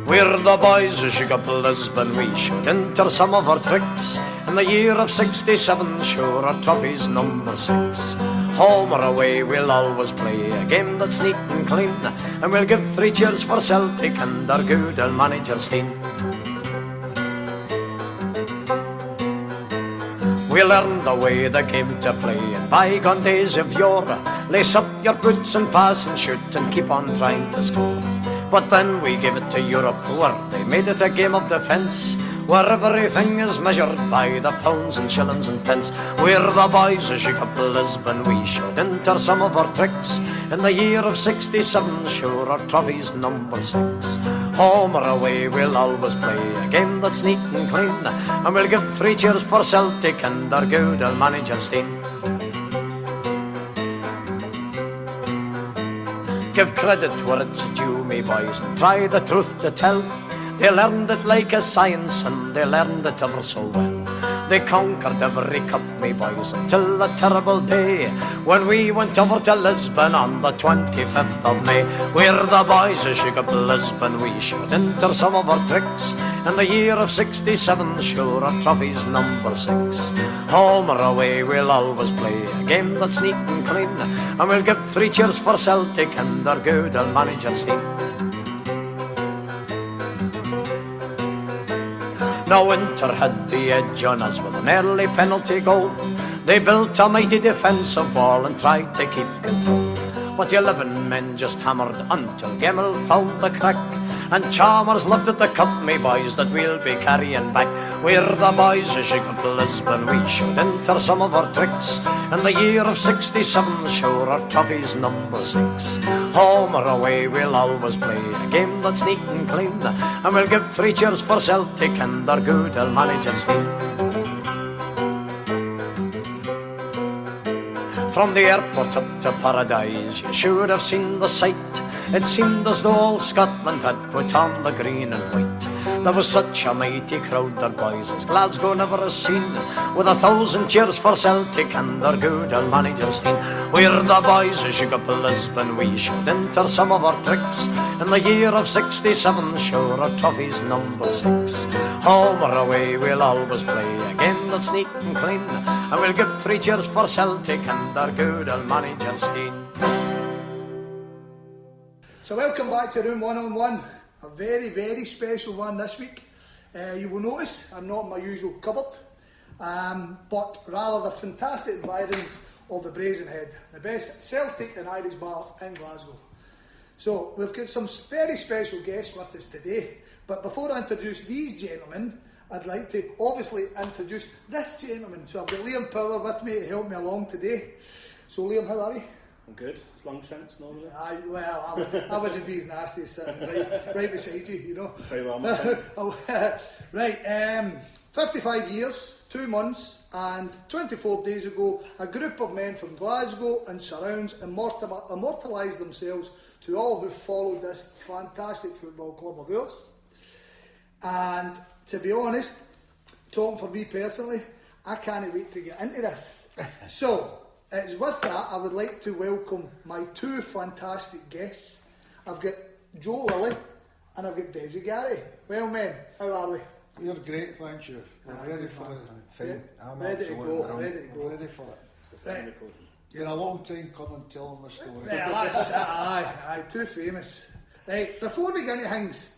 We're the boys who shook up Lisbon. We should enter some of our tricks. In the year of 67, sure our trophy's number 6. Home or away, we'll always play a game that's neat and clean, and we'll give 3 cheers for Celtic and our good old manager Stein. We learned the way the game to play in bygone days of yore. Lace up your boots and pass and shoot and keep on trying to score. But then we gave it to Europe, where they made it a game of defence, where everything is measured by the pounds and shillings and pence. We're the boys who shook up Lisbon. We showed enter some of our tricks. In the year of 67, sure our trophy's number 6. Home or away, we'll always play a game that's neat and clean, and we'll give 3 cheers for Celtic and our good old manager Stein. Give credit where it's due, me boys, and try the truth to tell. They learned it like a science, and they learned it ever so well. They conquered every cup, me boys, until the terrible day when we went over to Lisbon on the 25th of May. We're the boys who shook up Lisbon. We should enter some of our tricks. In the year of 67, sure our trophy's number 6. Home or away, we'll always play a game that's neat and clean, and we'll give 3 cheers for Celtic and our good old manager Stein. Now Winter had the edge on us with an early penalty goal. They built a mighty defensive wall and tried to keep control, but 11 men just hammered until Gemmell found the crack, and Chalmers lifted the cup, me boys, that we'll be carrying back. We're the boys who shook up Lisbon. We should enter some of our tricks. In the year of 67, sure our trophy's number 6. Home or away, we'll always play a game that's neat and clean, and we'll give 3 cheers for Celtic and our good old manager Stein. From the airport up to Paradise, you should have seen the sight. It seemed as though all Scotland had put on the green and white. There was such a mighty crowd there, boys, as Glasgow never has seen, with 1,000 cheers for Celtic and our good old manager Stein. We're the boys who shook up Lisbon. We should enter some of our tricks. In the year of 67, sure our trophy's number 6. Home or away, we'll always play a game that's neat and clean, and we'll give 3 cheers for Celtic and our good old manager Stein. So welcome back to Room 101, a very, very special one this week. You will notice I'm not in my usual cupboard, but rather the fantastic environs of the Brazen Head, the best Celtic and Irish bar in Glasgow. So we've got some very special guests with us today, but before I introduce these gentlemen, I'd like to obviously introduce this gentleman. So I've got Liam Power with me to help me along today. So Liam, how are you? I'm good. Long shanks normally. Well, I wouldn't be as nasty as sitting right beside you, you know. Very well, my friend. Right, 55 years, 2 months and 24 days ago, a group of men from Glasgow and surrounds immortalised themselves to all who followed this fantastic football club of ours. And to be honest, talking for me personally, I can't wait to get into this. So, it's with that I would like to welcome my 2 fantastic guests. I've got Joe Lilley and I've got Desi Garrity. Well men, how are we? We're great, thank you. We're ready for it. Fine. Ready to go, ready to go. Ready for it. Right. You're a long time coming telling the story. Yeah, that's it. Aye, too famous. Right, before we get into things,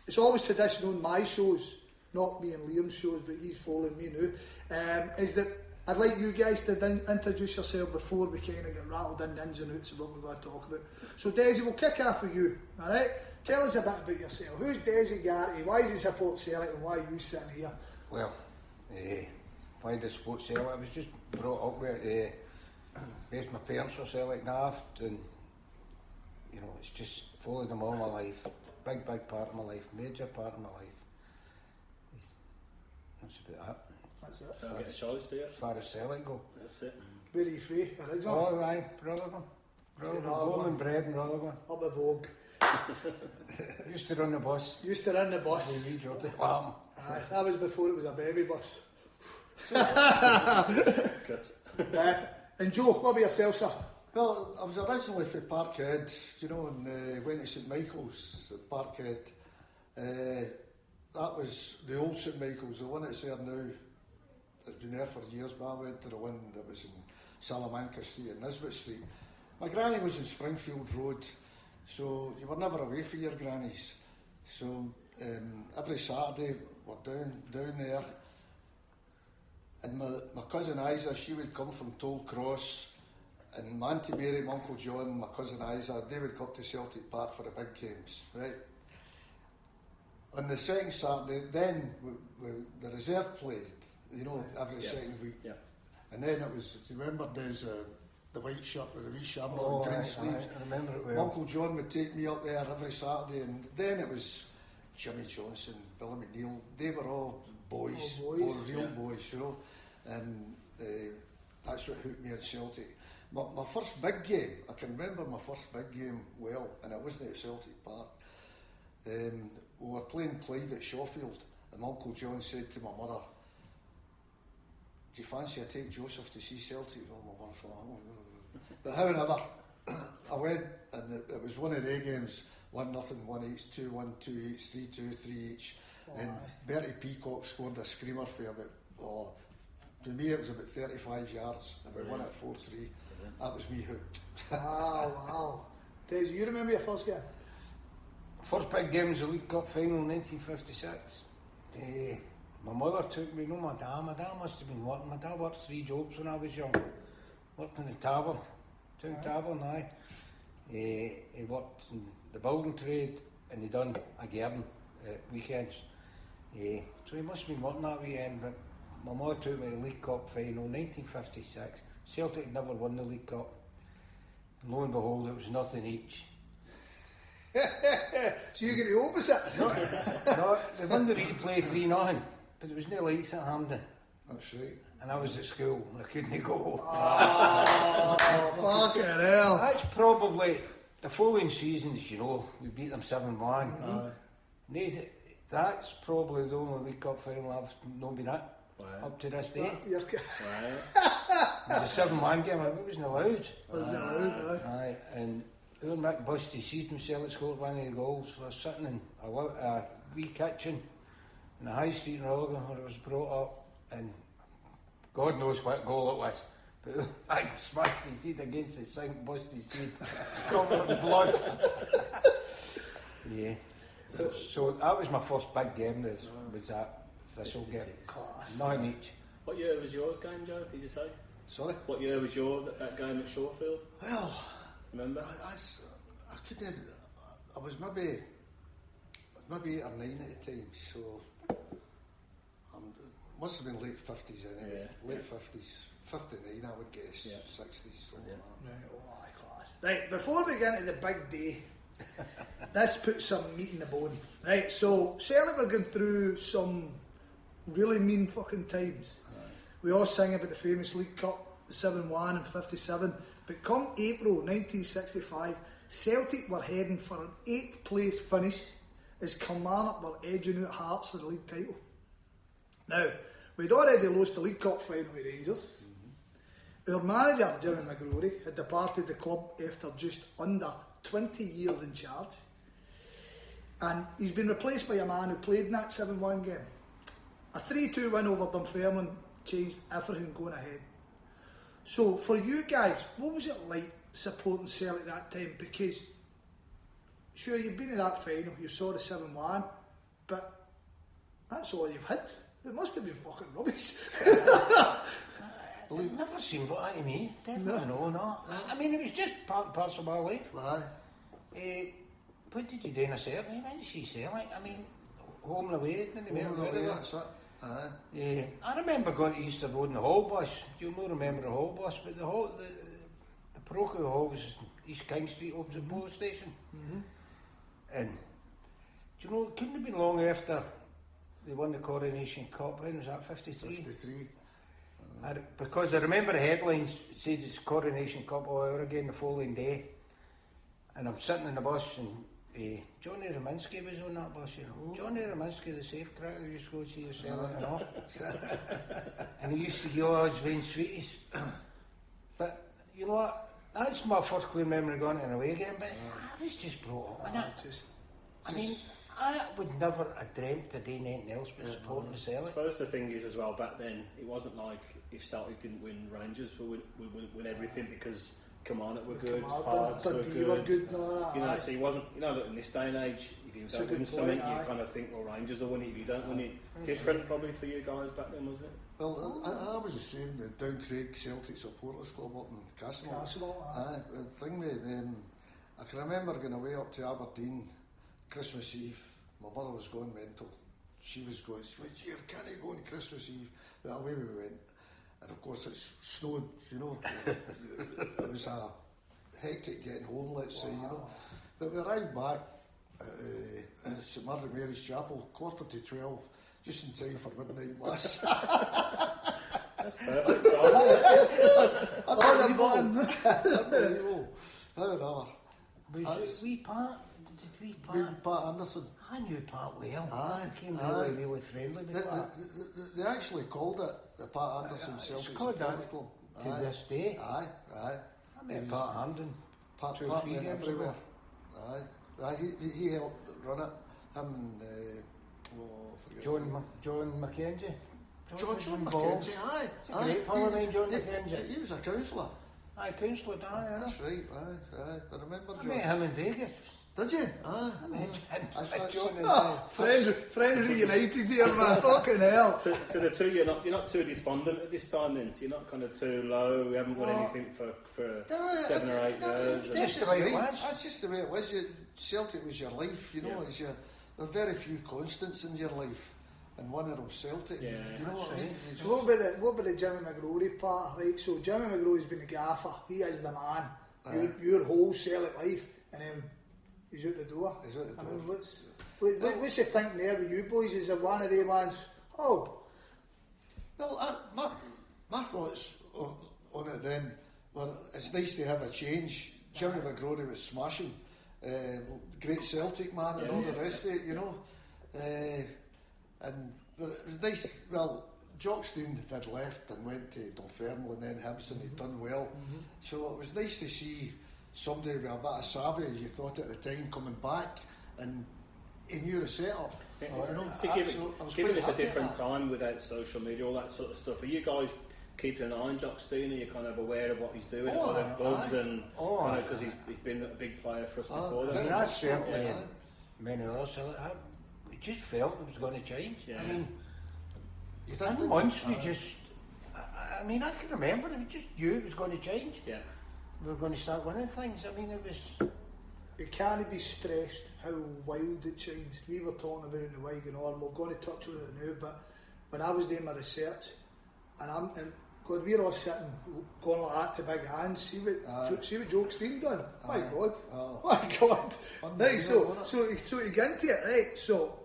it's always traditional in my shows, not me and Liam's shows, but he's following me now, is that I'd like you guys to introduce yourself before we kind of get rattled in the ins and outs of what we're going to talk about. So Desi, we'll kick off with you, alright? Tell us a bit about yourself. Who's Desi Garrity? Why does he support Celtic and why are you sitting here? Well, why does support Celtic? I was just brought up with both my parents were Celtic daft, and you know, it's just followed them all my life. Big part of my life, major part of my life. That's about it. That's it. Don't get a choice, do you? As far as Celtic go. That's it. Where are you free? Original? Oh, aye, Rutherglen. Born and bred in Rutherglen. Up a Vogue. Used to run the bus. Used to run the bus. With wee Geordie Lamb. Aye, that was before it was a baby bus. Good. And Joe, what about yourself, sir? Well, I was originally from Parkhead, you know, and went to St Michael's at Parkhead. That was the old St Michael's, the one that's there now. It's been there for years, but I went to the one that was in Salamanca Street and Nisbet Street. My granny was in Springfield Road, so you were never away from your grannies. So every Saturday we're down there, and my cousin Isa, she would come from Toll Cross, and my Auntie Mary, my Uncle John, my cousin Isa, they would come to Celtic Park for the big games, right? On the second Saturday, then the reserve played, you know, every second week. Yeah. And then it was, do you remember there's the white shirt with the wee shamrock and green sleeves? I remember it well. Uncle John would take me up there every Saturday, and then it was Jimmy Johnson, Billy McNeil. They were all boys, real boys, you know. And that's what hooked me at Celtic. My first big game, I can remember my first big game well, and it wasn't at Celtic Park. We were playing Clyde at Shawfield, and my Uncle John said to my mother, "Do you fancy I take Joseph to see Celtic?" Oh, my mother thought, oh. But however, I went, and it was one of their games, 1-0, 1-each, 2-1, 2-each, 3-2, 3-each. And Bertie Peacock scored a screamer for about, to me it was about 35 yards, and we won at 4-3. That was me hooked. Wow. Desi, you remember your first game? First big game was the League Cup final in 1956. My mother took me, my dad must have been working. My dad worked 3 jobs when I was young. Worked in the tavern, town tavern, aye. He worked in the building trade, and he done a garden weekends. So he must have been working that weekend, but my mother took me to the League Cup final 1956. Celtic had never won the League Cup. And lo and behold, it was nothing each. So you get the opposite. No, they won the replay 3-0, but there was no lights at Hampden. That's right. And I was at school and I couldn't go. Oh, fucking hell. That's probably the following seasons, you know, we beat them 7-1. That's probably the only League Cup final I've not been at up to this day. You're It was a 7-1 game, it wasn't allowed. wasn't allowed, Aye, and poor Mick busted seat himself at scored one of the goals. I was sitting in a wee kitchen in the high street in Rotherham where I was brought up, and God knows what goal it was. But I smashed his teeth against the sink, busted his teeth, covered with blood. Yeah. So that was my first big game, was that Thistle game. Class. 9 each. What year was your game, Joe, did you say? Sorry? What year was your that game at Shawfield? Well, Remember? I couldn't. I was maybe 8 or 9 at the time, so must have been late 50s anyway. Yeah. Late 50s, 59 I would guess, Yeah. 60s. So Right, class. Right, before we get into the big day, this puts some meat in the bone. Right, so Celtic were going through some really mean fucking times. We all sing about the famous League Cup, the 7-1 and 57. But come April 1965, Celtic were heading for an 8th place finish as Kilmarnock were edging out Hearts for the league title. Now, we'd already lost the League Cup final with Rangers. Our manager, Jimmy McGrory, had departed the club after just under 20 years in charge. And he's been replaced by a man who played in that 7-1 game. A 3-2 win over Dunfermline changed everything going ahead. So for you guys, what was it like supporting Celtic that time? Because sure, you've been to that final, you saw the 7-1, but that's all you've had. It must have been fucking rubbish. It never seemed like that to me. Definitely no. I mean, it was just part and parcel of my life. What did you do in a Celtic? You went to see Celtic. I mean, home and away, didn't you? that's it. I remember going to Easter Road in the Hall bus. You'll not remember the Hall bus, but the parochial hall was East King Street opposite the police station. And do you know, it couldn't have been long after they won the Coronation Cup. When was that? 53? 53. Because I remember the headlines said it's Coronation Cup all over again the following day. And I'm sitting in the bus and Johnny Rominski was on that bus, you know. Johnny Rominski, the safe cracker, used to go see your Celtic and all. And he used to give all his vein sweeties. But you know what? That's my first clear memory going to an away game, but I was just brought up in it. I mean, I would never have dreamt of doing anything else but supporting the I Celtic. suppose the thing is as well, back then, it wasn't like if Celtic didn't win, Rangers would win everything because Kilmarnock were good, Hearts were good. You know, so he wasn't, you know, in this day and age, if you don't win something, you kind of think, well, Rangers will win it. If you don't win it, different probably for you guys back then, wasn't it? Well, I was the same, the Downcraig Celtic Supporters Club up in Castle. The thing with I can remember going away up to Aberdeen Christmas Eve. My mother was going mental. She was going, you can't go on Christmas Eve. Well, away we went. And of course it snowed, you know. It was a hectic getting home, let's say, you know. But we arrived back at St Mary Mary's Chapel, 11:45, just in time for midnight mass. That's perfect. Unbelievable. However, Pat Anderson. I knew Pat well. Aye, I became really friendly with Pat. They actually called it the Pat Anderson Celtic Supporters Club. To this day. Aye. I met Pat Hamden. Pat 2 or 3 went games everywhere. ago. Aye. He helped run it. Him and John Mackenzie. John Mackenzie, aye. A great pal of mine, John Mackenzie. He was a councillor. Aye, councillor, aye. That's right, aye. I remember I John. met him in Vegas. Did you? I met John Friends reunited here, man. Fucking hell. So the two, you're not too despondent at this time then, so you're not kind of too low, we haven't got anything for 7 or 8 years. That's the way it was. That's just the way it was. Celtic was your life, you know. There's very few constants in your life, and one of them Celtic. Yeah, you know what I mean? So what about the Jimmy McGrory part, right? So Jimmy McGrory's been the gaffer. He is the man. Your whole Celtic life, and then he's out the door. He's out the door. I mean, what's the thinking there with you boys? Is there one of them ones? Oh, well, my thoughts on it then were it's nice to have a change. Jimmy McGrory was smashing. Great Celtic man and all the rest of it, you know. But it was nice. Well, Jock Stein had left and went to Dunfermline and then Hibs, and he'd done well. So it was nice to see somebody with a bit of savvy, as you thought at the time, coming back, and he knew the setup. Given it's a different time without social media, all that sort of stuff, are you guys keeping an eye on Jock Stein? Are you kind of aware of what he's doing at other clubs, and because he's been a big player for us before? I mean, that's certainly many others. We just felt it was going to change. I mean, and once we just, I mean, I can remember we just knew it was going to change. Yeah, we were going to start winning things. I mean, it was. You can't be stressed how wild it changed. We were talking about it in the Wigan on. We're going to touch on it now, but when I was doing my research, and God, we're all sitting going like that to big hands. See what Jock Stein done. My God. Right, so to get into it, right, so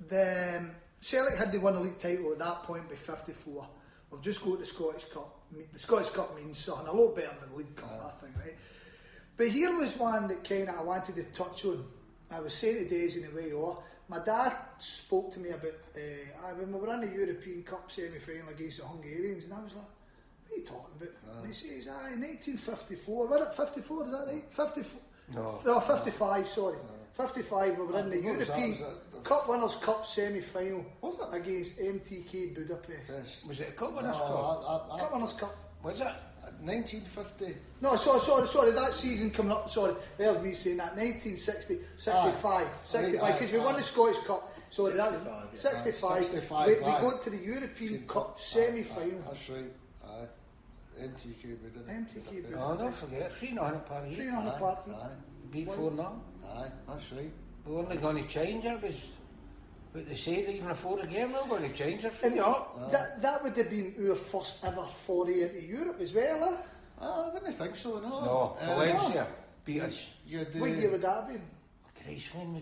the Celtic had won the league title at that point by 54. We've just got the Scottish Cup. The Scottish Cup means something a lot better than the League Cup, I think, right? But here was one that kind of I wanted to touch on. I was saying to Desi in the way, my dad spoke to me about when we were in the European Cup semi-final against the Hungarians, and I was like, what are you talking about? And he says, 1954, was it 54, is that right? 54? No, 55, sorry. 55, we were in the European Cup Winners' Cup semi-final against MTK Budapest. Yes. Was it a Cup Winners' Cup? Cup Winners' Cup. Was it? 1950. No, sorry, that season coming up, there's me saying that, 1960, 65, because we won the Scottish Cup, 65, we got to the European Cup semi-final. That's right, MTK Budapest. Oh, don't forget, 3-0 at Paris. 3-0 at Paris. Beat 4-0. Aye, that's right. We're only going to change it, was what they said, even before the game, we're going to change it. That would have been our first ever foray into Europe as well, I wouldn't think so, no. No, Valencia beat us. What year would that have been? Christ, when we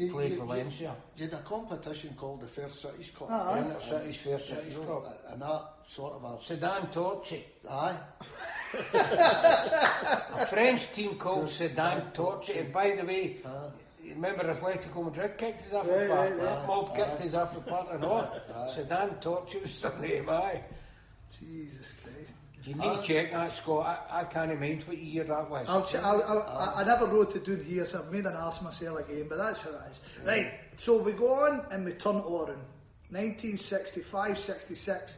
played Valencia. You had a competition called the Fair Cities Cup. Fair Cities Cup. And that sort of a... Sedan Torchi. Aye. A French team called Sedan Torchi, and by the way, you remember Atletico Madrid kicked us off the park? Mob kicked us off the park and all. Sedan Torchi was some name, aye. Jesus Christ. You need to check that, Scott. I can't mind what year that was. I never wrote it down here, so I've made an ass myself again, but that's how it is. Right, so we go on and we turn on 1965-66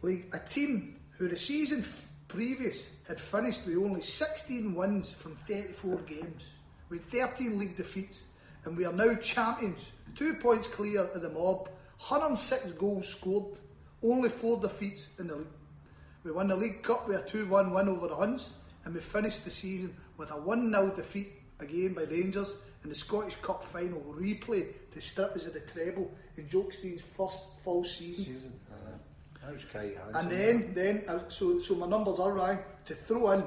league, a team who the season previous had finished with only 16 wins from 34 games, with 13 league defeats, and we are now champions, 2 points clear of the mob, 106 goals scored, only 4 defeats in the league. We won the League Cup with a 2-1 win over the Huns, and we finished the season with a 1-0 defeat again by Rangers in the Scottish Cup final replay to strip us of the treble in Jock Stein's first full season. That was quite And then so my numbers are right. To throw in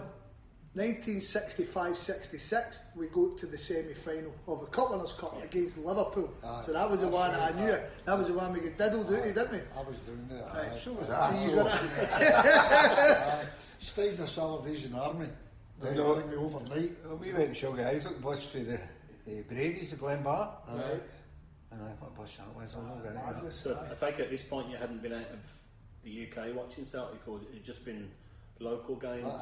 1965-66, we go to the semi-final of the Cup Winners' Cup against Liverpool. So that was the one I knew. That was the one we got diddled out, didn't we? I was doing that. Right. So was So I. you got Stayed in the Salvation Army. They No. took me overnight. We went and showed the Isaac bus for the Brady's, the Glen Bar. right. What bus that was? I'm not gonna Madness, So aye. I take it at this point you hadn't been out of the UK watching Celtic, or it had just been local games?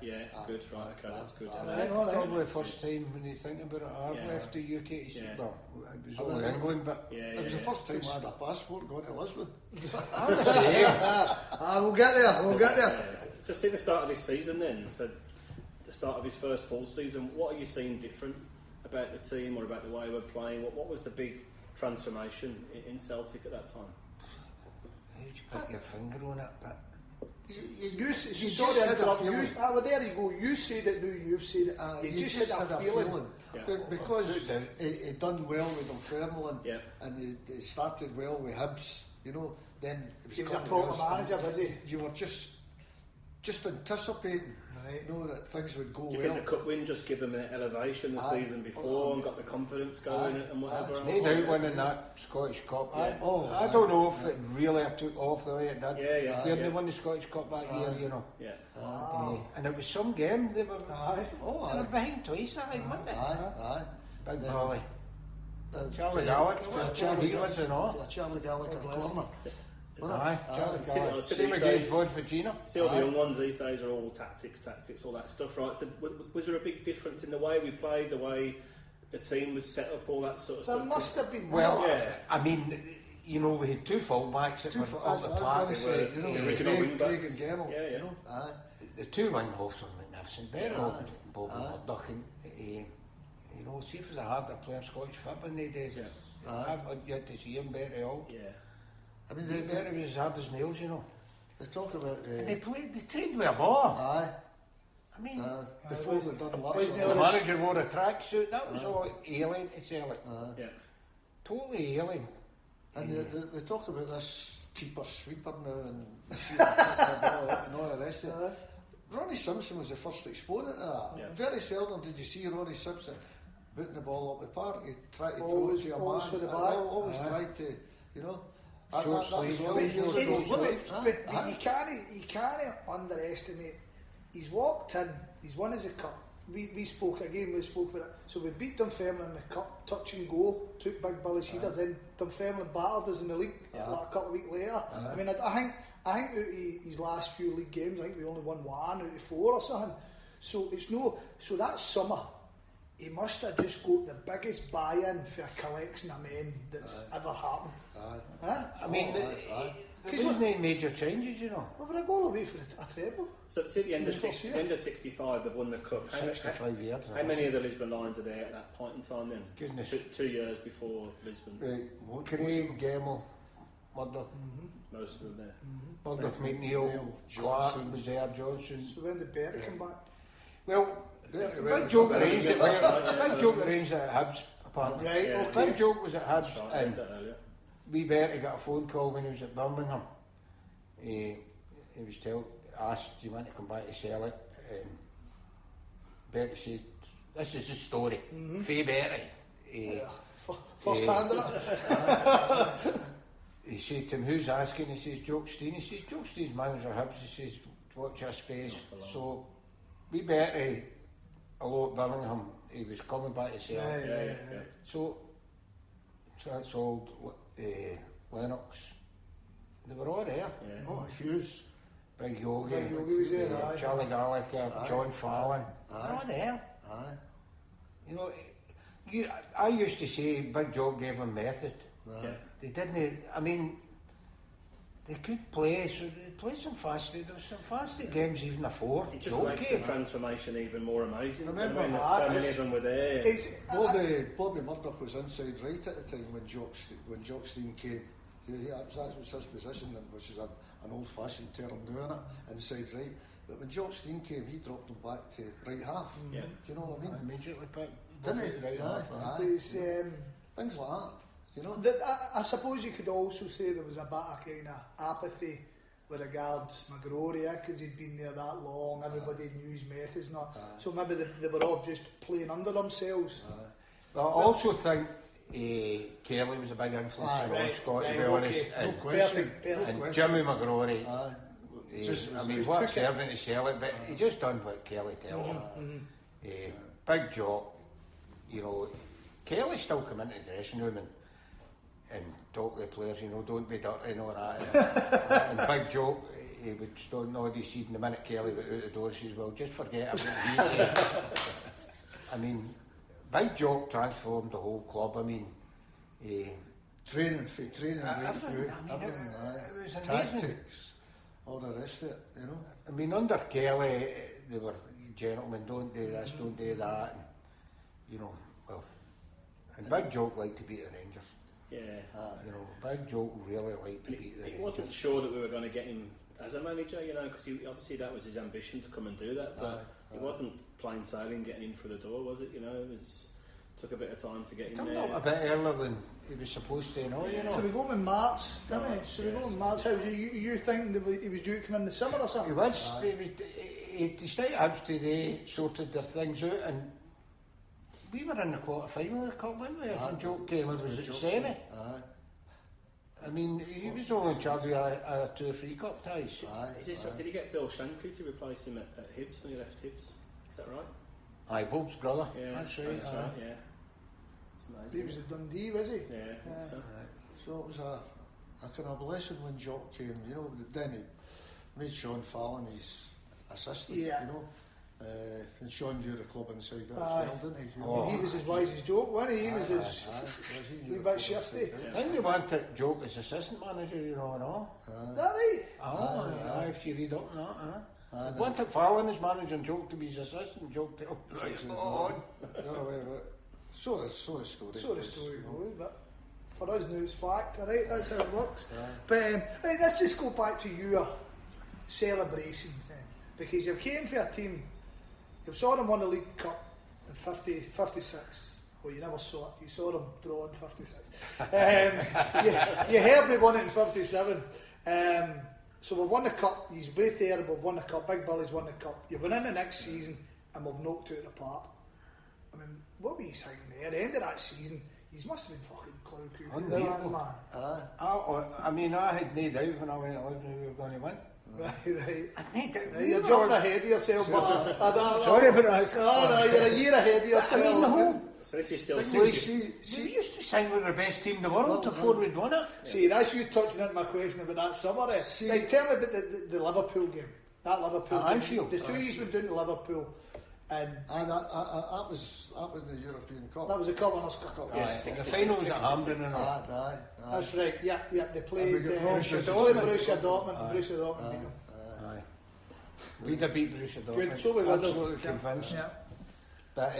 Yeah, good, right, okay, that's good. It's probably the first time when you think about it, I've left the UK. Well, it was all England, but It was the first time I had a passport going to Lisbon. We'll get there. So see the start of this season then, so the start of his first full season, what are you seeing different about the team or about the way we're playing? What was the big transformation in Celtic at that time? How'd you put your finger on it? But Sorry to interrupt you. Well, there you go. You said it now, you've said it. You just had a feeling. Because he done well with Dunfermline and he started well with Hibs, then He was a proper manager, was he? You were just anticipating that things would go Do you well. think the cup win just give them an elevation the season before and got the confidence going and whatever? no doubt winning that Scottish Cup. I don't know if it really took off the way it did. They won the Scottish Cup that year, and it was some game. They were behind twice, I think, weren't they? Big Bally. Charlie Gallagher, he was and all. Charlie Gallagher corner. Same against Vodfagina. See all the young ones these days are all tactics, all that stuff, right? So was there a big difference in the way we played, the way the team was set up, all that sort of stuff? There must have been. Well, I mean, we had 2 full-backs that were up the park. The original Craig wing-backs. and Gemmell. The 2 wing-halves were magnificent. Bob Murdoch and see if it was a harder playing Scottish football in the days. I've yet to see him better out. I mean, they were as hard as nails, They talk about... and they trained with a ball. Aye. I mean... before they'd done lots of... The manager wore a tracksuit, that was all alien to Celtic. Totally alien. And they talk about this keeper sweeper now and all the rest of it. Ronnie Simpson was the first exponent of that. Very seldom did you see Ronnie Simpson putting the ball up the park. He tried to throw it to your man. For the back. Always tried to, That was all years ago. But you can't underestimate. He's walked in. He's won us a cup. We spoke about it. So we beat Dunfermline in the cup, touch and go. Took Big Billy's headers. Then Dunfermline battered us in the league like a couple of weeks later. I mean, I think out of his last few league games, I think we only won 1 out of 4 or something. So it's no. So that summer, he must have just got the biggest buy-in for a collection of men that's ever happened. I mean, there wasn't any major changes, Well, we're a goal away for a treble. So see at the end of 65, they've won the cup. 65 years. How many of the Lisbon Lions are there at that point in time then? Goodness. 2 years before Lisbon. Right. Craig, Gemmell, Murdoch. Most of them there. Murdoch, McNeil, Clark was there, Johnson. So when did Bertie come back? Well, Big Joke arranged it. Big Joke arranged it at Hibs, apparently. Right, okay. Big Joke was at Hibs, and we Bertie got a phone call when he was at Birmingham. He was asked, do you want to come back to Celtic? And Bertie said, this is the story. Faye Bertie. First hand of it. He said to him, who's asking? He says, Jock Stein. He says, Jock Stein's manager Hibs. He says, watch your space. So, we Bertie, hello at Birmingham, he was coming back to Celtic. So that's old Lennox. They were all there. Hughes. Big Yogi, Big Yogi was there, aye. Charlie Gallagher, John Fallon. Aye. They're all there. Aye. You know, I used to say Big Jock gave them method. Yeah. They didn't. I mean, they could play. So they played some fast. There was some fast games even before. It just Jock makes came. the transformation even more amazing. Remember I mean, that, so many of them were there. Bobby Murdoch was inside right at the time when Jock Stein came. That was his position, which is an old-fashioned term now, innit? Inside right. But when Jock Stein came, he dropped him back to right half. Yeah. Do you know what I mean? Immediately put Didn't he? right half. Aye. It's, Things like that. You know. I suppose you could also say there was a bit of kind of apathy with regards McGrory, because he'd been there that long, everybody knew his methods, so maybe they were all just playing under themselves. Well, I also think Kelly was a big influence on Scott, to be honest, and, Perfect. and Jimmy McGrory. Just what a servant to Celtic, but he just done what Kelly told him. Big Jock, you know, Kelly still come into the dressing room and talk to the players, you know, don't be dirty and all that. And Big Jock, he would still nod his head, and the minute Kelly went out the door, he says, well, just forget about what he said. I mean, Big Jock transformed the whole club. I mean, training right through, everything, it was amazing. Tactics, all the rest of it, you know. I mean, under Kelly, they were gentlemen, don't do this, don't do that, and, you know, well, and Big Jock liked to beat the Rangers. Yeah. You know, Big Jock really liked to beat the He Rangers. wasn't sure that we were going to get him as a manager, you know, because obviously that was his ambition to come and do that, but it wasn't plain sailing getting in through the door, was it? You know, took a bit of time to get in Turned there. out a bit earlier than he was supposed to, you know. So we go in March, didn't we? So we go in March. How was you thinking that he was due to come in the summer or something? He was. He started out today, sorted their things out, and we were in the quarter-final of the cup, weren't we? When Jock came, it was at semi. I mean, he was only in charge of 2 or 3 cup ties. Did he get Bill Shankly to replace him at Hibs when he left Hibs? Is that right? Aye, Bob's brother. Yeah, that's right. Yeah. He was at Dundee, was he? Yeah. So it was a kind of blessing when Jock came, you know. Then he made Sean Fallon his assistant, you know. And Sean drew the club inside out as well, didn't he? And he was as wise as Jock, wasn't he? He was as a bit shifty. I think they wanted Jock as assistant manager, you know, and all. Is that right? Aye, if you read up on that, they wanted Fallon as manager and Jock to be his assistant. Jock to You're aware of it. So the story. So the story goes, but for us now it's fact, alright, that's how it works. But right, let's just go back to your celebrations then, because you've came for a team, you saw them won the League Cup in 56. Well, you never saw it, you saw them draw in 56. You heard me won it in 57. So we've won the cup, he's both there, we've won the cup, Big Billy's won the cup, you've went in the next season and we've knocked out the park. I mean, what were you saying there? At the end of that season, he must have been fucking cloud man. I mean, I had no doubt when I went to Lisbon we were going to win. Right. I had no doubt. You're jumping ahead of yourself, but Sorry about that. No, you're a year ahead of yourself. I mean, the whole... So this is still We used to sing we were the best team in the world before we'd won it. See, that's you touching into my question about that summer. Right, tell me about the Liverpool game. That Liverpool At game. Anfield. The 2 years went down to Liverpool. And that was the European Cup. that was a Cup Winners' Cup. Yeah, the final was at Hampden and all. That's right. Yeah. They played Borussia Borussia Dortmund. Borussia Dortmund beat them. We'd have beat Borussia Dortmund. Good, so we would have. Absolutely convinced. Yeah. But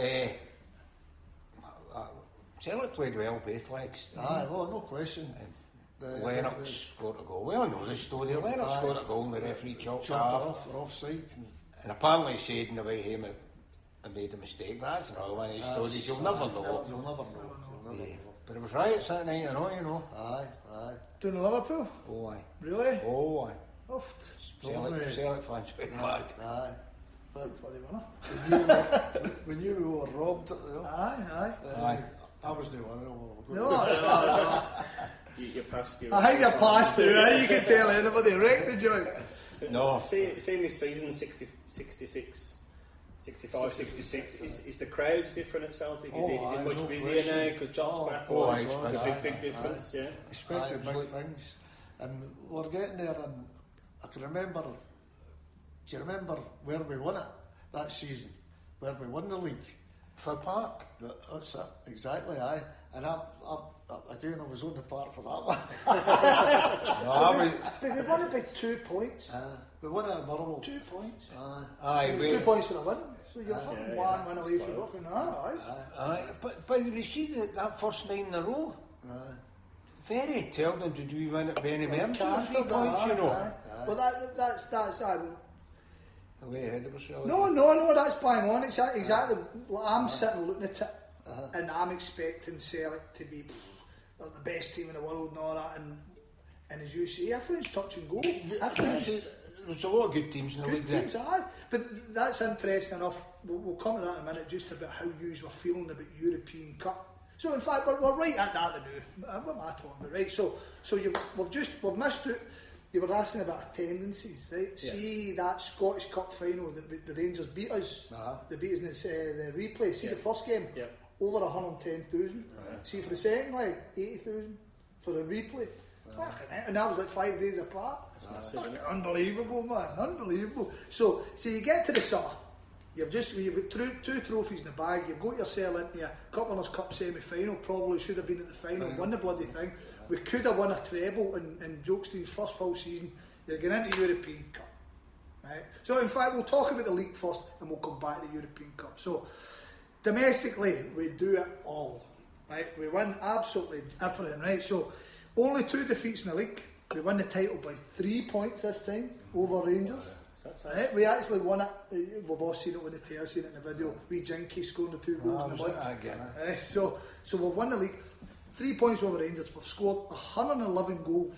Celtic played well both legs. Well, no question. Lennox scored a goal. We all know the story. Lennox scored a goal and the referee chopped off. Offside. And apparently said in the way him I made a mistake. That's not one of his stories. You'll never know. You'll never know. But it was riots that night, you know. Aye. Doing Liverpool? Oh, aye. Really? Oh, aye. Oft. Celtic fans went mad. Aye. But bloody winner. We knew we were robbed. You know. Aye. I was the one. No. You passed your... I think you passed through, eh? You can tell anybody wrecked the joint. No. See this season, 66, 65, 66, is the crowd different at Celtic? Is it much busier now because Jock's back on? A big difference, yeah. Expected big things. And we're getting there, and I can remember Do you remember where we won it that season? Where we won the league? For Park. That's it, exactly, aye. And I was on the park for that one. But we won it by 2 points. We won it at Motherwell. 2 points. Aye, 2 points for a win. So you're fucking one win away from fucking Aye. But we see that first 9 in a row. Very seldom did we win it by any means. 3 points, you know. Well, that's Way ahead of ourselves. No, that's bang on. Exactly. I'm sitting looking at it, and I'm expecting Celtic to be the best team in the world and all that. And as you say, everyone's touch and go. There's a lot of good teams in the league. Teams, but that's interesting enough. We'll come to that in a minute, just about how you were feeling about European Cup. So in fact, we're right at that now. What am I talking about? Right. So we've missed it. You were asking about attendances, right? Yeah. See that Scottish Cup final that the Rangers beat us. They beat us in the replay. See the first game, over 110,000. See for the second leg, 80,000 for the replay. And that was like 5 days apart. That's massive, unbelievable, man, unbelievable. So you get to the summer. You've got 2 trophies in the bag. You've got yourself into a Cup Winners' Cup semi-final. Probably should have been at the final. Won the bloody thing. We could have won a treble in Jock Stein's first full season. You're getting into European Cup, right? So in fact, we'll talk about the league first, and we'll come back to the European Cup. So domestically, we do it all, right? We win absolutely everything, right? So only 2 defeats in the league. We won the title by 3 points this time over Rangers. Right? We actually won it. We've all seen it on the tail, seen it in the video. We Jinky scoring the 2 goals in the mud. So we've won the league. 3 points over Rangers. We've scored 111 goals.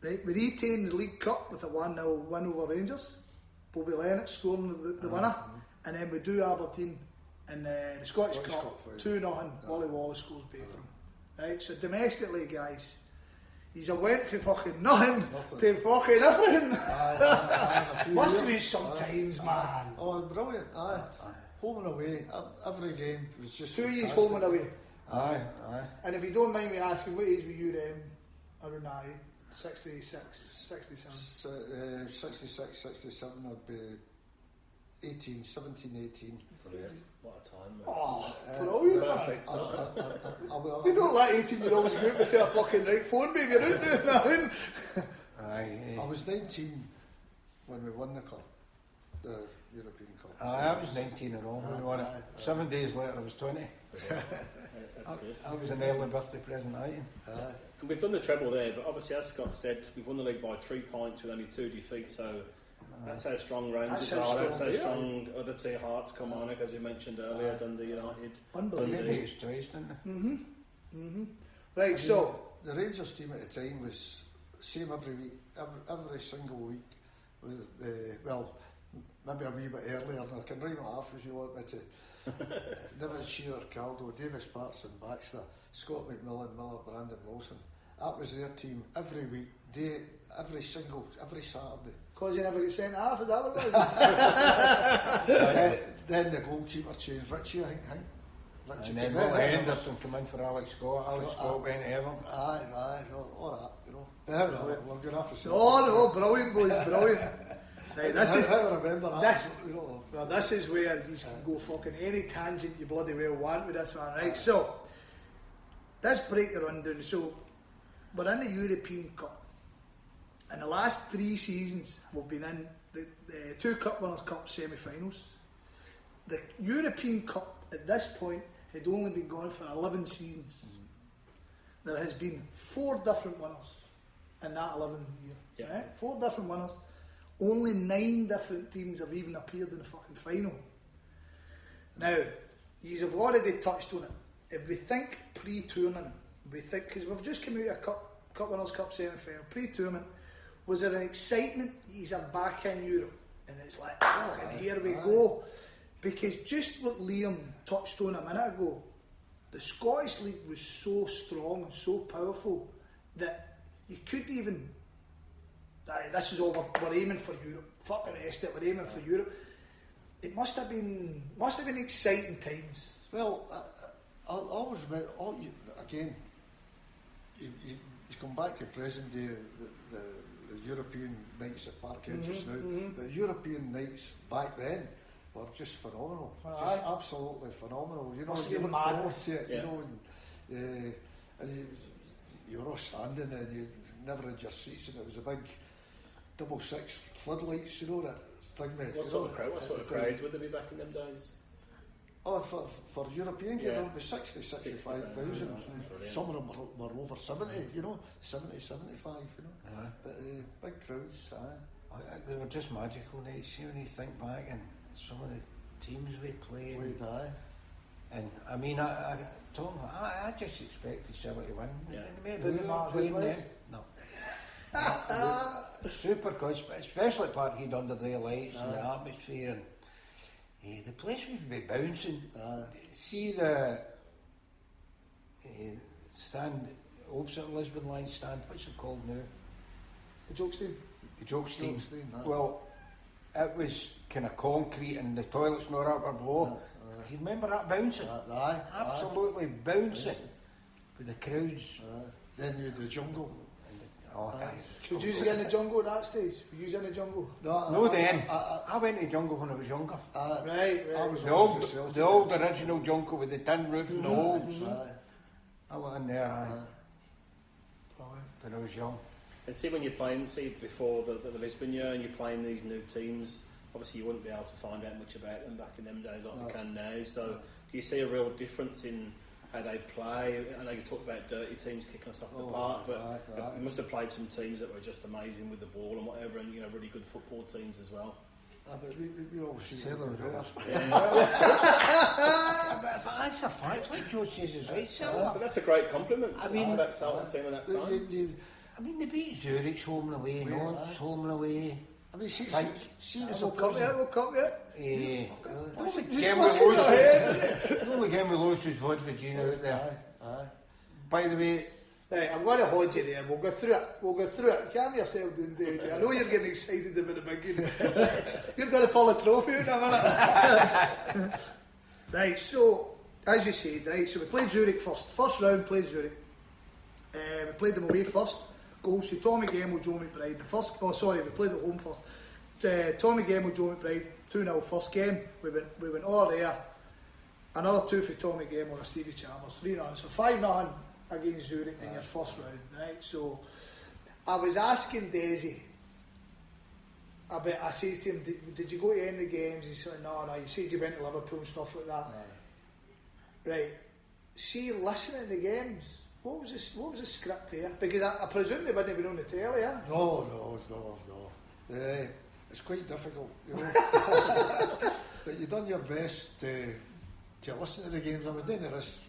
Right? We retain the League Cup with a 1-0 win over Rangers. Bobby Leonard scoring the winner. And then we do Aberdeen in the Scottish Cup 2-0. Wally Wallace scores both of them. Right? So domestically, guys, he's went from fucking nothing to fucking everything. Must be sometimes, man. Oh, brilliant. Home and away. Every game was just 2 years home and away. Aye. And if you don't mind me asking, what age were you then? Around 66, 67? 66, 67, I'd be 18, 17, 18. Brilliant. What a time, man. Oh, brilliant. Perfect time. You don't let 18-year-olds go out with a fucking right phone, baby. You're out doing nothing. I was 19 when we won the cup, the European Cup. I was 19 and all when we won it. 7 days later, I was 20. I was an early birthday present, And we've done the treble there, but obviously, as Scott said, we've won the league by 3 points with only 2 defeats, so that's how strong Rangers are. That's how strong other 2 Hearts come on, as you mentioned earlier, Dundee United. Unbelievable. Didn't they? Right, so the Rangers team at the time was same every week, every single week. Well, maybe a wee bit earlier, and I can rhyme it off if you want me to. Niven Shearer, Caldo, Davis Patterson, Baxter, Scott McMillan, Miller, Brandon Wilson. That was their team every week, every Saturday. Because you never get sent off, is that what it was? Then the goalkeeper changed, Richie, I think. And then Will Henderson come in for Alex Scott. Alex Scott went to Everton. Aye, all that, you know. We're going to have to say. No, brilliant, boys, brilliant. Right, this is where you can go fucking any tangent you bloody well want with this one, right? So, let's break the rundown. So, we're in the European Cup. In the last 3 seasons, we've been in the 2 Cup Winners' Cup semi-finals. The European Cup, at this point, had only been going for 11 seasons. There has been 4 different winners in that 11 year. Right? 4 different winners. Only 9 different teams have even appeared in the fucking final. Now, you have already touched on it. If we think pre-tournament, because we've just come out of a Cup Winners' Cup semi-final, pre-tournament, was there an excitement? He's back in Europe, and it's like, fucking here we go. Because just what Liam touched on a minute ago, the Scottish League was so strong and so powerful that you couldn't even. This is all we're aiming for Europe. Fucking Esther, we're aiming for Europe. It must have been exciting times. Well, I always again. You come back to present day. The the European nights at Parkhead just now, but European nights back then were just phenomenal, just absolutely phenomenal. You know, you look forward to it, you know, and you were all standing there, and you never had your seats, and it was a big 6 floodlights, you know, that thing there. What sort of crowds would there be back in them days? Oh, for European game, it would be 60, 65,000. Some of them were over 70, you know, 70, 75, you know. But big crowds, They were just magical nights. See, when you think back and some of the teams we played. And I mean, I just expected Celtic to win. Didn't matter. No. Super cause, especially at Parkhead under the lights and the atmosphere, and the place would be bouncing. See the stand opposite the Lisbon line stand. What's it called now? The Jock Stein. The Jock Stein. Well, it was kind of concrete, and the toilets not up or below. You remember that bouncing? Absolutely bouncing with the crowds. Then you had the jungle. Did you get in the jungle at that stage? Were you in the jungle? No, then. I went to the jungle when I was younger. Right. I was the old original jungle with the tin roof and the holes. I went in there when I was young. And see, when you're playing, before the Lisbon year, and you're playing these new teams, obviously you wouldn't be able to find out much about them back in them days like we can now. So do you see a real difference in how they play? I know you talked about dirty teams kicking us off the park, but you must have played some teams that were just amazing with the ball and whatever, and you know, really good football teams as well. But we all see them there. But that's a fact. What Joe says is right, but that's a great compliment. I mean, that Celtic team at that time. I mean, they beat Zurich home and away, Nantes home and away. I mean, see, we'll come yet. The only game we lost was Vodvagina out there. By the way, right, I'm going to hold you there. We'll go through it. Calm yourself down, Desi. I know you're getting excited about the beginning. You're going to pull a trophy out in a minute. Right, so as you said, right, so we played Zurich first. First round, played Zurich. We played them away first. Goals to Tommy Gemmell, Joe McBride. We played at home first. Tommy Gemmell, Joe McBride, 2-0 first game. We went all there. Another 2 for Tommy Gemmell and Stevie Chalmers, 3-0. So 5-0 against Zurich in your first round, right? So I was asking Desi about, I said to him, did you go to any of the games? He said, no, you said you went to Liverpool and stuff like that. Right. See, listening to the games, what was the script there? Because I presume they wouldn't have been on the telly, yeah? No. It's quite difficult, you know. But you've done your best to listen to the games. I was doing this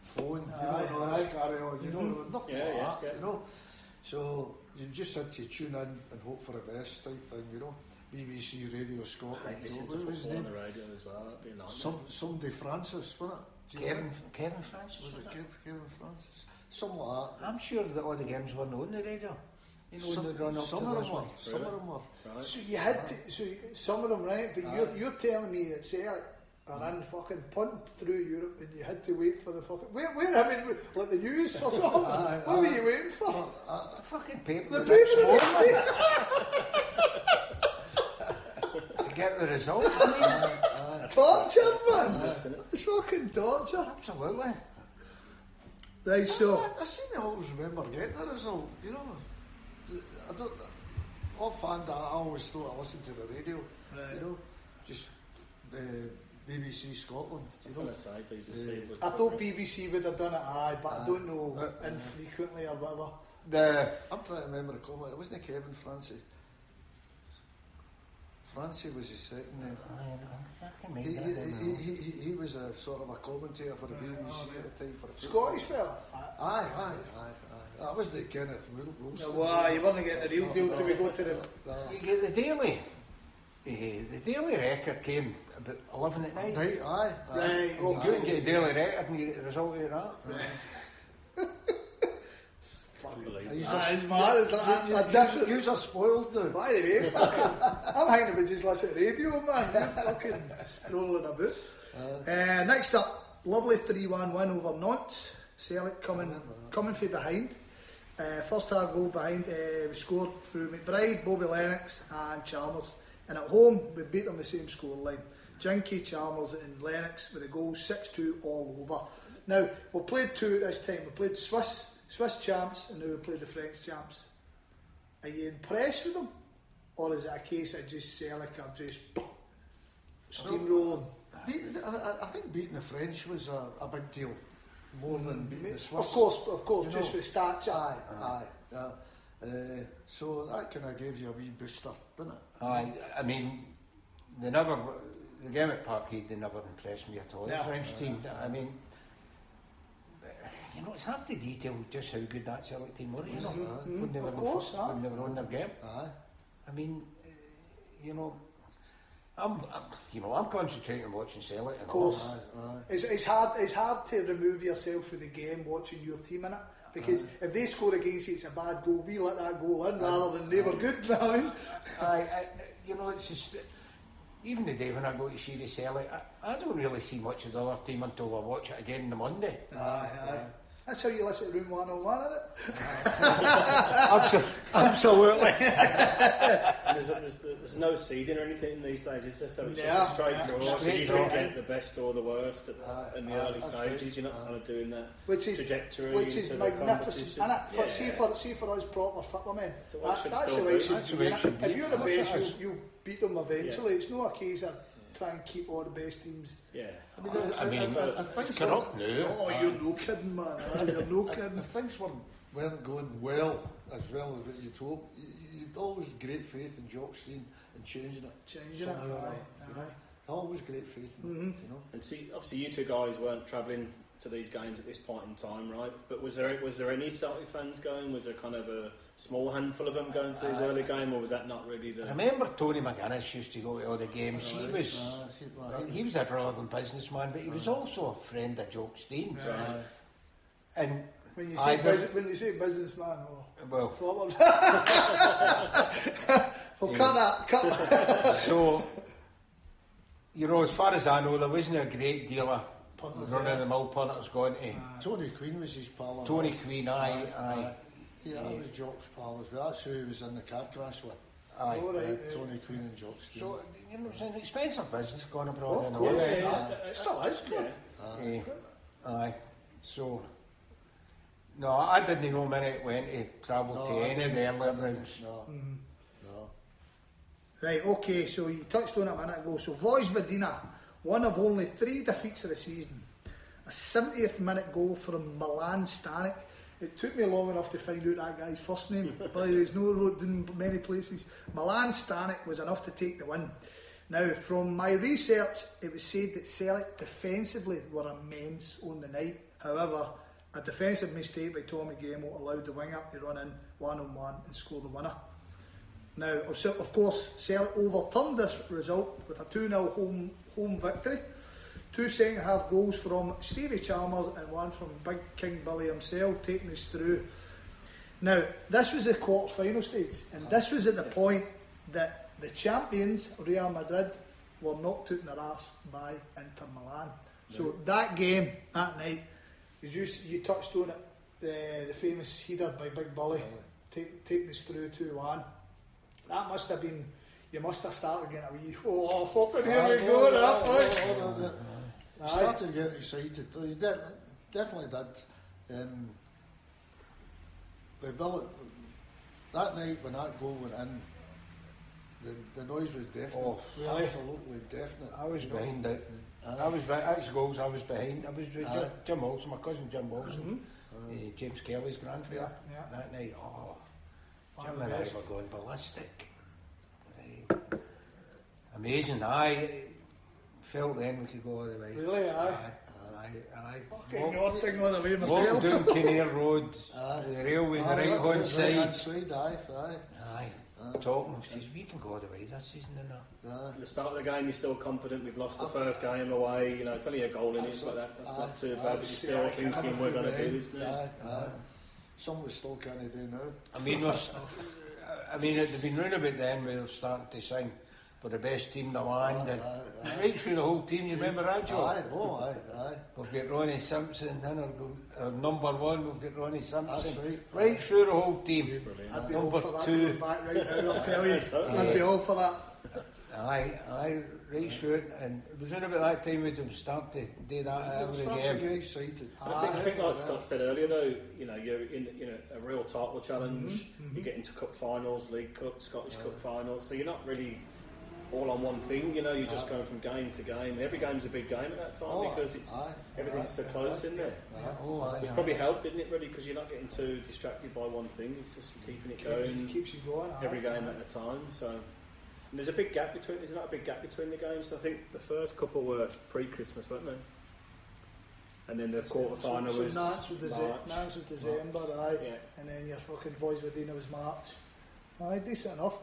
phone, this carry on, you know, nothing like that, you know. So you just had to tune in and hope for the best type thing, you know. BBC Radio Scotland. What was his name? On the radio as well. That'd be a nightmare. Somebody Francis, wasn't it? Kevin Francis. Was it Kevin Francis? Something like that. I'm sure that all the games weren't on the radio. You know, some of them were. Right. So you had to, some of them, right? But you're telling me that Celtic are in fucking punt through Europe, and you had to wait for the fucking like the news or something. What were you waiting for? Fucking paper. The paper to get the result. Torture, man. It's fucking torture. Absolutely. Right, so I seem to always remember getting the result, you know. I don't. Offhand, I always thought I listened to the radio, you know, just BBC Scotland. You know, I thought BBC would have done it, but I don't know infrequently or whatever. I'm trying to remember the comment. It wasn't Kevin Francis. Francie was his second name. He was a sort of a commentator for the BBC at the time. For the Scottish fella? Aye. That was the Kenneth Wilson. Well, you weren't getting the real deal till we go to the... You get the Daily Record came about 11 at night. Right, aye. Right. Well, you can get the Daily Record and you get the result of that. Right. You're spoiled now. By the way, I'm hanging about just listening to radio, man. You're fucking strolling about. Next up, lovely 3-1 win over Nantes. Celtic coming from behind. First half goal behind, we scored through McBride, Bobby Lennox and Chalmers. And at home, we beat them the same scoreline. Jinky, Chalmers and Lennox with the goals 6-2 all over. Now, we've played two at this time. We played Swiss champs, and now we played the French champs. Are you impressed with them? Or is it a case of just Celtic or just steamrolling? I think beating the French was a big deal, more than beating the Swiss. Of course, you just with stature. Aye. So that kind of gave you a wee booster, didn't it? Aye, I mean, the game at Parkhead, they never impressed me at all, the French team. I mean, you know, it's hard to detail just how good that Celtic team were, you know, when they were when they were on their game. Aye. I mean, you know, I'm concentrating on watching Celtic. Of course, it's hard to remove yourself from the game watching your team in it, because if they score against you, it's a bad goal. We let that goal in rather than they were good. You know, it's just even the day when I go to see the Celtic, I don't really see much of the other team until I watch it again on the Monday. That's how you listen to Room 101, isn't it? Absolutely. There's no seeding or anything in these days. It's just a straight draw. So you don't get the best or the worst in the early stages. You're not kind of doing that trajectory. Which is magnificent. And see for us proper football men, that's the way it should be. If you're the best, you'll beat them eventually. It's not a case of try and keep all the best teams. Yeah. I think it's corrupt now. Oh, you're no kidding, man. You're no kidding. If things weren't going well as what you'd hope, you'd always great faith in Jock Stein and changing it. Always great faith in it, you know. And see, obviously you two guys weren't travelling to these games at this point in time, right? But was there any Celtic fans going? Was there kind of a small handful of them going to these early games, or was that not really the... I remember Tony McGuinness used to go to all the games. He was a brilliant businessman, but he was also a friend of Jock Stein. And when you say businessman, well, cut that. So, you know, as far as I know, there wasn't a great deal of run-of-the-mill punters going to... Tony Queen was his pal. Tony Queen, aye. Yeah, that was Jock's pal as well. That's who he was in the car crash with. Aye. Tony Queen and Jock Stein. So, you know, it's an expensive business going abroad. Of course, it still is good. Aye. So, no, I didn't know many went to travel to any of the earlier rounds. No. Right, okay, so you touched on it a minute ago. So, Vojvodina, one of only 3 defeats of the season. A 70th minute goal from Milan Stanic. It took me long enough to find out that guy's first name, but he's no wrote in many places. Milan Stanic was enough to take the win. Now, from my research, it was said that Celtic defensively were immense on the night. However, a defensive mistake by Tommy Gamo allowed the winger to run in one-on-one and score the winner. Now, of course, Celtic overturned this result with a 2-0 home victory. 2 second-half goals from Stevie Chalmers and one from Big King Billy himself, taking us through. Now, this was the quarter-final stage, and this was at the point that the champions, Real Madrid, were knocked out in their arse by Inter Milan. So that game, that night, you touched on it, the famous header by Big Billy, taking us through 2-1. That must have been, you must have started getting a wee, fucking here we go, started to get excited. He definitely did. That night when that goal went in, the noise was definite. Absolutely definite. I was behind it. That's goals I was behind. I was with Jim Wilson, my cousin Jim Wilson, James Kelly's grandfather. That night, Jim and I were going ballistic. Amazing. I felt then we could go all the way. Really? Aye. Fucking you're tingling away Walking myself. down Kinnair Road, the railway on the right hand side. Aye. Talking, he says, we can go all the way this season and that. At the start of the game, you're still confident. We've lost the first game away. You know, it's only a goal in it, but that's not too bad. But you're still thinking we're going to do this now. Some we still can't do now. I mean, it'd been round about then we were starting to sing we're the best team in the land, and right through the whole team. You remember that, Joe? Aye. We've got Ronnie Simpson, then our number one. We've got Ronnie Simpson. That's right. Right through the whole team. I'd be all Number for that. two. Back right now, I'll tell you. I'd be all for that. Aye, right through it. And it was only about that time we'd start to do that every game. Get excited. I think like Scott said earlier, though, you know, you're in a real title challenge. You get into cup finals, League Cup, Scottish Cup finals. So you're not really all on one thing. You know, you're just going from game to game. Every game's a big game at that time because everything's so close in there. It probably helped, didn't it, really? Because you're not getting too distracted by one thing. It's just keeping it going. Keeps you going. Every game at a time. So. And there's a big gap between. There's not a big gap between the games. I think the first couple were pre-Christmas, weren't they? And then the quarter-final was Nance was December, aye. Yeah. And then your fucking Boys with Dina was March. Aye, decent enough.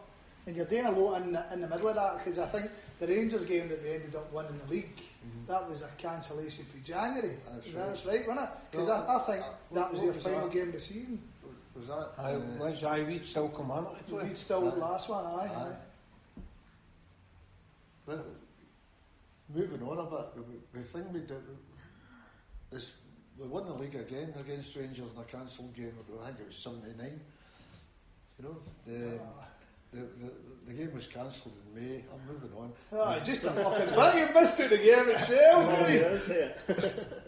And you're doing a lot in the middle of that, because I think the Rangers game that we ended up winning the league, that was a cancellation for January. That's right, wasn't it? Because I think that was their final game of the season. Was that? Aye, we'd still come on to play. We'd still the last one, aye. Well, moving on a bit, the thing we did is we won the league again against Rangers in a cancelled game. I think it was 79. You know, the game was cancelled in May. I'm moving on. Oh, just a fucking bit. You missed it the game itself.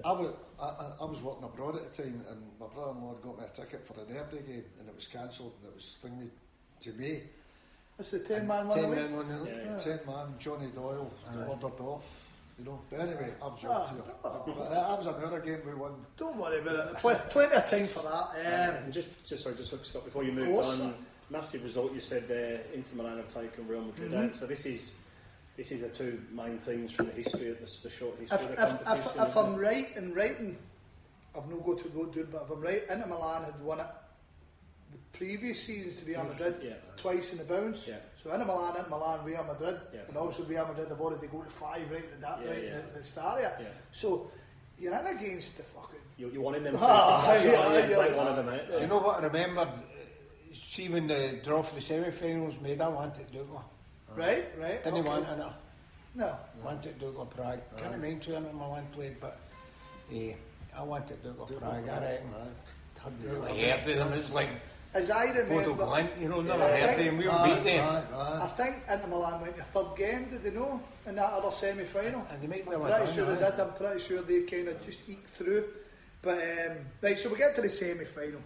I was working abroad at the time, and my brother-in-law got me a ticket for an Derby game, and it was cancelled, and it was thingy to May. That's the 10-man one. 10-man one, 10-man, Johnny Doyle, ordered off. You know, but anyway, I've jumped here. That was another game we won. Don't worry about it. Plenty of time for that. And just Scott, before you moved on, massive result. You said there, Inter Milan have taken Real Madrid out. So this is the two main teams from the history of the short history of the competition. If I'm right in writing, I've no go to do it, but if I'm right, Inter Milan had won it the previous seasons to Real Madrid twice in the bounce. So Inter Milan, Real Madrid, and also Real Madrid have already go to 5 right at the start of it. So you're in against the fucking. You're wanting them to take one of them out. Do you know what I remembered? See when the draw for the semi-finals made, I wanted Douglas. Right. Didn't want it. No. Wanted Douglas Prague. Can't remember who Inter Milan played, but I wanted Douglas Prague. I reckon. I heard them. It's like. As I remember, never heard them. We were beat them. I think Inter Milan went to third game. Did they know in that other semi-final? And they make I'm pretty sure they did. I'm pretty sure they kind of just eked through. But right, so we get to the semi-final.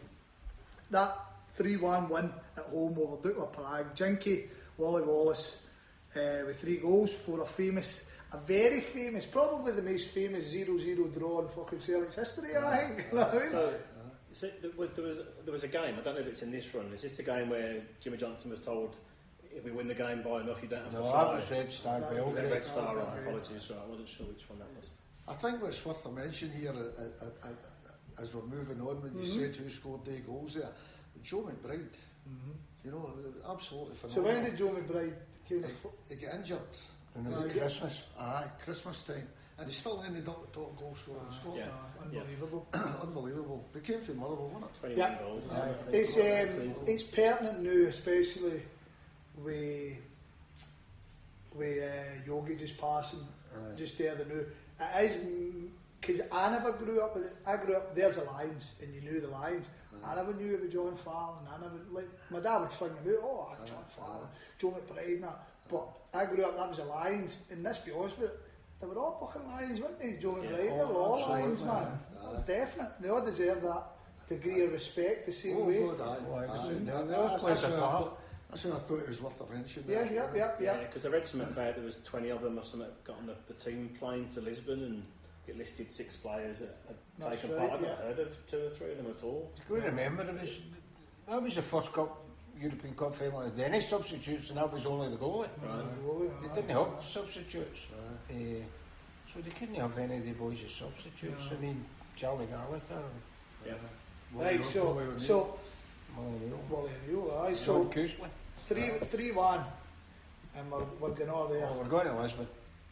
That 3-1 win at home over Dukla Prague. Jinky, Wally Wallace with 3 goals for a very famous, probably the most famous 0-0 draw in fucking Celtic's history. I think. You know what I mean? So there was a game, I don't know if it's in this run, is this the game where Jimmy Johnson was told, if we win the game by enough you don't have to fly? No, that was Red Star Belgrade. Red Star, right, apologies, right, I wasn't sure which one that was. I think what's worth a mention here, as we're moving on, when you said who scored the goals there, Joe McBride. You know, absolutely phenomenal. So when did Joe McBride he got injured? Christmas. Christmas time. And he still ended up with top goal scorer in Scotland. Unbelievable. Unbelievable. They came from Motherwell, wasn't it? 21 goals. It's pertinent now, especially with Yogi just passing just there the new. It is because I never grew up with it. I grew up there's the Lions and you knew the Lions. I never knew it was John Fallon. I never my dad would fling him out. John Fallon, Joe McBride, and that. But I grew up that was the Lions, and let's be honest with it. They were all fucking Lions, weren't they? Joe and Bride, they were all Lions, man. That was definite. They all deserve that degree of respect the same way. That's what I thought it was worth a mention. Yeah. Because I read something about there was 20 of them or something that got on the team plane to Lisbon and it listed 6 players that had taken part. I've not heard of 2 or 3 of them at all. You got to remember, that was the first European Cup final with any substitutes, and that was only the goalie. They didn't have substitutes. So they couldn't have any of the boys as substitutes. I mean, Charlie Gallagher. Right, so Wally O'Neill, aye. So 3-1, and we're going on there. Well, we're going to Lisbon.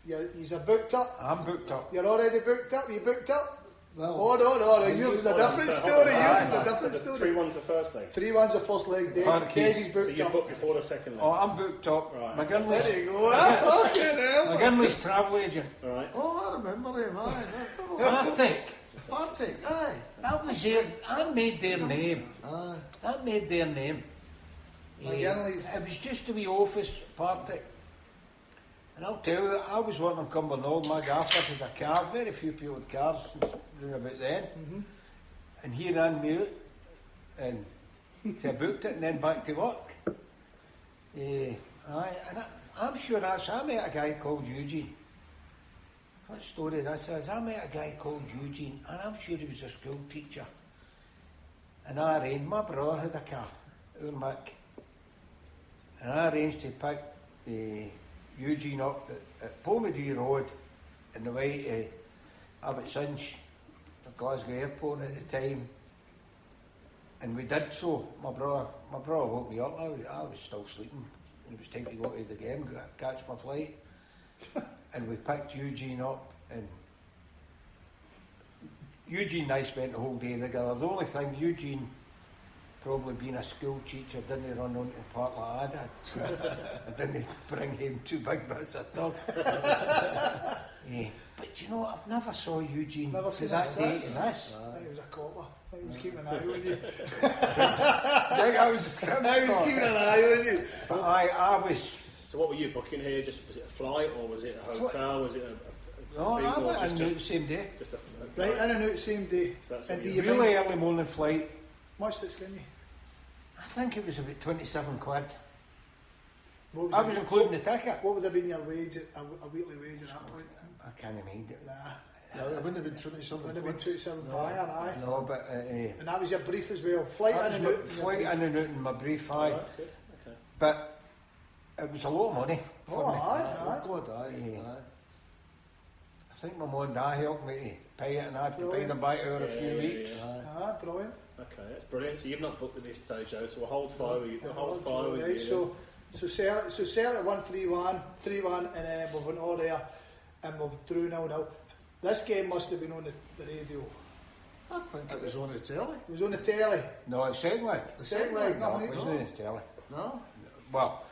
You're booked up. I'm booked up. You're already booked up. You booked up. Well, no, yours is a different story. Yours is a different story. 3-1's the first leg. 3-1's the first leg. Desi's booked So you up. booked before the second leg. Oh, I'm booked up. Right. There you go. McGinley's travel agent. Right. oh, I remember him, aye. Partick. Aye. That was their. That made their name. Aye. That made their name. McGinley's. It was just a wee office, Partick. And I'll tell you, I was working in Cumbernauld, my gaffer had a car, very few people with cars doing about then. Mm-hmm. And he ran me out and so I booked it and then back to work. I'm sure I met a guy called Eugene. What story this is? I met a guy called Eugene and I'm sure he was a school teacher. And I arranged, my brother had a car, our Mick. And I arranged to pick Eugene up at Pomedy Road in the way to Abbotssinch, the Glasgow airport at the time. And we did so. My brother woke me up. I was still sleeping. It was time to go to the game, catch my flight. And we picked Eugene up, and Eugene and I spent the whole day together. The only thing, Eugene, probably being a school teacher, didn't run onto the park like I did. I didn't bring him 2 big bits of turf. But you know, I've never saw Eugene to that day to this. I think he was a copper. I think he was keeping an eye on you. I was just I was keeping an eye on you. But I was. So what were you booking here? Was it a flight or was it a hotel? Was it a No, I or went in the same day. Just a Right, in and out same day. So that's And what do you- you Really mind, early morning flight. much did it skin you? I think it was about 27 quid. What I it- was including the ticket. What would have been your wage, a weekly wage at that point? I can't mind it. Nah, No, it wouldn't have been 27 would have been quid. 27 aye. No, but And that was your brief as well. Flight in and out. flight in and out in my brief, aye. Right, good. Okay. But it was a lot of money for Oh, me. aye. Oh, God, aye. Yeah. Aye. I think my mum and dad helped me to pay it, and I had to pay them back over a few weeks. Ah, brilliant. Okay, that's brilliant. So you've not booked at this stage, Joe. So we'll hold fire with you. We'll hold fire with Right, you. so Celtic won 3-1, and then we went all there, and we've drew 0-0. This game must have been on the radio. I think it was on the telly. It was on the telly. No, it's second leg. The second leg, No, no, it wasn't in the telly. No? Well,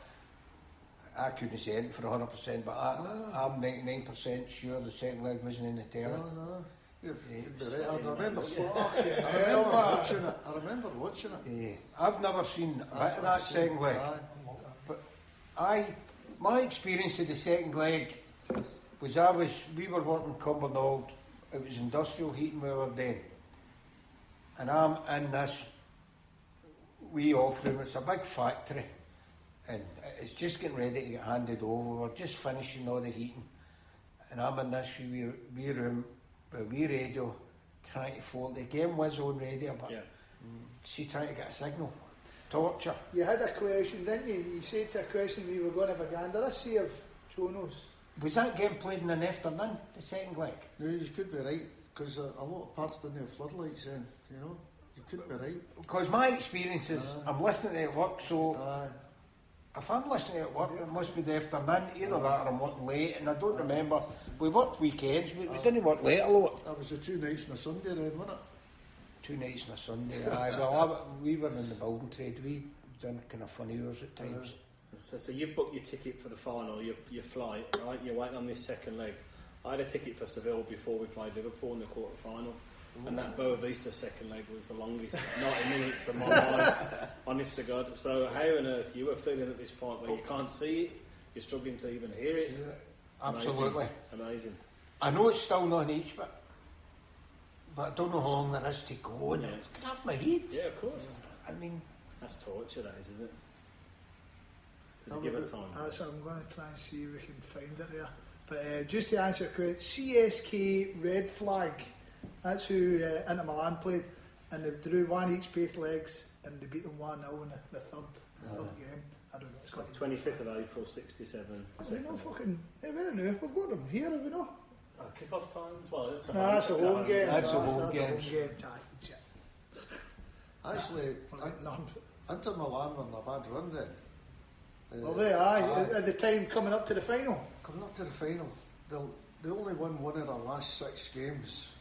I couldn't say it for 100%, but I'm 99% sure the second leg wasn't in the telly. No. You'd be right. I remember watching it. I've never seen a bit of that second leg. Aye. My experience of the second leg was we were working Cumbernauld, it was industrial heating we were doing. And I'm in this wee off room, it's a big factory. And it's just getting ready to get handed over, we're just finishing all the heating. And I'm in this wee room with a wee radio, trying to phone, the game was on radio, but she trying to get a signal. Torture. You had a question, didn't you? You said to a question we were going to have a gander. I see if Joe knows. Was that game played in an afternoon, the second leg? No, you could be right, because a lot of parts didn't have floodlights then, you know. You could be right. Because my experience is, I'm listening to it at work, so Aye. if I'm listening to it at work, it must be the afternoon, either that or I'm working late, and I don't remember, we worked weekends, we didn't work late a lot. That was the 2 nights and a Sunday then, wasn't it? 2 nights and a Sunday, aye, well, we were in the building trade, we done kind of funny hours at times. So you've booked your ticket for the final, your flight, right? You're waiting on this second leg. I had a ticket for Seville before we played Liverpool in the quarter final. And that Boa Vista second leg was the longest 90 minutes of my life, honest to God. So how on earth you were feeling at this point where you can't see it, you're struggling to even hear it? Absolutely. Amazing. I know it's still not an each, but I don't know how long there is to go, and it can have my head. Yeah, of course. I mean... That's torture, that is, isn't it? Does it give it time? That's what I'm going to try and see if we can find it there. But just to answer your question, CSK Red Flag, that's who Inter Milan played, and they drew 1 each both legs, and they beat them 1-0 in the third game. I don't know. It's got 25th of April, 67. We know fucking. Hey, we don't know. We've got them here, have we not? Kick-off times? Well, it's a No, that's a home game. That's a home That's game. a home game. Shit. Actually, None. Inter Milan were in a bad run then. Well, they are. At the time coming up to the final. Coming up to the final, they only won 1 of their last 6 games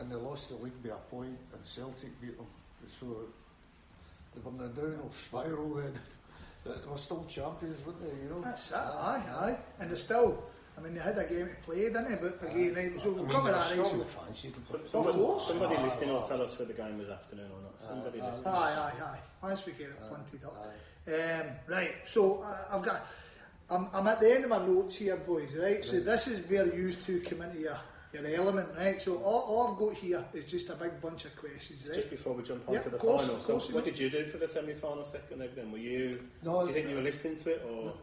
and they lost the league by a point, and Celtic beat them. So they were in a downhill spiral then. But they were still champions, weren't they? You know. That's it. Aye. And they still. I mean, they had a game to play, didn't they? But again, right, so we'll come at that. Somebody listening will tell us whether the game was afternoon or not. Somebody listening. Aye. Once we get it pointed up. Right. So I've got. I'm at the end of my notes here, boys. Right. So this is where you two come into your element, right? So all I've got here is just a big bunch of questions, right? Just before we jump on to the final, so what did you do for the semi-final second leg then? Were you? Do you think you were listening to it or?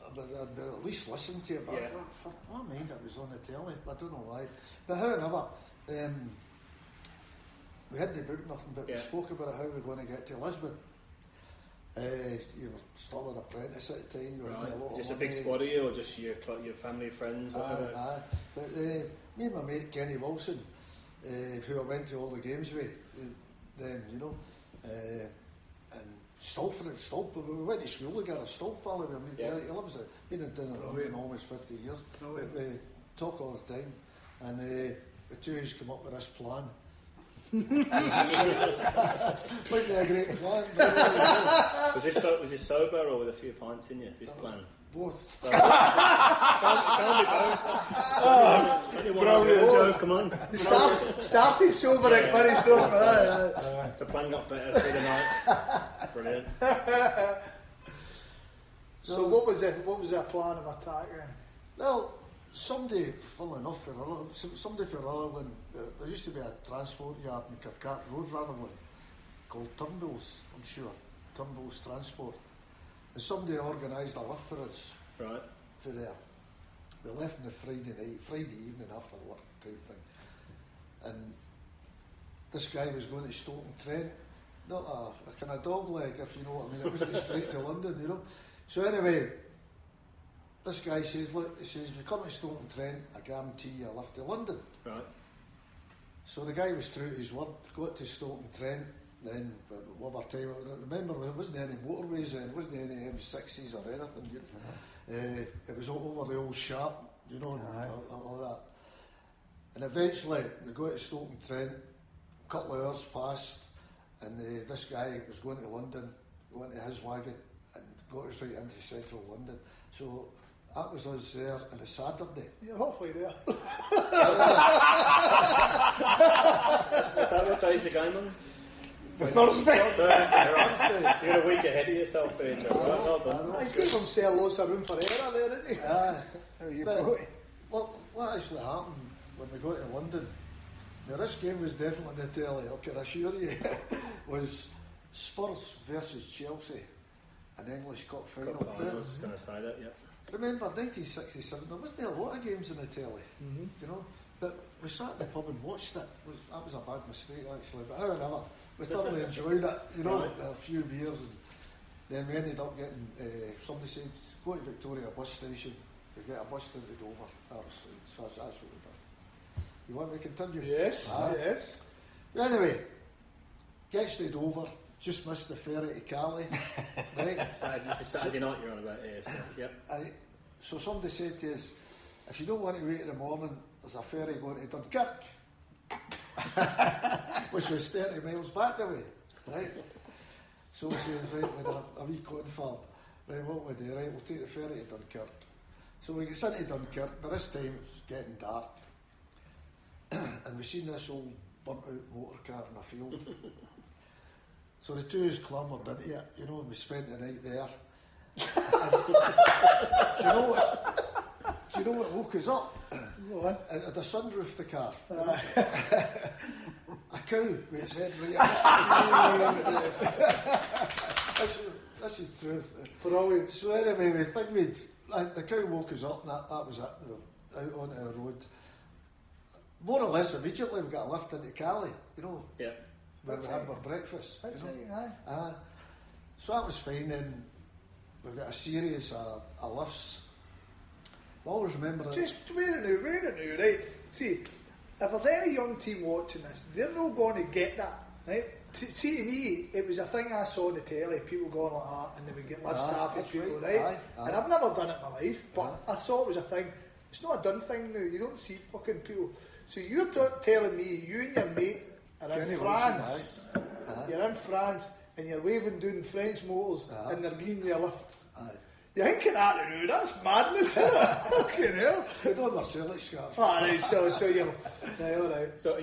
I'd at least listen to it, but for my mind it was on the telly. I don't know why. But however, we hadn't booked nothing, but we spoke about how we were going to get to Lisbon. You were still an apprentice at the time. Just a big squad of you, or just your family, friends? But me and my mate Kenny Wilson, who I went to all the games with, then and Stolp, we went to school together. Stolp, he lives there. Been in Dunedin almost 50 years. We talk all the time, and the two of us come up with this plan. Wasn't it a great plan? Was it sober or with a few pints in you? This plan. Both. Come on. Started sober and finished The plan got better through the night. Brilliant. So what was the plan of attack then? Well, somebody, funnily enough, somebody for Rutherland, there used to be a transport yard in Kirkcart Road, Rutherland, called Turnbull's, I'm sure, Turnbull's Transport. And somebody organised a lift for us. Right. For there. We left on the Friday evening after work type thing. And this guy was going to Stoke-on-Trent, not a kind of dog leg, if you know what I mean. It wasn't straight to London, you know. So anyway, this guy says, look, he says, if you come to Stoke-on-Trent, I guarantee you a lift to London. Right. So the guy was true to his word, got to Stoke-on-Trent, then, over time, remember, there wasn't any motorways then, there wasn't any M6s or anything. You know. It was all over the old Sharp, you know, and all that. And eventually, we got to Stoke-on-Trent, a couple of hours passed, and this guy was going to London, went to his wagon, and got us right into central London. So that was us there on a Saturday. You're hopefully there. What day's the game on? Thursday. So you're a week ahead of yourself there, Joe. Well done. He's got some lots of room for error there, isn't he? What actually happened when we got to London, now this game was definitely on the telly, I can assure you, was Spurs versus Chelsea, an English Cup final. I was going to say that, yeah. Remember, 1967, there wasn't a lot of games on the telly, you know, but we sat in the pub and watched it. That was a bad mistake, actually, but however, we thoroughly enjoyed it, you know, a few beers, and then we ended up getting, somebody said, go to Victoria bus station, you get a bus to Dover. That's what we done. You want me to continue? Yes, yes. Anyway, gets to Dover, just missed the ferry to Cali, right? This is Saturday night you're on about here, so, yep. So somebody said to us, if you don't want to wait in the morning, there's a ferry going to Dunkirk, which was 30 miles back the way, right? So we said, right, with a wee confirm, right, what we do, right, we'll take the ferry to Dunkirk. So we get into Dunkirk, by this time it's getting dark, and we seen this old burnt out motor car in a field. So the two of us clambered into it, you know, and we spent the night there. Do you know what woke us up? What? It had a sunroof, the car. A cow with its head right up. This is true. Brilliant. So anyway, we think the cow woke us up, and that was it. We were out onto the road. More or less immediately we got a lift into Cali, you know. Yeah. Where we had our breakfast. That's you know? it, So that was fine. Then we've got a series of lifts. I always remember just wait a minute, right? See, if there's any young team watching this, they're not going to get that, right? See, to me, it was a thing I saw on the telly, people going like that, and they would get lifts off of people, right? And I've never done it in my life, but I thought it was a thing. It's not a done thing now. You don't see fucking people. So you're telling me you and your mate are in France. You're in France and you're waving down French motors and they're giving you a lift. You think of that now? That's madness, isn't it? Fucking hell. We don't have our Celtic scarves. Alright, so you're... Right, alright. So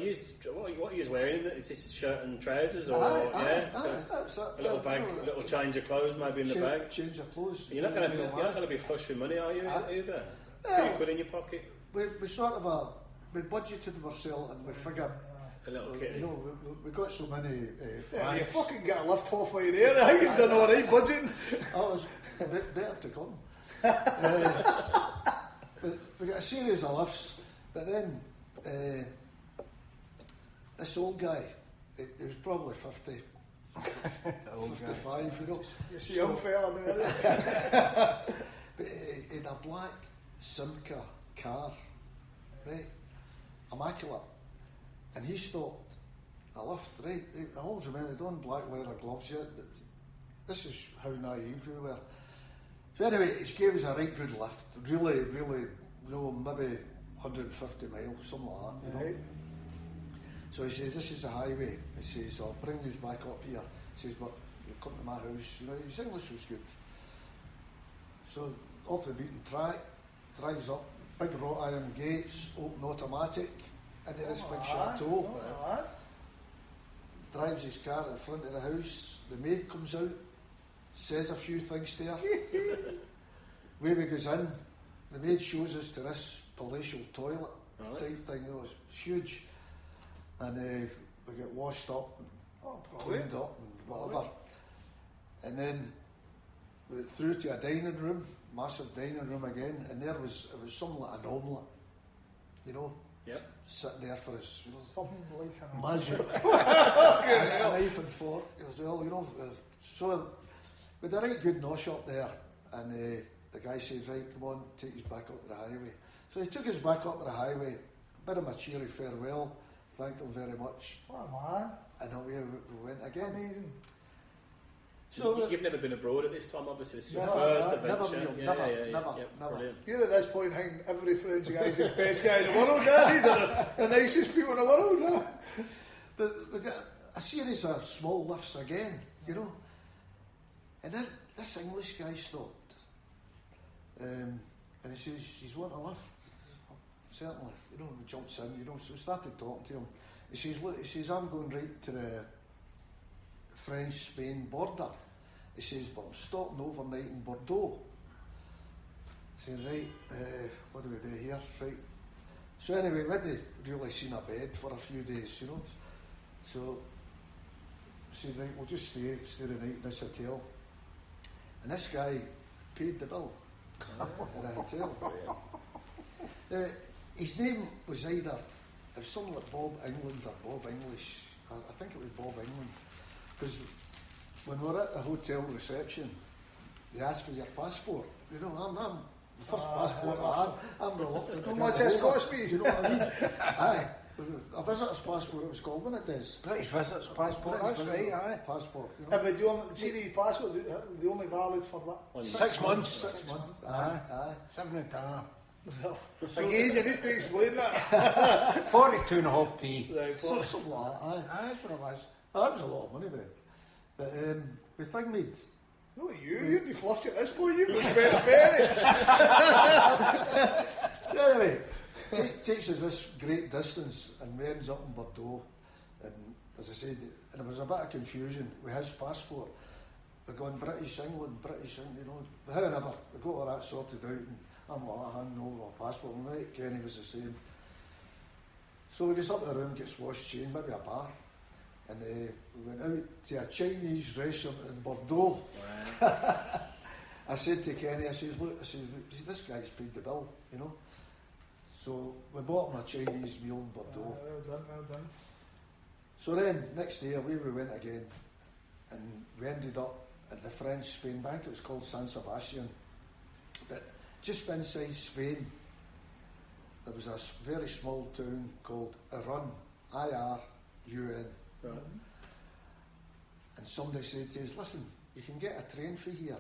what are you wearing? It's his shirt and trousers, or That's a little bag, a little change of clothes maybe in the bag. Change of clothes. You're not going to be flush with money, are you? Either. £2 in your pocket. We sort of we budgeted ourselves and we figured. A little kitty. You know, we got so many. Yeah, you fucking get a lift halfway there. I think you've done alright budgeting. Oh, it's better to come. We got a series of lifts, but then this old guy, he was probably 50, 55, you know. You see, young fella now. But he had a black Simca car, right? Immaculate. And he stopped a lift, right? I always remember he'd on black leather gloves yet, but this is how naive we were. So anyway, he gave us a right good lift, really, maybe 150 miles, something like that, you know. So he says, this is a highway. He says, I'll bring you back up here. He says, but you'll come to my house. You know, his English was good. So off the beaten track, drives up, big wrought iron gates, open automatic, into this big chateau. Drives his car at the front of the house. The maid comes out, says a few things to her. Way we goes in, the maid shows us to this palatial toilet type thing. You know, it's huge, and we get washed up and cleaned up and whatever. And then we went through to a dining room, massive dining room again, and it was something like an omelette, you know. Yep. Sitting there for us, you know. Something like an Imagine. A knife and fork as well, you know. So we had a right good nosh up there, and the guy says, right, come on, take us back up to the highway. So he took us back up to the highway, a bit of a cheery farewell, thanked him very much. Oh man. And away we went again. Amazing. So you've never been abroad at this time, obviously. This is your Never, first never, adventure. never. Brilliant. You're at this point thinking every French guy's the best guy in the world, These are the nicest people in the world, But we got a series of small lifts again, you know. And then this English guy stopped. And he says, "She's want a lift?" Oh, certainly, you know, we jumps in, you know, so we started talking to him. He says, "Look," he says, "I'm going right to the French-Spain border." He says, "But I'm stopping overnight in Bordeaux." He says, "Right, what do we do here?" Right. So anyway, we hadn't really seen a bed for a few days, you know. So he said, "Right, we'll just stay the night in this hotel." And this guy paid the bill in a hotel. His name was either, it was something like Bob England or Bob English. I think it was Bob England. Because when we were at the hotel reception, they asked for your passport. You know, I'm the first passport I had. I'm reluctant. How much has cost me? You know what I mean? Aye. A visitor's passport, it was called, when it does. British visitor's passport, that's right, aye. Passport, you know. But the passport, the only valid for what? 6 months. 6 months. Aye. 7 and a half. Again, you need to explain that. 42.5p. Right, Something like that, aye. Aye, that's what it was. That was a lot of money, man. But we think we'd... No, you'd be flushed at this point, you'd be spent a penny. Anyway, takes us this great distance and we ends up in Bordeaux. And as I said, and there was a bit of confusion with his passport. They're going British England, you know. However, we got all that sorted out and I'm like, handing over my passport. And right, Kenny was the same. So we get up to the room, gets washed, changed, maybe a bath. And we went out to a Chinese restaurant in Bordeaux. Wow. I said to Kenny, I says, look, this guy's paid the bill, you know. So we bought him a Chinese meal in Bordeaux. Well done. So then, next day, away we went again. And we ended up at the French-Spain Bank. It was called San Sebastian. But just inside Spain, there was a very small town called Irun, I-R-U-N. Right. And somebody said to us, listen, you can get a train for here.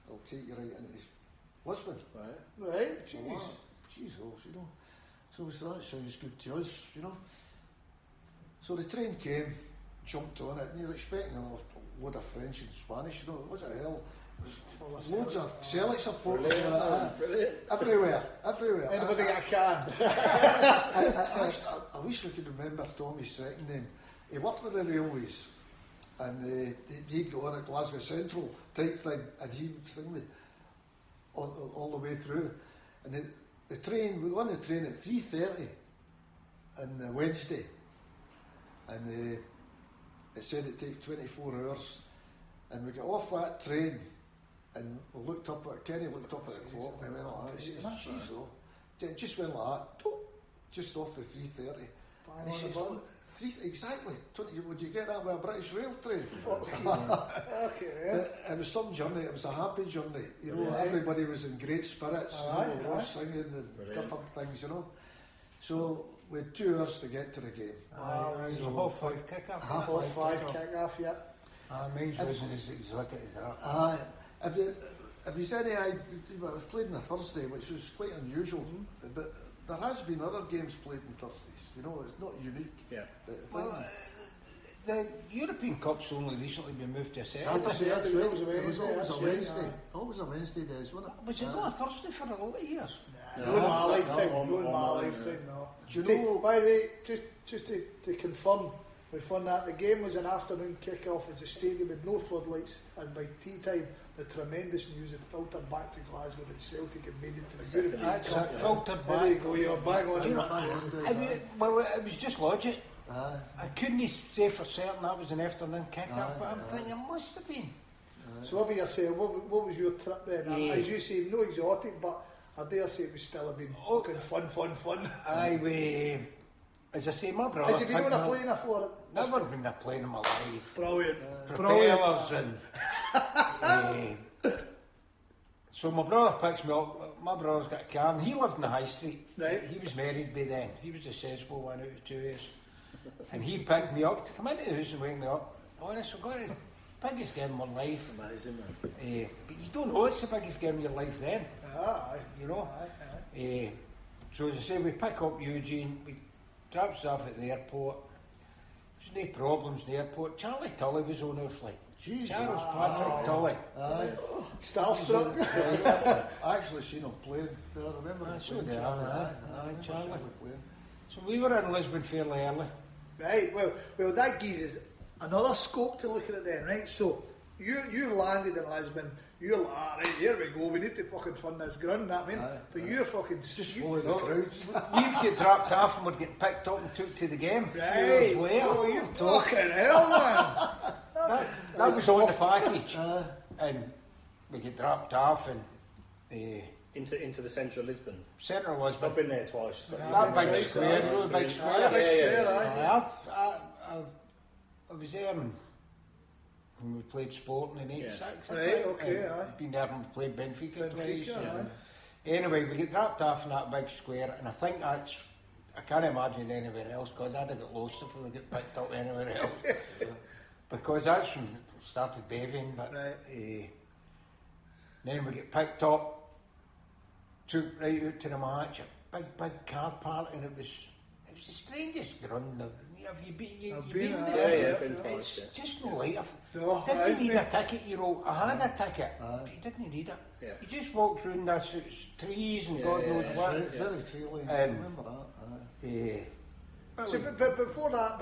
I'll take you right into Lisbon. Right. Right, jeez. geez, you know. So we thought, that sounds good to us, you know. So the train came, jumped on it, and you're expecting a load of French and Spanish, you know, what the hell? Loads of Celtic support. Brilliant. Everywhere. Anybody got a can? I wish I could remember Tommy's second name. He worked with the railways, and he'd go on at Glasgow Central type thing, and he would sing me all the way through. And the train, we were on the train at 3:30 on Wednesday, and it said it takes 24 hours, and we got off that train, and we looked up at, Kenny looked up at the clock, and we went like that, he said, geez, oh, it just went like that, just off the 3:30. And he says, well, exactly, would you get that with a British rail train? It was some journey, it was a happy journey, you know, everybody was in great spirits, we were singing and different things, you know. So we had 2 hours to get to the game. So half-5 kick-off. Half-5 kick-off, yeah. Mine wasn't as exotic as that. Have you any idea, well, it was played on a Thursday, which was quite unusual, but there has been other games played on Thursdays, you know, it's not unique. Yeah. Well, the European Cup's only recently been moved to a Saturday. Saturday, it was a Wednesday. Always a Wednesday days, wasn't it? Was it not a Thursday for a lot of years? No, in my lifetime, no. Do you know? By the way, just to confirm, we found that the game was an afternoon kick-off at the stadium with no floodlights, and by tea time, the tremendous news had filtered back to Glasgow that Celtic had made it to the European Cup. Filtered There back. you go, you're bang on it. Well, it was just logic. I couldn't say for certain that was an afternoon kick-off, but I'm thinking it must have been. So what were you saying? What was your trip then? As you say, no exotic, but I dare say it was still been fucking fun. As I say, my brother. Had you been on a plane before? Never been on a plane in my life. Brilliant. Propellers and. So my brother picks me up. My brother's got a car, and he lived in the high street. Right. He was married by then. He was a sensible one out of 2 years. And he picked me up to come into the house and wake me up. Honest, we're going to the biggest game of my life. Amazing, man. But you don't know it's the biggest game of your life then. You know. So as I say, we pick up Eugene. We drop us off at the airport. There's no problems in the airport. Charlie Tully was on our flight. Jesus. Charles Patrick Tully. Starstruck. I actually seen him playing. I remember him So playing. did Charlie. Charlie. So we were in Lisbon fairly early. Right, well that gives us another scope to look at it then, right? So you landed in Lisbon, you're like, right, here we go, we need to fucking fund this ground, that I mean, but you're fucking Just follow the crowds. We've get dropped off and we're getting picked up and took to the game. Right, Oh, you're talking hell, man. that was on the package. And we get dropped off and Into the centre of Lisbon. Centre of Lisbon. I've been there twice. That big square, you know the big square? Big square, I was there when we played Sporting in 86. Right, okay, Been there when we played Benfica twice. Anyway, we get dropped off in that big square, and I think I can't imagine anywhere else, because I'd have got lost if we get picked up anywhere else. Because that's when it started behaving, but then we get picked up, took right out to the match, a big car park, and it was the strangest ground. Have you been there? Yeah, been twice. It's just no light. Didn't need isn't a ticket, you know. I had a ticket, but you didn't need it. Yeah. You just walked through this trees and God knows what. Very feeling. I remember that. So, but before that,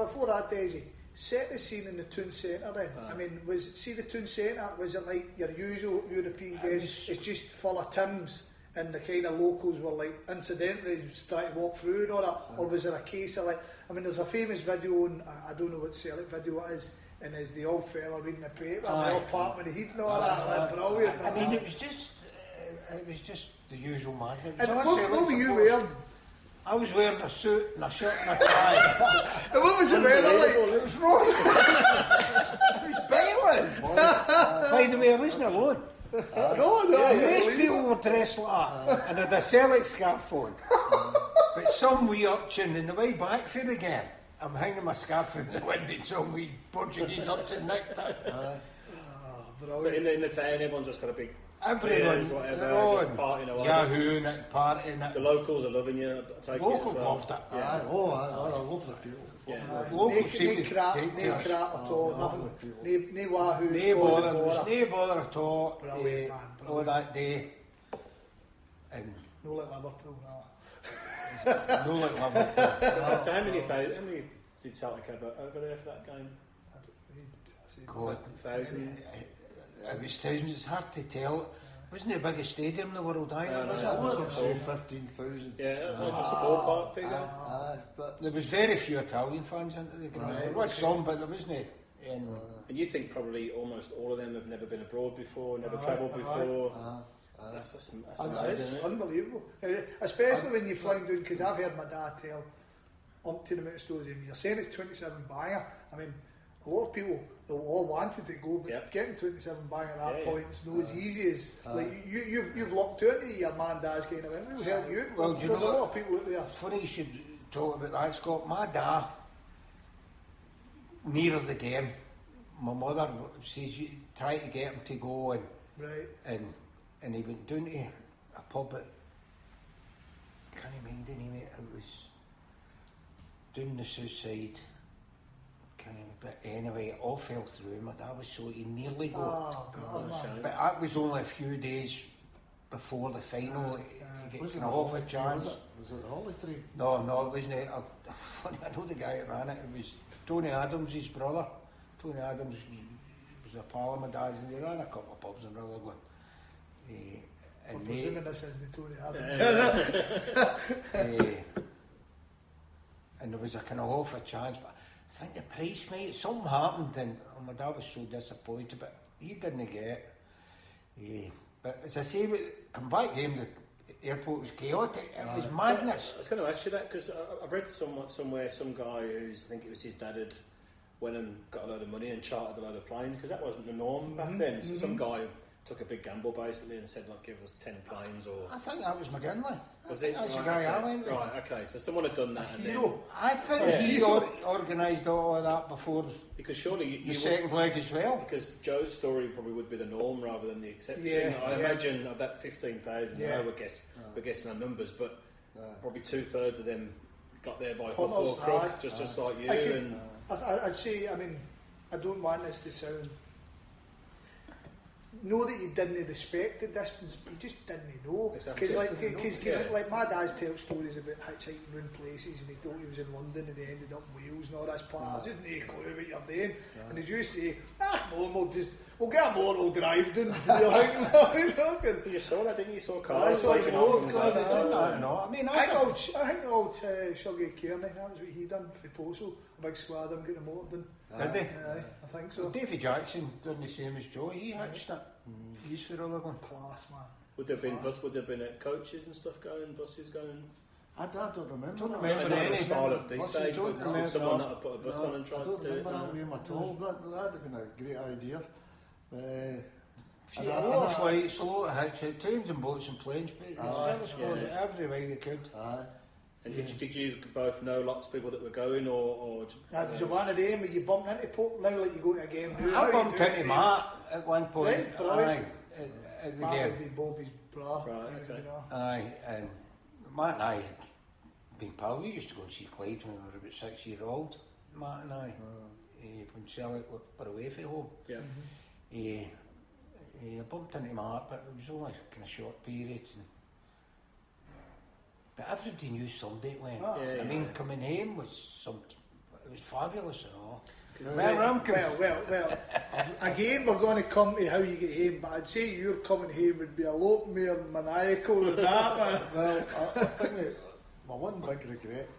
Desi, set the scene in the town centre then. I mean, the town centre, was it like your usual European games? It's just full of Tims and the kind of locals were like incidentally starting to walk through and all that, or was there a case of like, I mean, there's a famous video, and I don't know what Celtic video it is, and there's the old fella reading the paper, and the old apartment heat and all that, brilliant. I mean, it was just the usual man. And what were you wearing? I was wearing a suit and a shirt and a tie. And what was the weather like? It was wrong. It was bailing. By the way, I wasn't alone. No. Most people were dressed like that and had a Celtic scarf on. But some wee urchin in the way back for the game, I'm hanging my scarf in the window and some wee Portuguese urchin nicked it. So in the town, everyone's just got a big everyone, whatever, just partying away. Yahoo and partying. The locals are loving you. I take Locals it as well. loved it. I love the people. Yeah. Locals seem No to crap take at all, lovely nothing. No wahoo, no bother at all. Brilliant, man, All brilliant. that day. And No like Liverpool, no. no like Liverpool. So how many did Celtic have over there for that game? God, Thousands. it was thousands. It's hard to tell. Wasn't it the biggest stadium in the world either? No, was no, it? I would say 15,000. Yeah, just a ballpark figure. But There was very few Italian fans into the ground. Right, There was okay. some, but there wasn't. And you think probably almost all of them have never been abroad before, never travelled before. That's nice, isn't It's it? unbelievable. Especially when you're flying down, because I've heard my dad tell umpteen amount of stories. You're saying it's 27 banger. I mean, a lot of people they all wanted to go, but Yep. getting 27 banger at that Yeah, point is not as easy as like you've locked out of your man dad's kind of thing. We'll help you. Well, There's you a know lot of people out there. It's funny you should talk about that, Scott. My dad, near the game, my mother says you try to get him to go Right. and he went down to a pub at can't mind the name of it. It was down the south side. But anyway, it all fell through. My dad was so he nearly got. Oh God, man. shame. But that was only a few days before the final. He was gets it an the off a Holly tree, chance. was it the Holly tree? No, it wasn't. I know the guy that ran it. It was Tony Adams, his brother. Tony Adams was a pal of my dad's, and they ran a couple of pubs in Rutherglen. I'm And presuming this is the Tony Adams. and there was a kind of off a chance, but I think the price might something happened, and my dad was so disappointed, but he didn't get it. But as I say, come back home, the airport was chaotic. It was madness. I was going to ask you that because I've read somewhere some guy who's I think it was his dad had went and got a load of money and chartered a load of planes because that wasn't the norm back then. So some guy took a big gamble basically and said like give us 10 planes or. I think that was McGinley. Was it? That's the Right, guy I okay. went with. Right, okay. So someone had done that and then I think he organised all of that before because surely the you second leg as well. because Joe's story probably would be the norm rather than the exception. Yeah, I yeah. imagine of that 15,000. Yeah. We're guessing our numbers, but probably 2/3 of them got there by hook Punters, or crook, aye. just like you. I could- And I'd say, I mean, I don't want this to sound. Know that you didn't respect the distance, but you just didn't know. Exactly. Because like my dad's tells stories about hitchhiking around places, and he thought he was in London, and he ended up in Wales and all this part. Just no clue what you're doing. And as you say, we'll get a more, we'll drive down. You're like, you saw that, didn't you? You saw I cars saw taking cars, off from cars, Glasgow. I don't know. I mean, I think old Shuggy Kearney, that was what he done for Postal. A big squad, I'm getting a motor done. Did they? I think so. Davy Jackson done the same as Joe. He hitched it. He's for other one. Class, man. Would there have been coaches and stuff going, buses going? I don't remember. Don't that. remember I know any. it's part of these Buses days, don't but remember. someone that had put a bus on and I tried don't to do it. remember that no. name at all. That'd have been a great idea. A lot of flights, a lot of hitch, trains and boats and planes, but service was every way they could. And did you both know lots of people that were going, or Was it one of them where you bumped into folk? Now like you go to a game. I bumped into Matt at one point. Right, brilliant. At the Matt game. would be Bobby's bra. Right, okay. Aye, and Matt and I had been pals. We used to go and see Clyde when we were about 6 years old. Matt and I, when Celtic were away from home. Yeah. I bumped into Matt, but it was only a kind of short period. But everybody knew somebody that went. Yeah, I mean, coming home was it was fabulous and all. Well, again, we're going to come to how you get home, but I'd say your coming home would be a lot more maniacal than that, man. Well, I think that my one big regret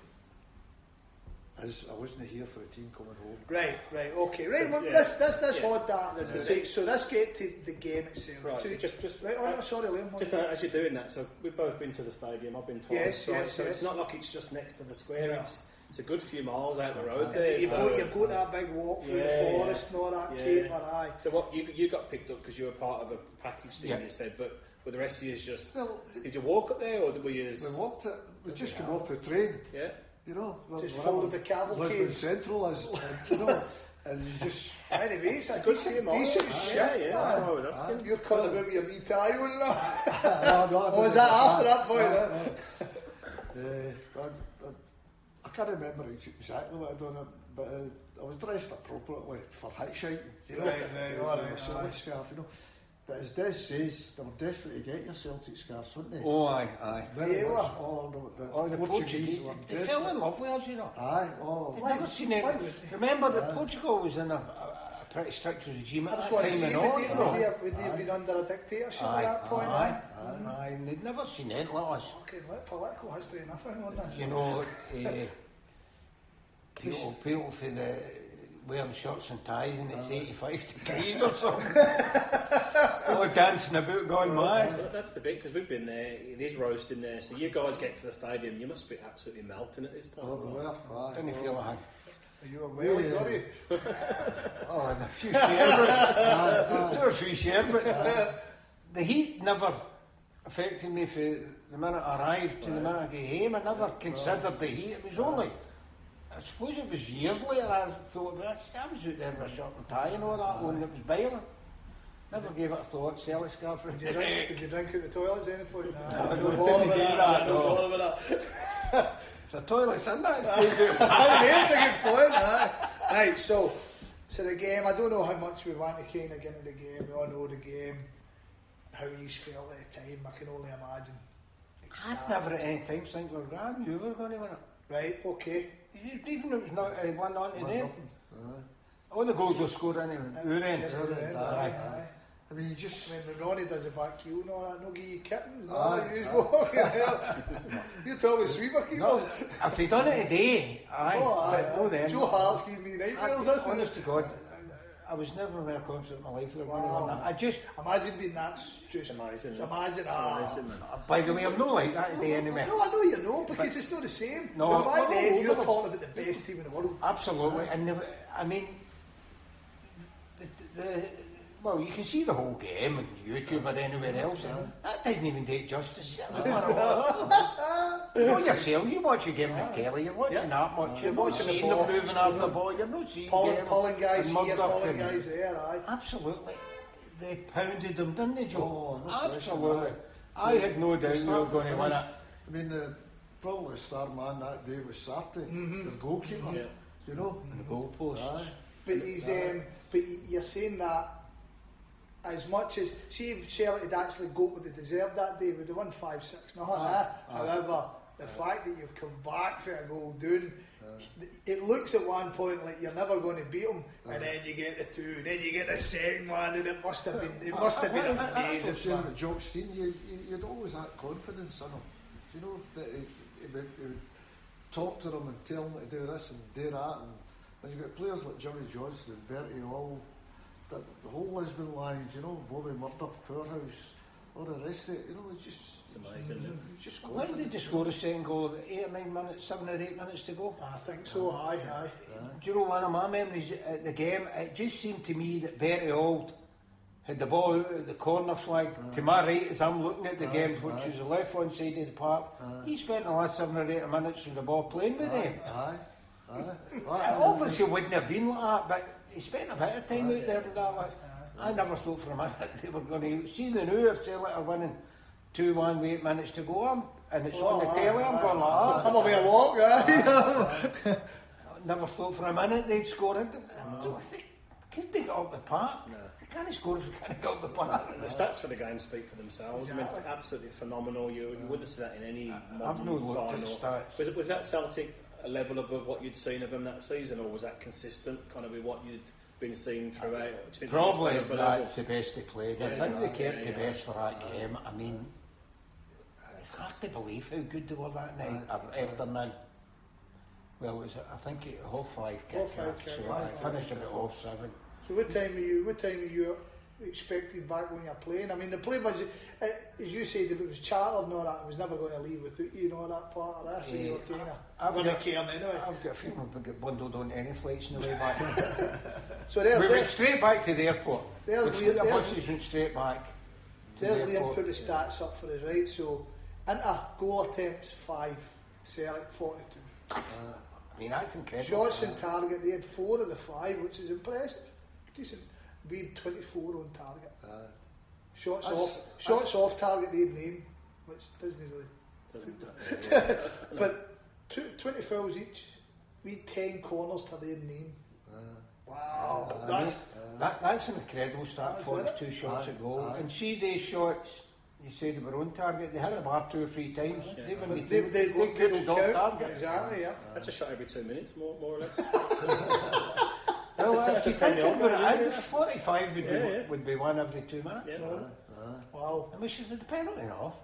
is I wasn't here for the team coming home. Right, okay. Right, well, Yeah. this hold that. Yeah. Right, so let's get to the game itself. Right, so just Right, oh, no, sorry, Liam. Just as you're doing that, so we've both been to the stadium. I've been twice, Yes, right? yes, So yes. it's not like it's just next to the square. Yeah. It's a good few miles out the road there. You've so, got that big walk through the forest and all that caper, aye. So what you got picked up because you were part of a package team, Yeah. you said, but were the rest of you just? Well, Did you walk up there, or were you? we walked it. We just came off the train. Yeah. You know, Just wherever followed the cavalcade. Lisbon Central is, you know, And you just, anyway, it's a decent shift, man. You're cutting about with your wee tie on now. Or was that after that point? I can't remember exactly what I done, but I was dressed appropriately for hitchhiking. Celtic scarf, you know. But as Des says, they were desperate to get your Celtic scarves, weren't they? Oh, aye. Very much. The Portuguese, they fell in love with us, you know. Aye, They'd never seen it. Remember that Portugal was in a pretty strict regime at that time. Would they have been under a dictatorship at that point? Aye, and they'd never seen anything like us. Okay, political history and everything on that. You know, people for the wearing shirts and ties and it's 85 degrees or something. Or dancing about going mad. That's the bit, because we've been there, it is roasting there, so you guys get to the stadium, you must be absolutely melting at this point. Didn't feel like Are you a whale, got you? a few sherbets. 2 or 3 sherbets. The heat never affected me from the minute I arrived to the minute I got home. I never considered the heat. It was only, I suppose it was years later I thought, I was out there with a shirt and tie and all that when it was boiling. Never gave it a thought. Celtic scarf. Did you drink at the toilets at any point? I don't do that. There's a toilet in that stadium. That's a good point. Right, so the game, I don't know how much we want to kind of get into the game. We all know the game, how you felt at the time. I can only imagine. I'd never at any time think we were going, you were going to win it. Right, okay. Even if it was not 1-0 to them. All the goals were scored anyway. Aye. I mean, you just... when Ronnie does a back heel and all that, no give you kittens, you tell me sweeper keepers. If he done it today, then. Joe Hart's giving me nightmares, honest to God, I was never more confident in my life we were going to win that. I just... Imagine being that just... Amazing. Imagine, By the way, I'm not like that today anyway. No, I know you're not, because it's not the same. No, but back then, you're talking about the best team in the world. Absolutely, and I mean... Well, you can see the whole game on YouTube or anywhere else, and that doesn't even do it justice. You know yourself, you watch a game on the telly, you're watching that much, you're not seeing them moving after the ball, you're not seeing pulling guys here, pulling guys there, aye. Absolutely. They pounded them, didn't they, Joe? Absolutely. I had no doubt we were going to win it. I mean, probably the star man that day was Sarty, the goalkeeper, you know, and the goal post. But you're saying that as much as, see if Celtic had actually got what they deserved that day, would have won 5-6 nothing. However, the fact that you've come back for a goal down, it looks at one point like you're never going to beat them, and then you get the 2, and then you get the second one, and it must have been amazing. That's saying with Jock Stein, you'd always had confidence in him. You know, that he would talk to them and tell them to do this and do that, and when you've got players like Jimmy Johnson and Bertie Hall, the whole Lisbon lines, you know, Bobby Murdoch, Powerhouse, all the rest of it, you know, it's amazing. When did they score the second goal? 8 or 9 minutes, 7 or 8 minutes to go? I think so, aye. Do you know one of my memories at the game? It just seemed to me that Bertie Hall had the ball out at the corner flag to my right as I'm looking at the game, which is the left hand side of the park. He spent the last 7 or 8 minutes with the ball playing with them. Obviously it wouldn't have been like that, but he spent a bit of time out there and that. Like, I never thought for a minute they were going to see the new if Celtic are winning 2-1 with 8 minutes to go and it's on the telly. I'm going like that. I'm a walk, Never thought for a minute they'd score it. Could they get up the park? No. They can't score if they can't get up the park. The stats for the game speak for themselves. I mean, absolutely phenomenal. You wouldn't see that in any modern final. Was that Celtic a level above what you'd seen of them that season, or was that consistent kind of with what you'd been seeing throughout? Probably that's the best they played. I think they kept the best for that game. I mean, it's hard to believe how good they were that night afternoon. Well, I think it 5:30 kick, so I finished about 7:30. So what time are you expecting back when you're playing? I mean, the play was, as you said, if it was chartered and all that, it was never going to leave without you, that part of that, so you were kind of going to care anyway. I've got a feeling we'll get bundled on any flights on the way back. So we went straight back to the airport. Buses went straight back. There's Liam put the stats up for us, right? So, goal attempts 5, Celtic 42. I mean, that's incredible. Shots on target, they had 4 of the 5, which is impressive. Decent. We had 24 on target. Shots off target, they had 9, which doesn't really. But 20 fouls each. We had 10 corners to their 9. Wow, that's an incredible start. 42 shots at goal, and see these shots. You said they were on target. They hit the bar 2 or 3 times. They could have off target. Exactly, yeah. That's a shot every 2 minutes, more or less. Well, if you think about it, 45 would be one every 2 minutes. Yeah. Wow. And which is the penalty, no?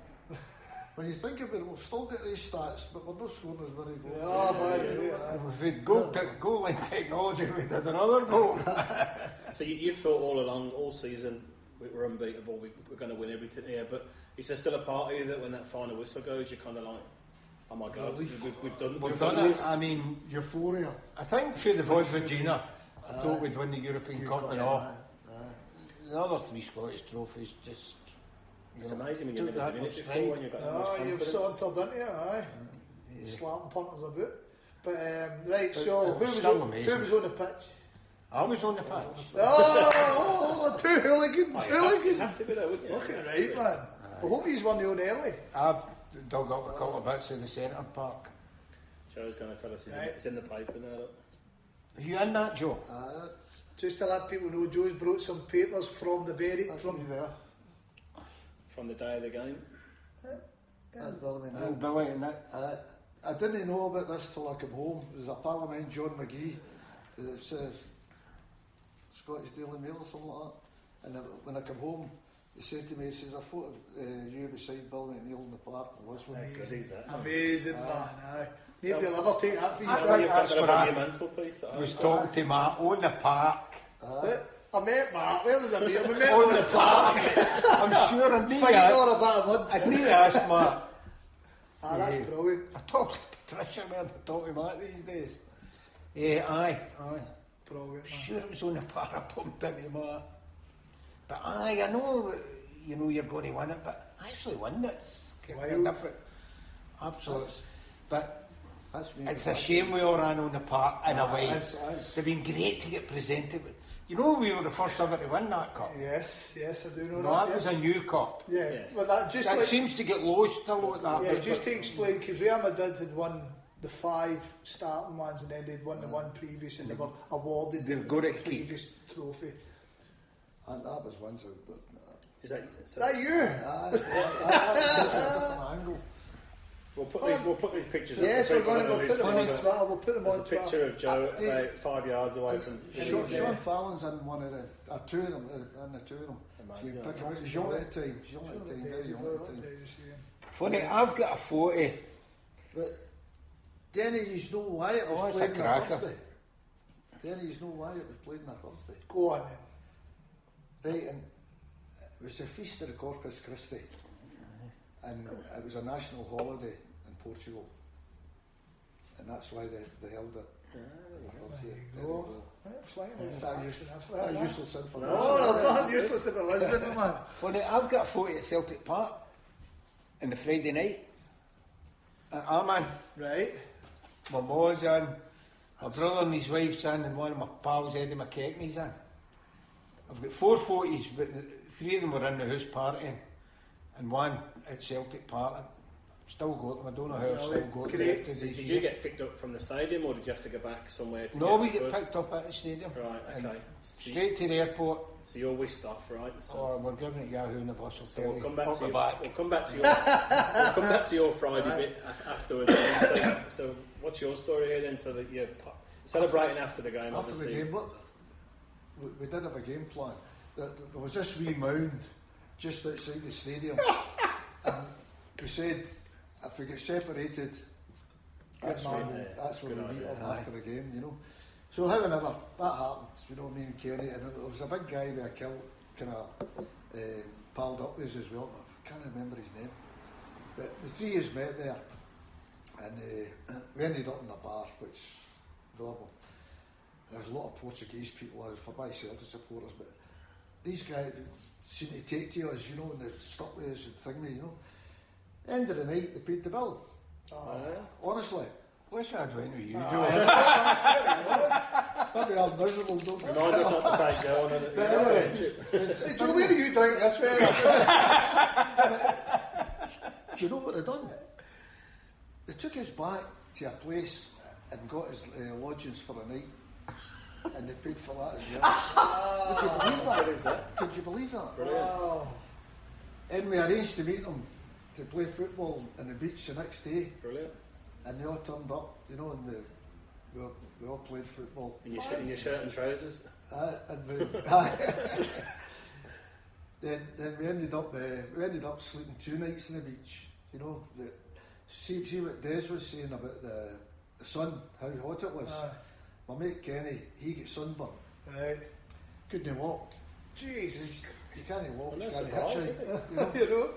When you think about it, we've still got these stats, but we're not scoring as many goals. If we'd goal line technology, we'd had another goal. So you thought all along, all season, we were unbeatable, we're going to win everything here, but is there still a part of you that when that final whistle goes, you're kind of like, oh my God, we've done it. This. I mean, euphoria. I think for the Voice Virginia, I thought we'd win the European Cup and all. The other 3 Scottish trophies just... It's amazing when you've never been in it before, when you've got that much you've confidence. sauntered into it, aye. Slapping punters about. But, right, so who was on the pitch? I was on the pitch. Oh, 2 hooligans, You have to be there, wouldn't you? Look at right, man. I hope he's won the on early. I've dug up a couple of bits of the centre park. Joe's going to tell us it's in the paper now. Look. Are you in that, Joe? Just to let people know, Joe's brought some papers from the From the day of the game. That's Billy. Billy and that. I didn't know about this till I came home. There's a pal of mine, John McGee, that says Scottish Daily Mail or something like that. And when I came home, he said to me, he says, I thought you beside Billy McNeil in the park in Lisbon. Amazing, man. Aye. Maybe I'll ever take that for you. That's what I mantelpiece was talking to Matt on the park. I met Mark. Where did I meet him? We met him on the park. I'm sure I need to ask Matt. That's brilliant. I talk to Patricia, man. I talk to Matt these days. Aye. Brilliant, man. Sure it was on the park. I bumped into Matt. But I know you're going to win it, but I actually won it. It's different. Absolutely. But it's a shame we all ran on the park in a way. They've been great to get presented with. You know, we were the first ever to win that cup. Yes, I do know that. that. That was a new cup. Yeah. Well, that seems to get lost a lot. That. Yeah, just to explain, because Real Madrid had won the 5 starting ones, and then they'd won the one previous, and they were awarded the previous trophy. And that was once. Is that you? We'll put these pictures. Yes, we'll put them on Twitter. We'll put them on Twitter. A picture of Joe about 5 yards away from. Sean Fallon's in one of the 2 of them, in the 2 of them. It's Jean time. Funny, I've got a photo. But Denny, you know why it was played on a Thursday. Denny, you know why it was played on a Thursday. Go on then. Right, and it was the Feast of the Corpus Christi. And it was a national holiday in Portugal, and that's why they held it. Useless information. Oh, there's nothing useless about Lisbon, man. Funny, I've got a photo at Celtic Park on the Friday night. I'm in. Right. My mom's in, my brother and his wife's in, and one of my pals, Eddie McKechnie's in. I've got 4 photos, but 3 of them were in the house partying, and one at Celtic Park. Still got them. I don't know how I've still got them. Did you get picked up from the stadium, or did you have to go back somewhere? No, we get picked up at the stadium. Right, okay. Straight to the airport. So you're whisked off, right? So we're giving it Yahoo and the bus. So we'll come back to your Friday bit afterwards. So what's your story here then? So that you're celebrating after the game, obviously. After the game, we did have a game plan. There was this wee mound just outside the stadium, and we said if we get separated, that's when we meet up after the game, you know. So however, that happened, you know, me and Kenny, and there was a big guy with a kilt kind of palled up with us as well, but I can't remember his name. But the 3 of us met there, and we ended up in the bar, which normal. There was a lot of Portuguese people, for my Celtic supporters, but these guys seemed to take to us, you know, and they stuck with us and thing me, you know. End of the night, they paid the bill. Honestly, wish I'd went with you, Maybe Joe. I'm miserable, don't you? No, not to take Joe on it. Hey, Joe, where do you drink this way? Do you know what they done? They took us back to a place and got us lodgings for a night. And they paid for that as well. Could you believe that? Could you believe that? Wow. And we arranged to meet them to play football on the beach the next day. Brilliant. And they all turned up, you know, and we all played football. In your shirt and trousers? And we, then we ended up sleeping 2 nights on the beach. You know, see what Des was saying about the sun, how hot it was. My mate Kenny, he got sunburned. Right. Couldn't walk. Jesus. You can't walk, Well, you that's can't a bad, hitchhike. You know?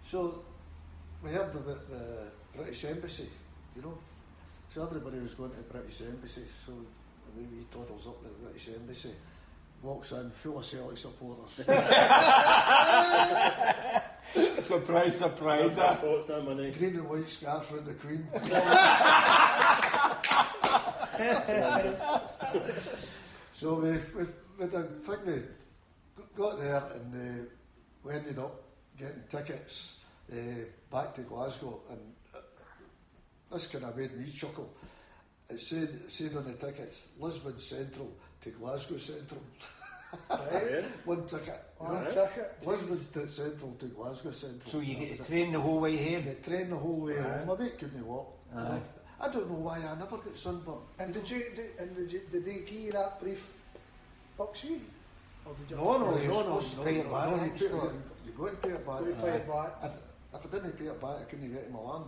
So we heard about the British Embassy, you know. So everybody was going to the British Embassy. So we toddles up to the British Embassy, walks in full of Celtic supporters. Surprise, surprise. No passports, no money. Green and white scarf around the Queen. So we got there and we ended up getting tickets back to Glasgow, and this kind of made me chuckle. It said on the tickets, Lisbon Central to Glasgow Central. Right. One ticket. One ticket. Lisbon Central to Glasgow Central. So you get to train the whole way here? They train the whole way home. My mate couldn't walk. Aye. I don't know why I never got sunburned. And did they give you that brief bucksy? Or did you No, you're supposed to pay it back, you actually. got to pay it back. You pay it back. If I didn't pay it back, I couldn't get to Milan.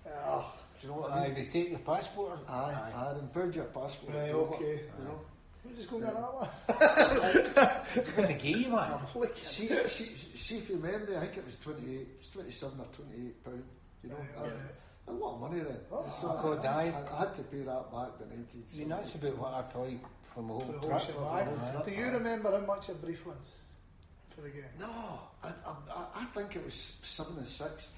Oh, Do you know what I mean? They take your passport. Aye, and impound your passport. right, over, okay. You know. We're just going to that one. When they give you, man. See if you remember, I think it was 27 or 28 pound. You know, a lot of money then. So God, I aye. had to pay that back the 90s. I mean, that's about what I paid for my whole For the trip. whole shebang. Do you remember how much a brief was for the game? No, I think it was 7 and 6.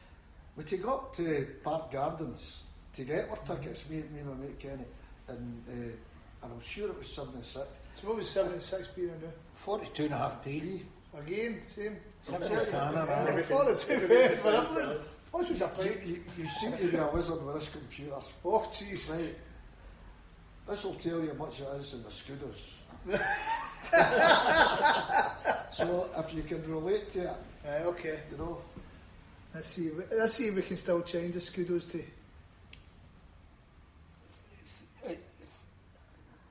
We take up to Park Gardens to get our tickets, me and my mate Kenny, and I'm sure it was 7 and 6. So what was 7 and 6 being now? 42.5p. Again, same. Everything's 42 the same whatever. price. What was a price? You seem to be a wizard with this computer. Oh, jeez. Right. This will tell you how much it is in the Scudos. So if you can relate to it, Right, okay. you know. Let's see if we can still change the Scudos to.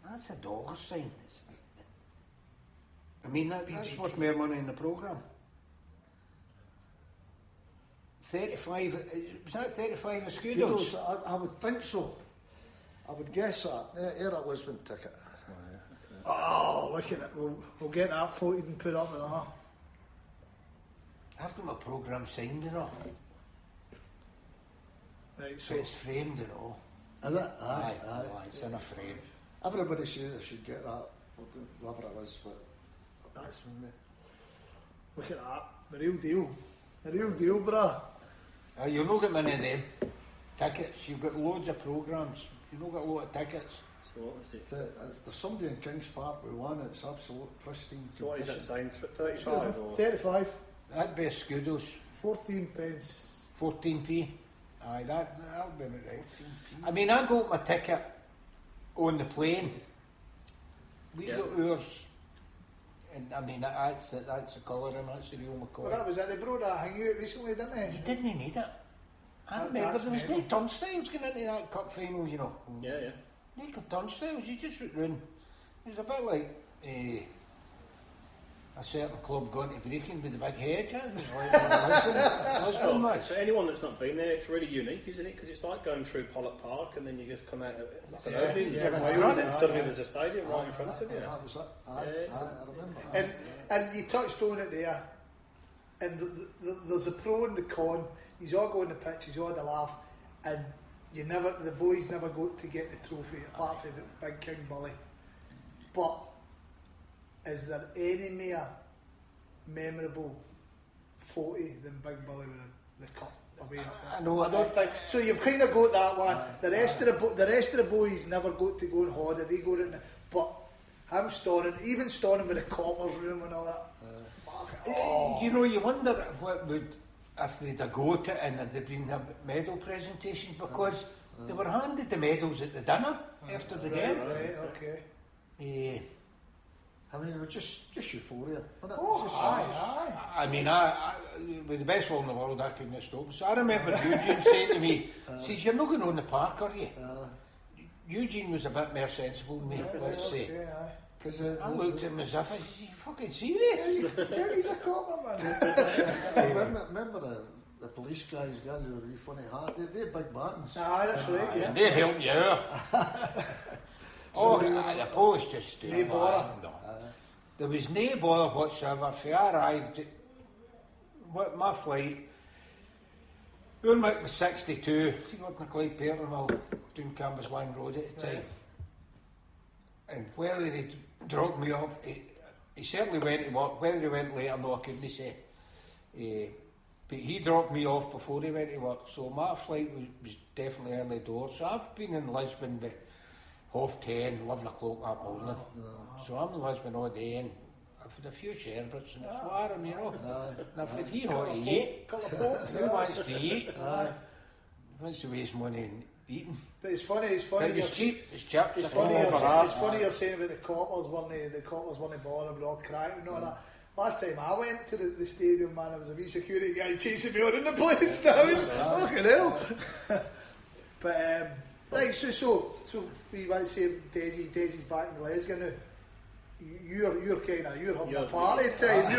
That's a dollar sign. I mean, that's worth more money in the programme. 35, was that 35 of Scudos? I would think so. I would guess that. Here a Lisbon ticket. Oh, look at it. We'll get that floated and put up with that. I've got my programme signed and all. Right, So so it's framed and all. Is it? Aye, it's in a frame. Everybody says I should get that, whatever it is, but that's look at that. The real deal. The real deal, bruh. You've not got many of them tickets. You've got loads of programmes. You've not got a lot of tickets. So what was it? there's somebody in Kings Park with one, it's absolute pristine. So what is that condition. saying? 35 or? 35. That'd be a Scudos. 14 pence. 14p. Aye, that'll be about right. 14p. I mean, I got my ticket on the plane. We got ours. And I mean, that's the colour and that's the real McCoy. Well, that was it. They brought that hang out recently, didn't they? You didn't need it. I remember That's there was no mental. turnstiles going into that cup final, you know. Yeah. No turnstiles, you just went round. It was a bit like a certain club going to breaking with the big hedge. It was like Lisbon match. For anyone that's not been there, it's really unique, isn't it? Because it's like going through Pollard Park and then you just come out of it like an opening, and then suddenly there's a stadium right in front of you. That was it. Yeah, it's I remember. And you touched on it there. And there's a pro and the con. He's all go on the pitch, he's all had a laugh, and the boys never got to get the trophy apart from the big King Bully. But is there any more memorable 40 than Big Bully winning the cup? away up there. I know. I don't think so. You've kind of got that one. The rest of the boys never got to go on holiday. They go in, but him Stoning with the coppers room and all that. You know, you wonder what would if they'd have got it and there'd been a medal presentation, because they were handed the medals at the dinner after the game. Right, okay. I mean, it was just euphoria, wasn't it? Oh, Just, aye. I mean, I with the best one in the world, I couldn't have stopped. So I remember Eugene saying to me, says, "You're not going on the park, are you?" Eugene was a bit more sensible than me, let's say. Because I looked at him as if, "Are you fucking serious?" He's a copper, man. remember the police guys with a really funny hat? They're big buttons. Aye, that's right, yeah. And they'd help you out. The Polish just stood No bother. No. There was no bother whatsoever. If I arrived, my flight, we were at 62, see what McLeod Peter Mill, doing Campus Lang Road at the time. And whether he dropped me off, he certainly went to work. Whether he went later, no, I couldn't say. But he dropped me off before he went to work, so my flight was definitely early doors. So I've been in Lisbon by 10:30, 11 o'clock that morning. So I'm in Lisbon all day, and I've had a few sherbets and it's warm, you know. And I've had what to eat. Who wants to eat? Who wants to waste money in eating? But it's funny. But it's cheap, it's chips. It's funny you're saying about the coppers weren't bothered with all cracking and all that. Last time I went to the stadium, man, there was a wee security guy chasing me around the place. Fucking hell. But right, so we want to say Desi's back in Glasgow now. You're having a party time.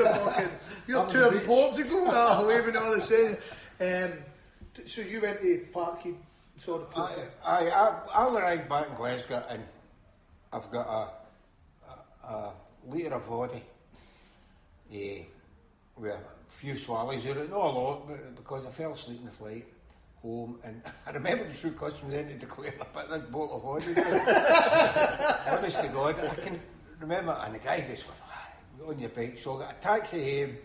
You're touring Portugal now, waving all the same. So you went to Parkhead, sort of. I'll arrive back in Glasgow and I've got a litre of vodka. With a few swallows in it, not a lot, but because I fell asleep in the flight home, and I remember the true customer then to declare I put this bottle of vodka. Honest to God, I can remember, and the guy just went, on your bike, so I got a taxi home.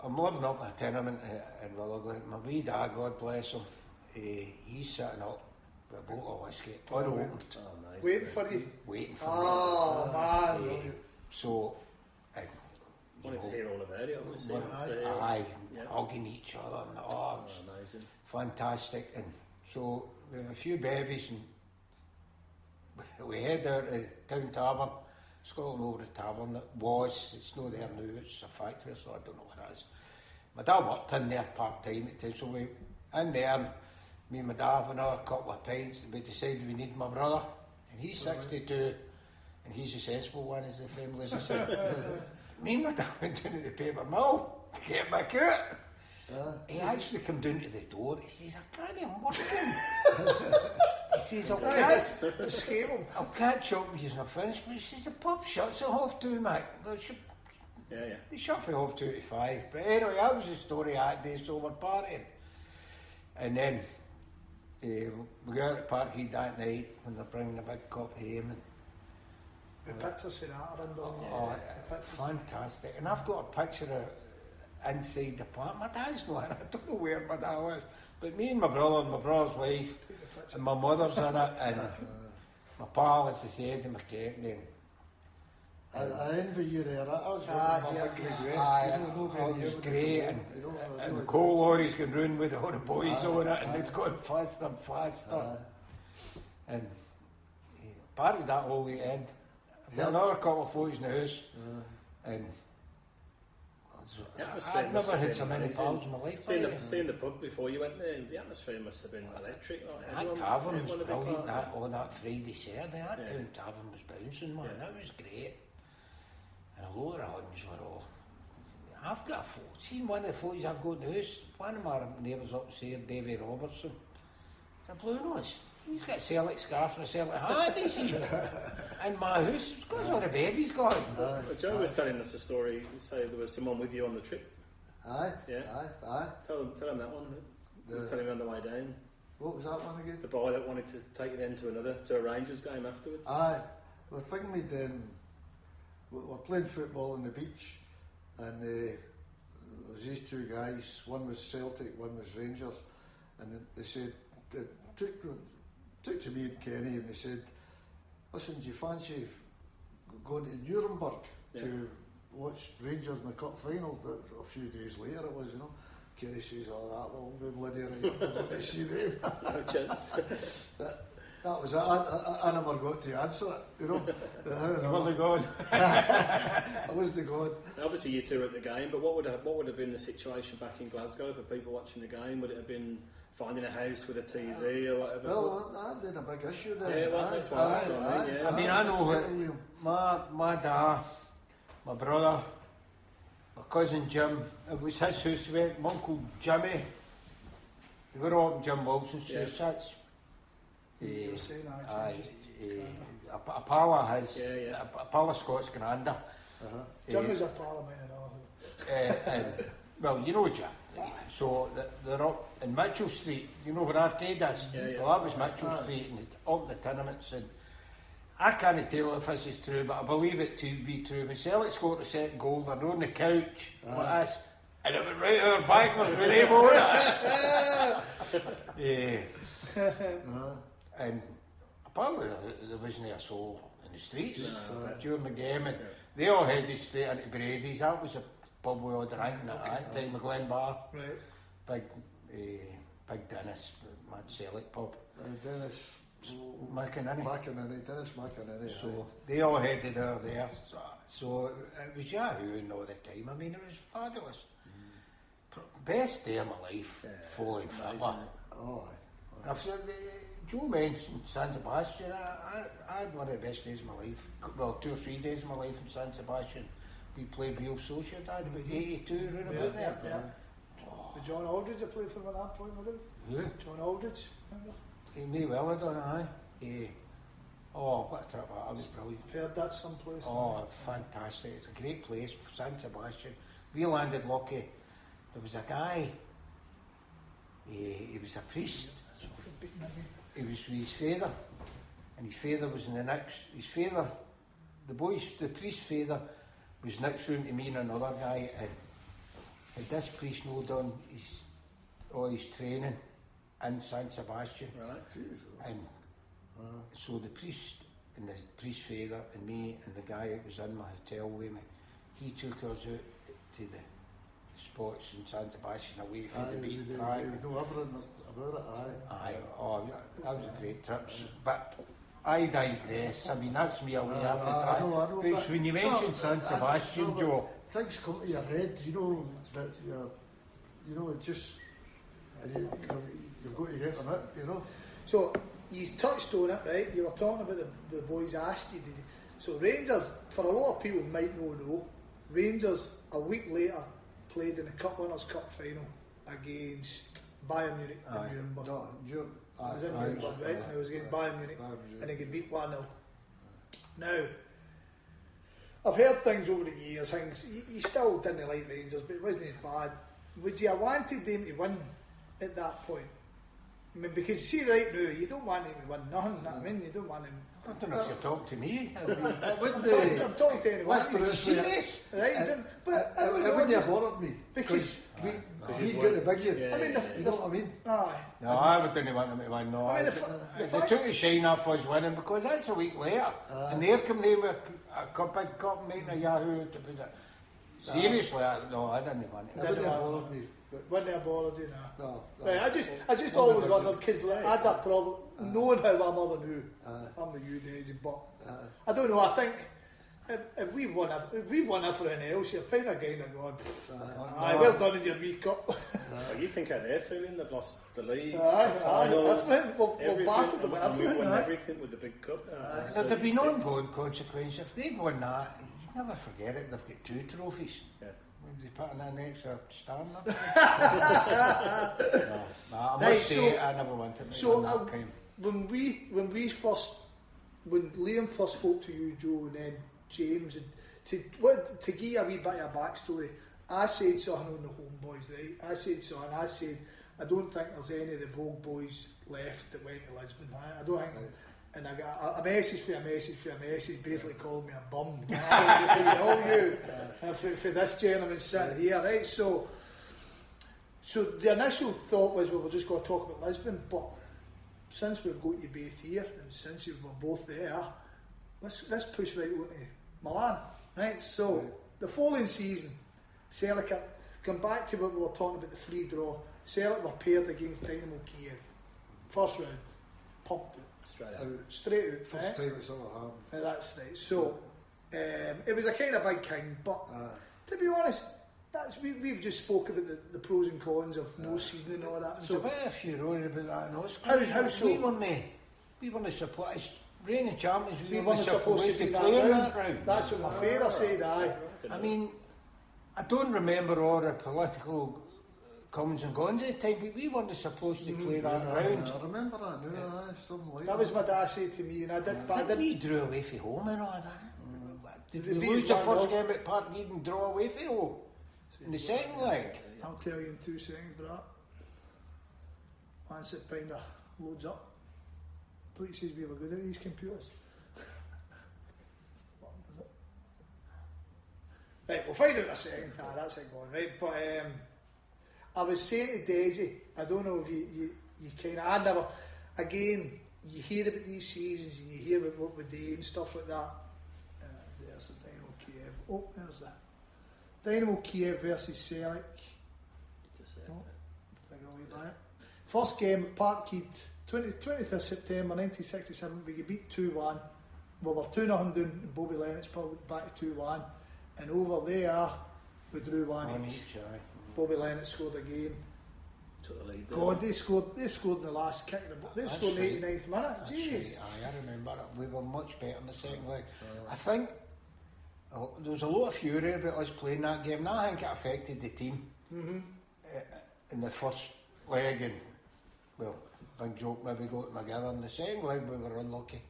I'm living up in a tenement in Willow. My wee dad, God bless him, he's sitting up with a bottle of whiskey, unopened. Nice. Waiting for you. Waiting for me. Man. So, wanted to hear all about it, obviously. Hugging each other, and amazing. Fantastic. And so we have a few bevies, and we head out to Town Tavern, Scotland Over the Tavern. It's not there now, it's a factory, so I don't know what it is. My dad worked in there part time, so we in there. Me and my dad having a couple of pints, we decided we need my brother, and he's 62, and he's a sensible one, as the family as I said. Me and my dad went down to the paper mill to get my coat. He actually come down to the door, he says, "I can't even work." He says, I'll catch up with you when I finish, but he says, "The pub shuts at 2:30, mate." They shut for 2:45, but anyway, that was the story that day, so we're partying. And then we go out to Parkhead that night when they're bringing the big cup home. The pictures for that are fantastic. And I've got a picture of inside the park. My dad's not in it. I don't know where my dad was. But me and my brother and my brother's wife and my mother's in it, and my pal, as I said, and my McKechnie. I envy you there. That was it was great, and the coal lorries going round with all the boys on it, and it's going faster and faster. And part of that whole weekend, I've got another couple of photos in the house, and I've never had so many pals in my life. Seeing the pub before you went there, the atmosphere must have been electric. That tavern was brilliant. On that Friday, Saturday, that Town Tavern was bouncing, man. That was great. And a lot of huns were all. I've got a photo. Seen one of the photos I've got in the house. One of my neighbours up there, Davy Robertson. It's a blue nose. He's got a Celtic scarf and a Celtic hat, you see. In my house, because all the babies got it. Joe was telling us a story. Say there was someone with you on the trip. Aye. Tell him that one. Tell him on the way down. What was that one again? The boy that wanted to take you then to a Rangers game afterwards. Aye. We're thinking we were playing football on the beach, and was these two guys, one was Celtic, one was Rangers, and they said, they took to me and Kenny and they said, listen, do you fancy going to Nuremberg to watch Rangers in the cup final? A few days later it was, you know. Kenny says, oh, that will be bloody right, I'm going to see them. No chance. That was it. I never got to answer it, you know. You were the god. I was the god. Obviously you two were at the game, but what would have been the situation back in Glasgow for people watching the game? Would it have been finding a house with a TV or whatever? Well, that'd been a big issue there. Yeah, well, that's what I mean. I mean, I know what my dad, my brother, my cousin Jim, it was his house, my uncle Jimmy, they were all in Jim Wilson's house. That's You were saying that. a pal of his, a pal of Scott's granda. Jim was a pal of mine and all. Well, you know Jim. So they're up in Mitchell Street, you know where Arcade is? Well, that was Mitchell Street and up the tenements. And I can't tell if this is true, but I believe it to be true. When Celtic scored a second goal, they're on the couch like this, and it went right over backwards with them on it. And apparently there wasn't a soul in the streets during the game, and they all headed straight into Brady's. That was a pub we all drank at that time, the Glen Bar. Right. Big Dennis, mad Celtic pub. Dennis McInerney. Dennis McInerney. So they all headed over there. So it was Yahoo and all the time. I mean, it was fabulous. Best day of my life, following football. Oh, I've said, Joe mentioned San Sebastian. I had one of the best days of my life. Well, 2 or 3 days of my life in San Sebastian. We played Real Sociedad about 82, round about there. The John Aldridge that played for him at that point, wasn't it? Yeah. John Aldridge, remember? He may well have done it, aye. Oh, what a trip that was brilliant. Heard that someplace. Oh, fantastic. It's a great place, San Sebastian. We landed lucky. There was a guy, he was a priest. He was with his father, and his father was in the next. His father, the priest's father, was next room to me and another guy, and this priest now done all his training in San Sebastian. Right. And so the priest and the priest's father and me and the guy that was in my hotel with me, he took us out to the spots in San Sebastian away from the beaten track. You know everything about it, Aye, oh, that was a great trip. But I digress. I mean, that's me away half the time. I know, Because when you mentioned San Sebastian, Joe, things come to your head, you know, but it just you've got to get on it, you know. So, you touched on it, right? You were talking about the boys asked you. So, Rangers, for a lot of people might not know, Rangers a week later played in the Cup Winners' Cup final against Bayern Munich in Nuremberg. It was in Nuremberg, right? And it was against Bayern Munich, and they get beat 1-0. Now, I've heard things over the years, you still didn't like Rangers, but it wasn't as bad. Would you have wanted them to win at that point? I mean, because see right now, you don't want them to win nothing, you know what I mean? You don't want them... I don't know if you're talking to me. I'm talking to anyone. Let's put it serious? Right? But it wouldn't have bothered me. Because he'd got the big year. I mean, you know what I mean? Aye. No, I didn't want them to win. No, I mean, they took a shine off us winning because that's a week later, and they're coming in with a big cup making a Yahoo to put it. Seriously, no, I didn't want it. It wouldn't have bothered me. Wouldn't have bothered you now. No. Right, I just always wondered because I had that problem knowing how my mother knew. I'm with you, Desi, but I don't know. I think if we've won everything else, you're kind of going. Well done in your wee cup. Well, you think how they're feeling? They've lost the league, finals, everything. battered them with And we everything. won everything with the big cup. There'd been ongoing consequences. If they'd won that, you'd never forget it. They've got 2 trophies. Yeah. Maybe they put in an extra stand up. I must say, I never wanted to win that time. When Liam first spoke to you, Joe, and then James, and to give you a wee bit of a backstory, I said something on the Homeboys, right? I said I don't think there's any of the Vogue boys left that went to Lisbon. I don't think and I got a message, basically called me a bum. For this gentleman sitting here, right? So the initial thought was, well, we're just going to talk about Lisbon, but since we've got you both here, and since we're both there, let's push right on to Milan, right? So the following season, Celtic, come back to what we were talking about, the free draw. Celtic were paired against Dynamo Kiev. First round, pumped it. Straight out. First time it's ever happened. That's right. So it was a kind of big king, but to be honest, we've just spoke about the pros and cons of no seeding and all that. There's So a bit of furore about that in Oscar. How so? We weren't supposed, reigning champions, we weren't supposed to be play in that round. That's what my favourite said, aye. I mean, I don't remember all the political comings and goings at the time, but we weren't supposed to play that round. I remember that now, something like that. That was my dad said to me, and I did. I think we drew away from home and all that. Did we The lose the beat first 1-0. game at Park Eden and draw away from home? In the second leg? I'll tell you in 2 seconds, bro. Once it kind of loads up. Thought he says we were good at these computers. Right, we'll find out in a second. That's it going, right? But I was saying to Desi, I don't know if you kind of, I never, again, you hear about these seasons and you hear about what we do and stuff like that. There's the Dynamo Kiev. Oh, there's that. Dynamo Kiev versus Celtic. First game at Parkhead, 20th of September 1967, we get beat 2-1. We were 2-0 down and Bobby Lennox pulled it back to 2-1. And over there, we drew 1 each. Bobby Lennox scored again. Took the lead. God, they've scored in the last kick. They've scored in the 89th minute. Jeez. I remember it. We were much better in the second leg. I think there was a lot of fury about us playing that game, and I think it affected the team in the first leg. And well, Big Jock maybe got together in the second leg. We were unlucky.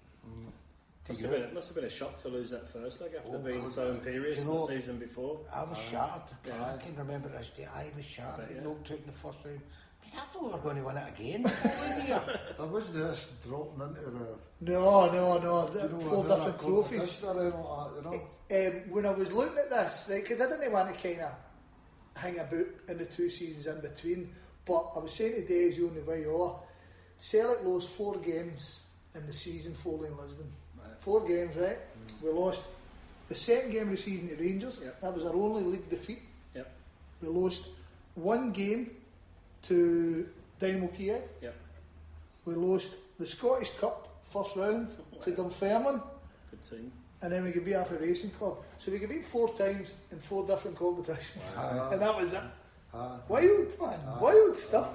It must have been a shock to lose that first leg after being so imperious the season before. I was shattered. I can remember this day. I was shattered. Get knocked out in the first round. I thought we were going to win it again. There was this dropping into the... No. 4 different trophies. When I was looking at this, because I didn't want to kind of hang about in the 2 seasons in between, but I was saying to Desi on the way over, Celtic lost 4 games in the season following Lisbon. 4 games, right? We lost the second game of the season to Rangers. That was our only league defeat. We lost 1 game to Dynamo Kiev. We lost the Scottish Cup first round to Dunfermline. Good team. And then we could beat Alpha Racing Club. So we could beat 4 times in 4 different competitions. And that was it. Wild, man. Wild stuff.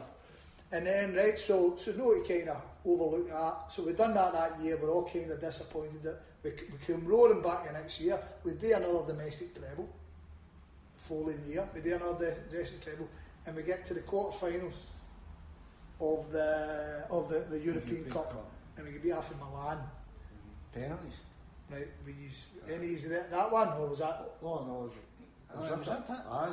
And then, right, so no to kind of overlook that. So we've done that year. We're all kind of disappointed that we came roaring back the next year. We do another domestic treble the following year. We do another domestic treble. And we get to the quarterfinals of the European Cup. And we could beat Alpha Milan. Penalties. Right, that one, or was that? Oh, no. Was that? Aye.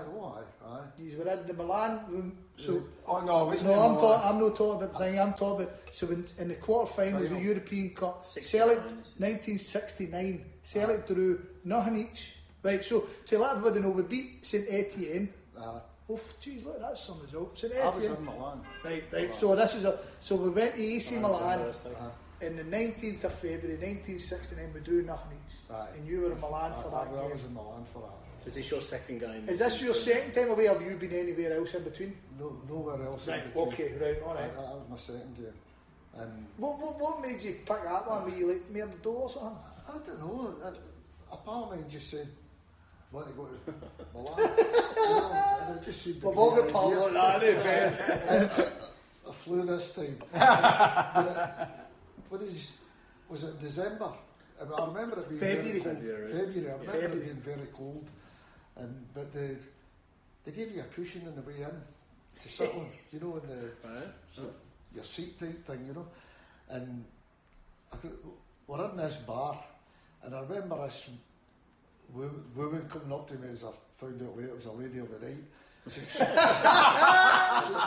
These were in the Milan room. So, I'm not talking about the thing. I'm talking about. So in the quarterfinals of the European Cup, Celtic 1969. Celtic drew nothing each. Right, so to let everybody know, we beat St Etienne. Oh, jeez, look, that's some result. St Etienne. I was in Milan. Right. So this is so we went to AC Milan. In the 19th of February 1969, we drew nothing each. And you were in Milan for that game. I was in Milan for that. So is this your second game? Is this your second time away? Have you been anywhere else in between? No, nowhere else. Right, in between. okay, right, alright. That was my second game. And what made you pick that one? Were you like near the door or something? I don't know. Apparently he just said, want to go to Milan. And I just said, We've all got pals like that, eh, Ben? I flew this time. Was it December? I remember it being February. February. I remember it being very cold. But they gave you a cushion on the way in to sit on, you know, in your seat type thing, you know. And we're in this bar, and I remember this woman coming up to me as I found out later it was a lady of the night.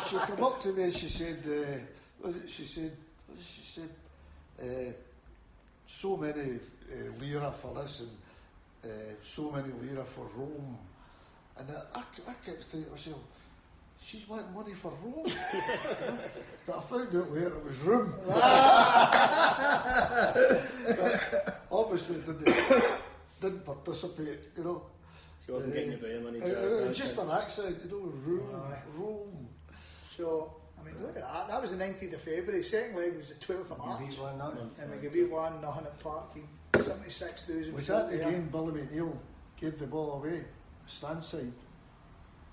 She came up to me and she said, so many lira for this and so many lira for Rome. And I kept thinking to myself, she's wanting money for Rome. But I found out later it was room. Obviously didn't participate, you know. She wasn't getting a beer money. It was just an accent, you know, Rome. So, I mean, look at that. That was the 19th of February. Second leg was the 12th of March. And we gave you 1-0 at Parky. 76,000. Was that the game Billy McNeil gave the ball away, stand side,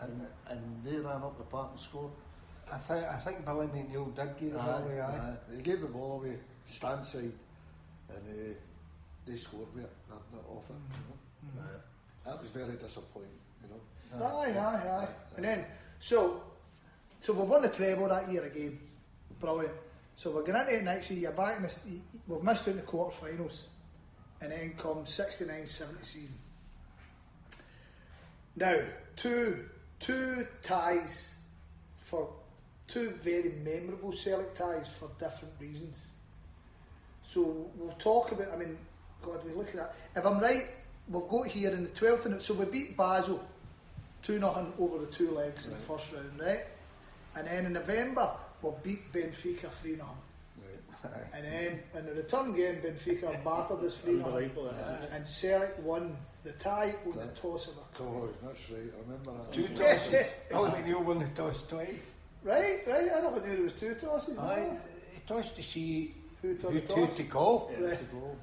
and they ran up the park and scored? I think Billy McNeil did give the ball away. They gave the ball away, stand side, and they scored with it, not often. You know? That was very disappointing, you know. Aye. And then, so we've won the treble that year again. Brilliant. So we're going into it next year. You're back in this, we've missed out in the quarter-finals. And then comes 69-70 season. Now, two ties for two very memorable Celtic ties for different reasons. So we'll talk about, I mean, God, we look at that. If I'm right, we've got here in the 12th, and so we beat Basel 2-0 over the two legs in the first round, right? And then in November, we've beat Benfica 3-0. And then in the return game, Benfica battered us 3-0. And Celtic won the tie on the toss of a coin. That's right, I remember that. 2 tosses. Billy McNeil won the toss twice. Right, I never knew there was 2 tosses. Aye, he tossed to see who to call. Right. To go.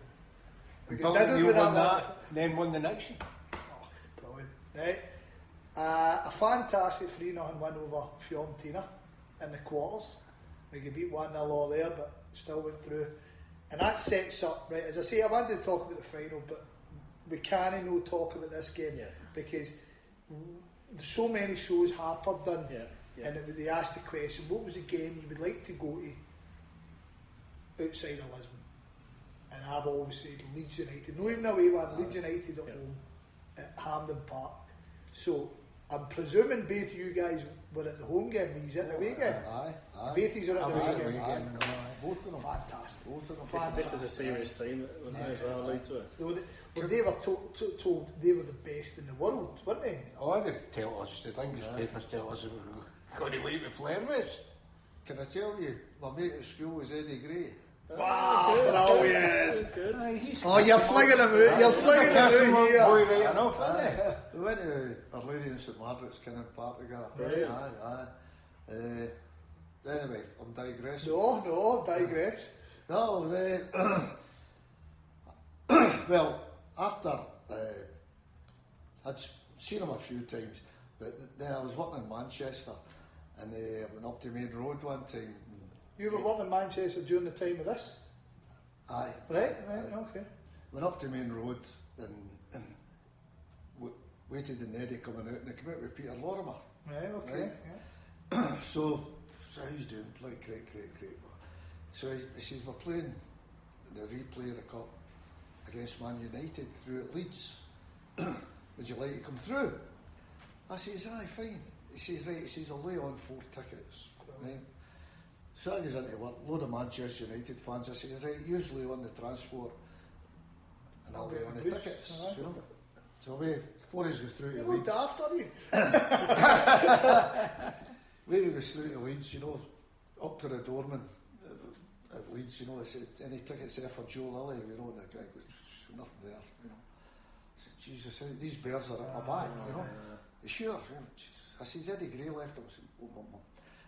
We Billy McNeil won that, then won the next one. Oh, brilliant. Right. A fantastic 3-0 win over Fiorentina in the quarters. We could beat 1-0 all there, but still went through. And that sets up, right, as I say, I wanted to talk about the final, but we can't no talk about this game because there's so many shows Harper done, and they asked the question, what was the game you would like to go to outside of Lisbon? And I've always said Leeds United, no even away one, Leeds United at home at Hampden Park. So I'm presuming both you guys were at the home game, were you at the away game? Aye. Both of you are at the away game. Both of them. Fantastic. Both of them. This was a serious team, wasn't it, as well, Leeds were? They were told they were the best in the world, weren't they? Oh, they tell us, the English papers tell us that we're going to leave with Flairways. Can I tell you, my mate at school was Eddie Gray. Wow, brilliant. Good. Oh, you're flinging him out, you're flinging him out here. Boy right enough, isn't it? We went to Our Lady in St Margaret's Kinnan Park together. Aye. Anyway, I'm digressing. No, digress. No, well, after I'd seen him a few times, but then I was working in Manchester, and I went up to Main Road one time. You were working in Manchester during the time of this? Aye. Right, okay. Went up to Main Road and waited in Eddie coming out, and I came out with Peter Lorimer. Right, okay. Right. So he's doing, like, great. So he says, we're playing the replay of the cup against Man United through at Leeds. Would you like to come through? I says, aye, fine. He says, right, he says, I'll lay on 4 tickets. Right. So I goes into work, load of Manchester United fans. I says, right, usually on the transport, and I'll lay on the tickets. You know? So we, 4 days go through to You're Leeds. daft, are you? We goes through to Leeds, you know, up to the doorman at Leeds, you know, I said, any tickets there for Joe Lilley, you know, and the guy goes, nothing there, you know. I said, Jesus, these bears are at my back, you know. Sure, I said, Eddie Gray left him. I said, oh.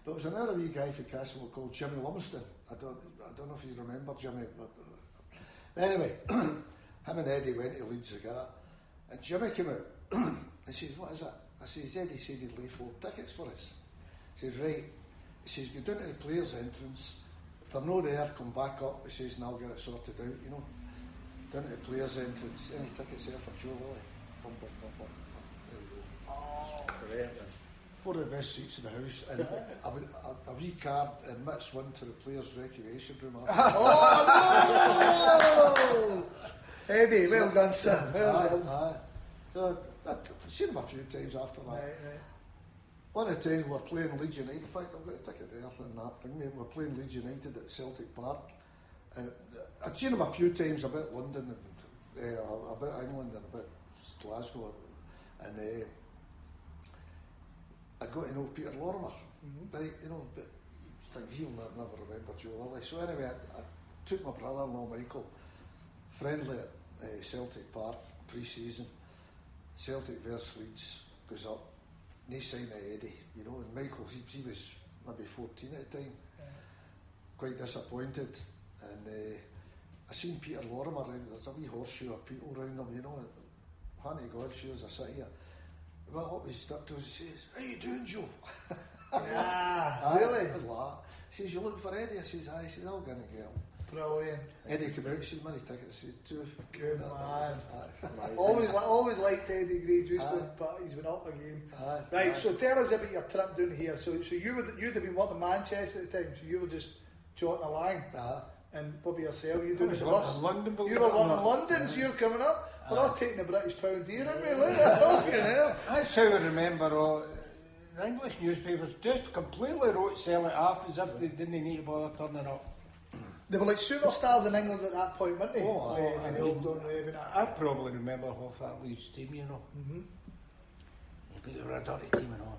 But it was another wee guy from Castle called Jimmy Lumsden. I don't know if you remember Jimmy, but anyway, him and Eddie went to Leeds together, and Jimmy came out and says, what is that? I says, Eddie said he'd lay 4 tickets for us. He says, right. He says, go down to the players' entrance. If they're not there, come back up. He says, and I'll get it sorted out, you know. Down to the players' entrance. Any tickets there for Joe Lilley? Bum. There we go. Oh, Great. 4 of the best seats in the house, and a wee card admits one to the players' recreation room. Oh, no! Eddie, well done, sir. Well done. So I've seen him a few times after that. Right. One of the times we were playing Leeds United, in fact I've got a ticket there and that thing, we're playing Leeds United at Celtic Park, And I'd seen him a few times about London, and, about England, and about Glasgow, and I'd got to know Peter Lorimer, right? You know, but things he'll never remember Joe Lilley. So anyway, I took my brother-in-law Michael, friendly at Celtic Park pre-season. Celtic versus Leeds goes up. And they sign Eddie, you know, and Michael, he was maybe 14 at the time, quite disappointed. And I seen Peter Lorimer, there's a wee horseshoe of people around him, you know, honey God, shows a city. He went up, he stepped to us, he says, "How you doing, Joe?" Yeah, really? He says, "You looking for Eddie?" I says, "Aye." He says, "I'll go and get him." Brilliant. Eddie came out, he says, "Many tickets?" I said, "2. Good man. Always liked Eddie Gray, but he's been up again. Right, so tell us about your trip down here. So you'd have been working in Manchester at the time, so you were just jotting a line. And what about yourself? You doing the bus? You were working in London, so you're coming up. We're all taking the British pound here, aren't we? That's how I remember all the English newspapers just completely wrote Celtic off as if they didn't need to bother turning up. They were like superstars in England at that point, weren't they? I probably remember half that Leeds team, you know. But they were a dirty team and all.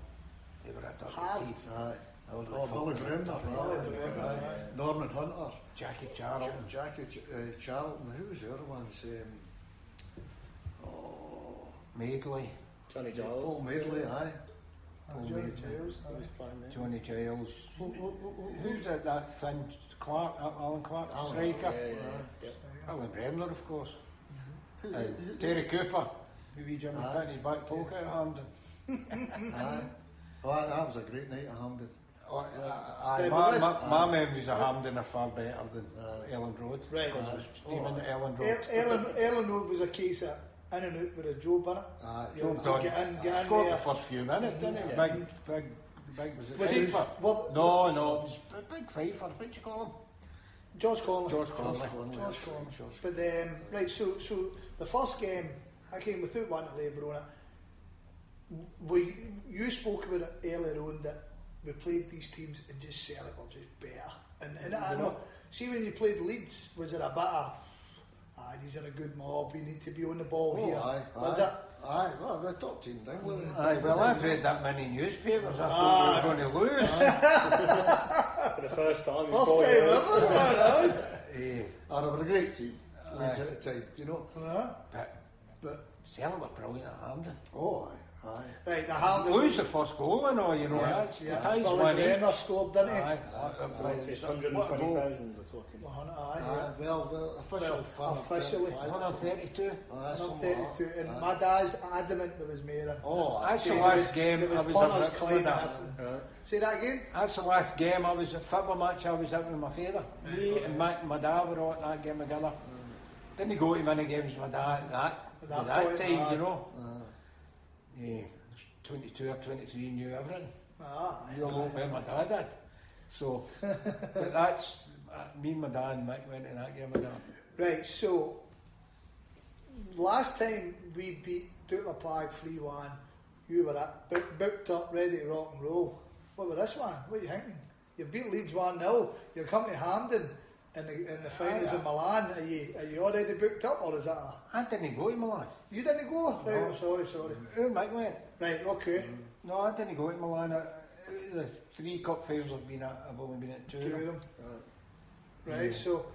They were a dirty team. Billy Bremner, Norman Hunter, Jackie Charlton. Charlton. Who was the other ones? Madeley. Johnny Giles. Paul Madeley, aye. Johnny Giles. Who's that thin Clark? Alan Clark, striker. Alan Bremner, of course. Terry Cooper. Maybe Jimmy put in his back pocket at Hampden. Aye. That was a great night at Hampden. My memories of Hampden are far better than Elland Road. Right. Steaming at Elland Road. Elland Road was a case of in and out with a job in it. Job done. Get in Scored there. the first few minutes, didn't it? Big was it Pfeiffer? Pfeiffer? No, it was big Pfeiffer. What do you call him? George Conley. George Conley. But right, so the first game, I came without wanting to labour on it. You spoke about it earlier on that we played these teams and just Celtic were just better. And I know, see when you played Leeds, was it a bit of, these are a good mob, we need to be on the ball here. Was it? Aye, well, we're top team in England. Aye, well, I'd read that many newspapers, I thought we were going to lose. For the first time in 4 First time years. ever, They were a great team, Leeds at the time, you know. But Celtic were brilliant at Hampden. Aye. Right, the Hampden. Lose the first goal and all, you know, that's the ties one in. Bremner scored, didn't he? Aye. It's 120,000 we're talking. Well, the officially. 132. 132, and my dad's adamant there was more. That's the last game there was I was punters at climbing with everything. Say that again? That's the last game I was at, football match I was at with my father. Me and my dad were all at that game together. Didn't go to many games with my dad at that point, time, you know. 22 or 23 knew everything. You all where my dad did. So, but that's, me and my dad and Mick went in that game with that. Right, so, last time we beat Dutler Prague 3-1, you were booked up, ready to rock and roll. What about this one? What are you thinking? You beat Leeds 1-0, you're coming to Hampden in the finals in Milan. Are you already booked up, or is that I didn't go to Milan. You didn't go? No. Right, sorry. Mick went. Right, okay. No, I didn't go to Milan. The 3 cup finals I've only been at 2 of them. Right, so,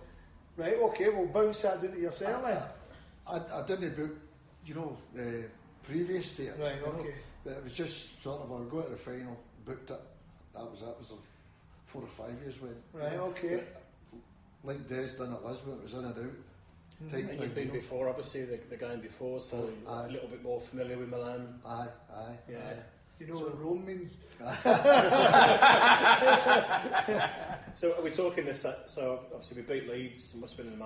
okay, we'll bounce that down to yourself then. I didn't book, you know, previous to it. Right, okay. But it was just sort of, I'll go to the final, booked it. That was 4 or 5 years when. Right, okay. Like Des done at Lisbon, it was in and out. And you've been before, obviously, the game before, so a little bit more familiar with Milan. Aye. You know what Rome means? So are we talking this? So obviously we beat Leeds. It must have been an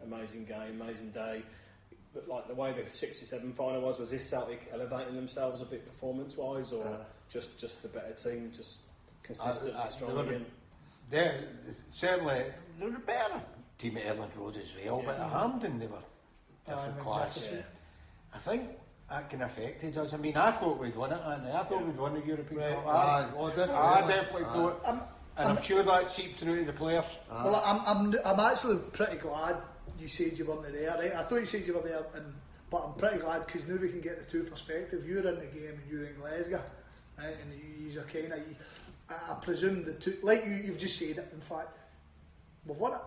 amazing game, amazing day. But like the way the 67 final was this Celtic elevating themselves a bit performance-wise, or just the better team, just consistent and strong again? Certainly, they were a better team at Elland Road as well, but at Hampden they were different class. I think that can affected us. I mean, I thought we'd won it, and I thought we'd won the European Cup. I definitely thought. And I'm sure that seeped through to the players. Well, I'm actually pretty glad you said you weren't there, right? I thought you said you were there, but I'm pretty glad because now we can get the two perspectives. You're in the game and you're in Glasgow, right? And you're kind of, I presume the two, like you've just said it. In fact, we've won it.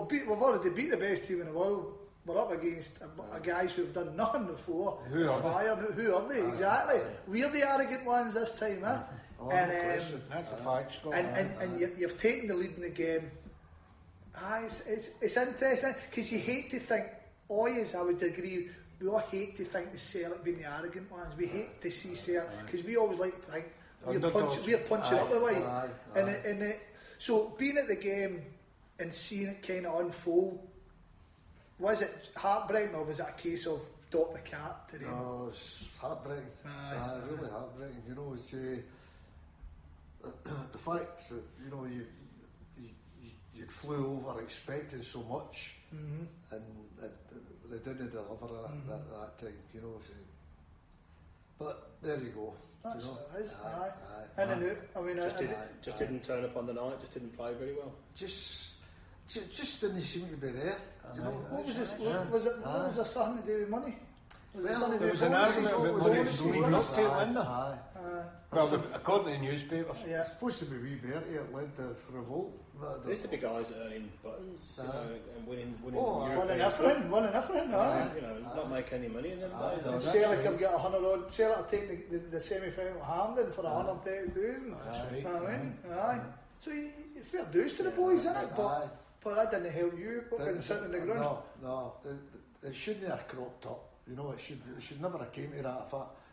We've already beat the best team in the world. We're up against guys who've done nothing before. Who are Feyenoord. Who are they? Exactly. We're the arrogant ones this time, eh? And that's a fact, Scott. And you've taken the lead in the game. It's interesting because you hate to think, I would agree, we all hate to think the Celtic being the arrogant ones. We hate to see Celtic because we always like to think we're punching up the way. So being at the game and seeing it kind of unfold, was it heartbreaking or was it a case of dot the cap to them? No, it's heartbreaking. Really heartbreaking. You know, it's, the fact that you'd flew over expecting so much, and they didn't deliver that time. You know, so, but there you go. That's you know. It is. In and out. I mean, just didn't turn up on the night. Just didn't play very well. Just didn't seem to be there. You know, what was this? Was it? What was there something to do with money? There was an argument about money. Well, according to the newspapers. Yeah. It's supposed to be wee Bertie that led the revolt. There used to be guys earning buttons, and winning. Winning everything. Not making any money in them days. Celtic have got 100 odd. Celtic are taking the semi-final Hampden for 130,000. Aye. So fair dues to the boys, isn't it? But that didn't help you. Sitting in the ground. No. It shouldn't have cropped up. You know, it should never have came to that.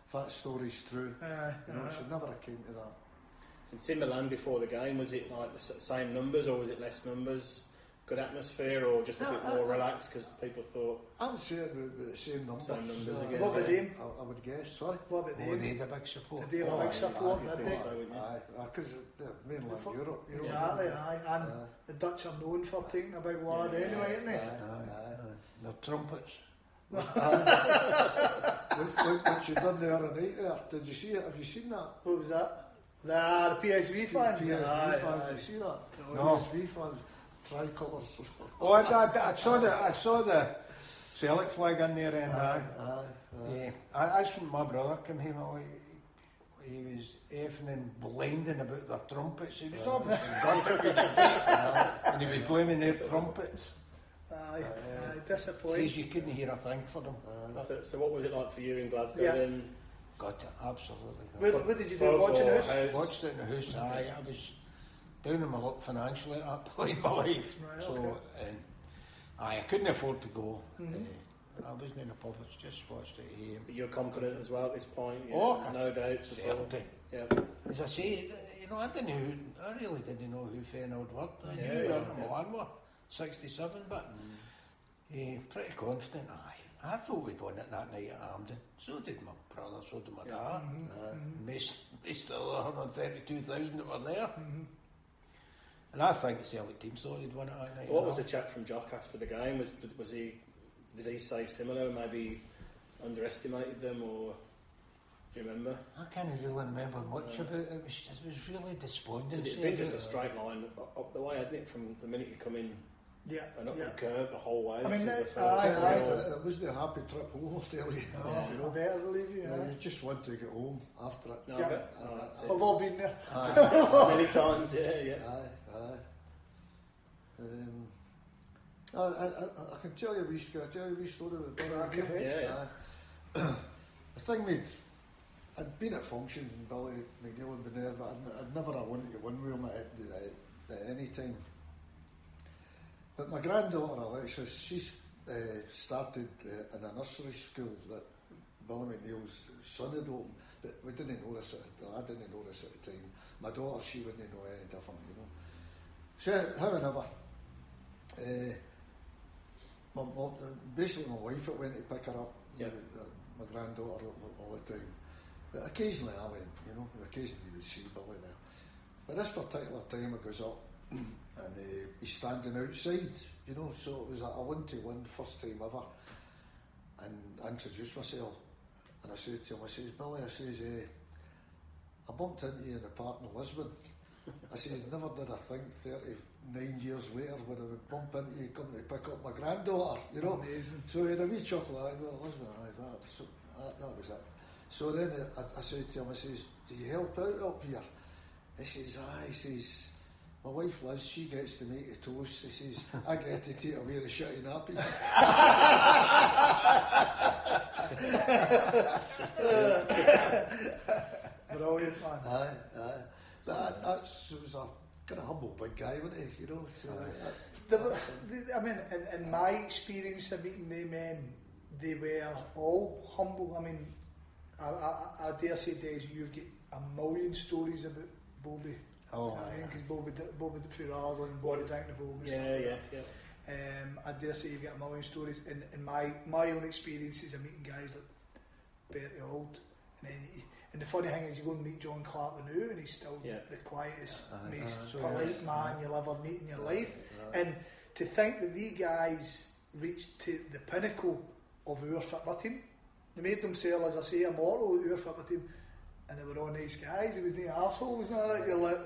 If that story's true, it should never have came to that. And in Milan before the game, was it like the same numbers or was it less numbers? Good atmosphere or just a bit more relaxed because people thought? I would say it would be the same numbers. Again. What about them? I would guess. Sorry. What about them? They had a big support. Did they have a big support? Because they're mainland Europe. You know. Exactly. And the Dutch are known for taking a big wad anyway, aren't they? They're trumpets. What you done the other night there? Did you see it? Have you seen that? What was that? The PSV fans. Did you see that? No. PSV fans, tricolours. Oh, I saw the Celtic flag in there, and that's when my brother came home. He was effing and blinding about their trumpets. He was obviously gutted, and he was blaming their trumpets. Disappointing. Says you couldn't hear a thing for them. So what was it like for you in Glasgow then? Got it, absolutely. What did you do? Watching the house? Watched it in the house. I was down in my luck financially at that point in my life. Right, so, okay. I couldn't afford to go. I wasn't in a pub, I just watched it here. But you're confident as well at this point? No doubts at all? Yeah. As I say, I really didn't know who Feyenoord were. I knew Milan were 67, but pretty confident. I thought we'd won it that night at Hampden. So did my brother, so did my dad. They still 132,000 that were there. And I think the Celtic team thought they'd won it that night. What was the chat from Jock after the game? Did he say similar, maybe underestimated them, or do you remember? I can't really remember much about it. It was really disappointing. It's been just a straight line up the way, hadn't it, from the minute you come in and up the curve the whole way. I mean, it wasn't a happy trip home, I'll tell you. I better believe you. You just want to get home after it. That's it. We've all been there. Many times, I can tell you a wee story about Billy. The thing I'd been at functions and Billy McNeil had been there, but I'd never wanted to win with him at any time. But my granddaughter Alexis, she's started in a nursery school that Billy McNeil's son had opened, but we didn't know this. I didn't know this at the time. My daughter, she wouldn't know any different, So, however, basically my wife went to pick her up, my granddaughter all the time. But occasionally I went, occasionally you would see Billy there. But this particular time I goes up and he's standing outside, so it was a 1-1 first time ever. And I introduced myself and I said to him, Billy, I bumped into you in the park in Lisbon. I says, never did I think 39 years later when I would bump into you coming to pick up my granddaughter, you know. Amazing. So he had a wee chuckle at me, well, Lisbon, that was it. So then I said to him, I says, do you help out up here? He says, aye, he says, my wife Liz, she gets to make the toast. He says, I get to take away the shitty nappies. Brilliant, man. Aye. That was a kind of humble big guy, wasn't he? You know. So I mean, in my experience of meeting them men, they were all humble. I mean, I dare say, Des, you've got a million stories about Bobby. Oh, because Bobby through Ireland, Bobby drank the Vogue and stuff like that. I dare say you've got a million stories. In my own experiences of meeting guys like Bertie Auld, and the funny thing is, you go and meet John Clark now, and he's still the quietest, most polite man you'll ever meet in your life. And to think that these guys reached to the pinnacle of our football team, they made themselves, as I say, immortal at our football team, and they were all nice guys. It was no arseholes, not like you're like.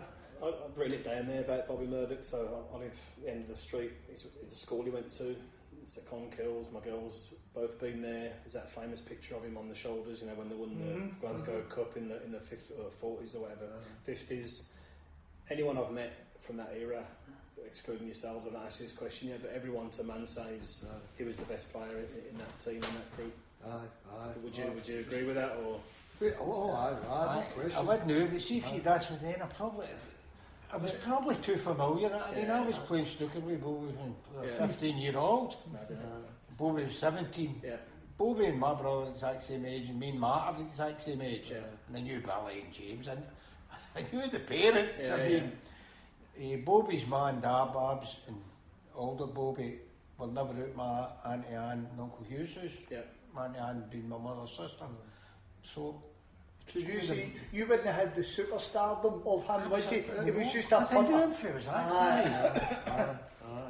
I've written it down there about Bobby Murdoch. So I live at the end of the street. It's the school he went to. It's at Clonkills. My girls both been there. There's that famous picture of him on the shoulders, you know, when they won the Glasgow Cup in the 40s or whatever, 50s. Anyone I've met from that era, excluding yourselves, I've asked this question yet, but everyone to man says he was the best player in that team, in that group. Aye. Would you agree with that, or? Aye, no question. I would know, but see if you'd asked me then, I was probably too familiar. I mean, I was playing snooker with Bobby when 15-year-old. Bobby was 17. Yeah. Bobby and my brother are the exact same age, and me and Matt are the exact same age. And I knew Billy and James, and I knew the parents. I mean, Bobby's ma and dad, Babs, and older Bobby were never out my Auntie Anne and Uncle Hugh's house. Yeah. My Auntie Anne being my mother's sister. So, because you see, you wouldn't have had the superstardom of him, would you? It was just a punter.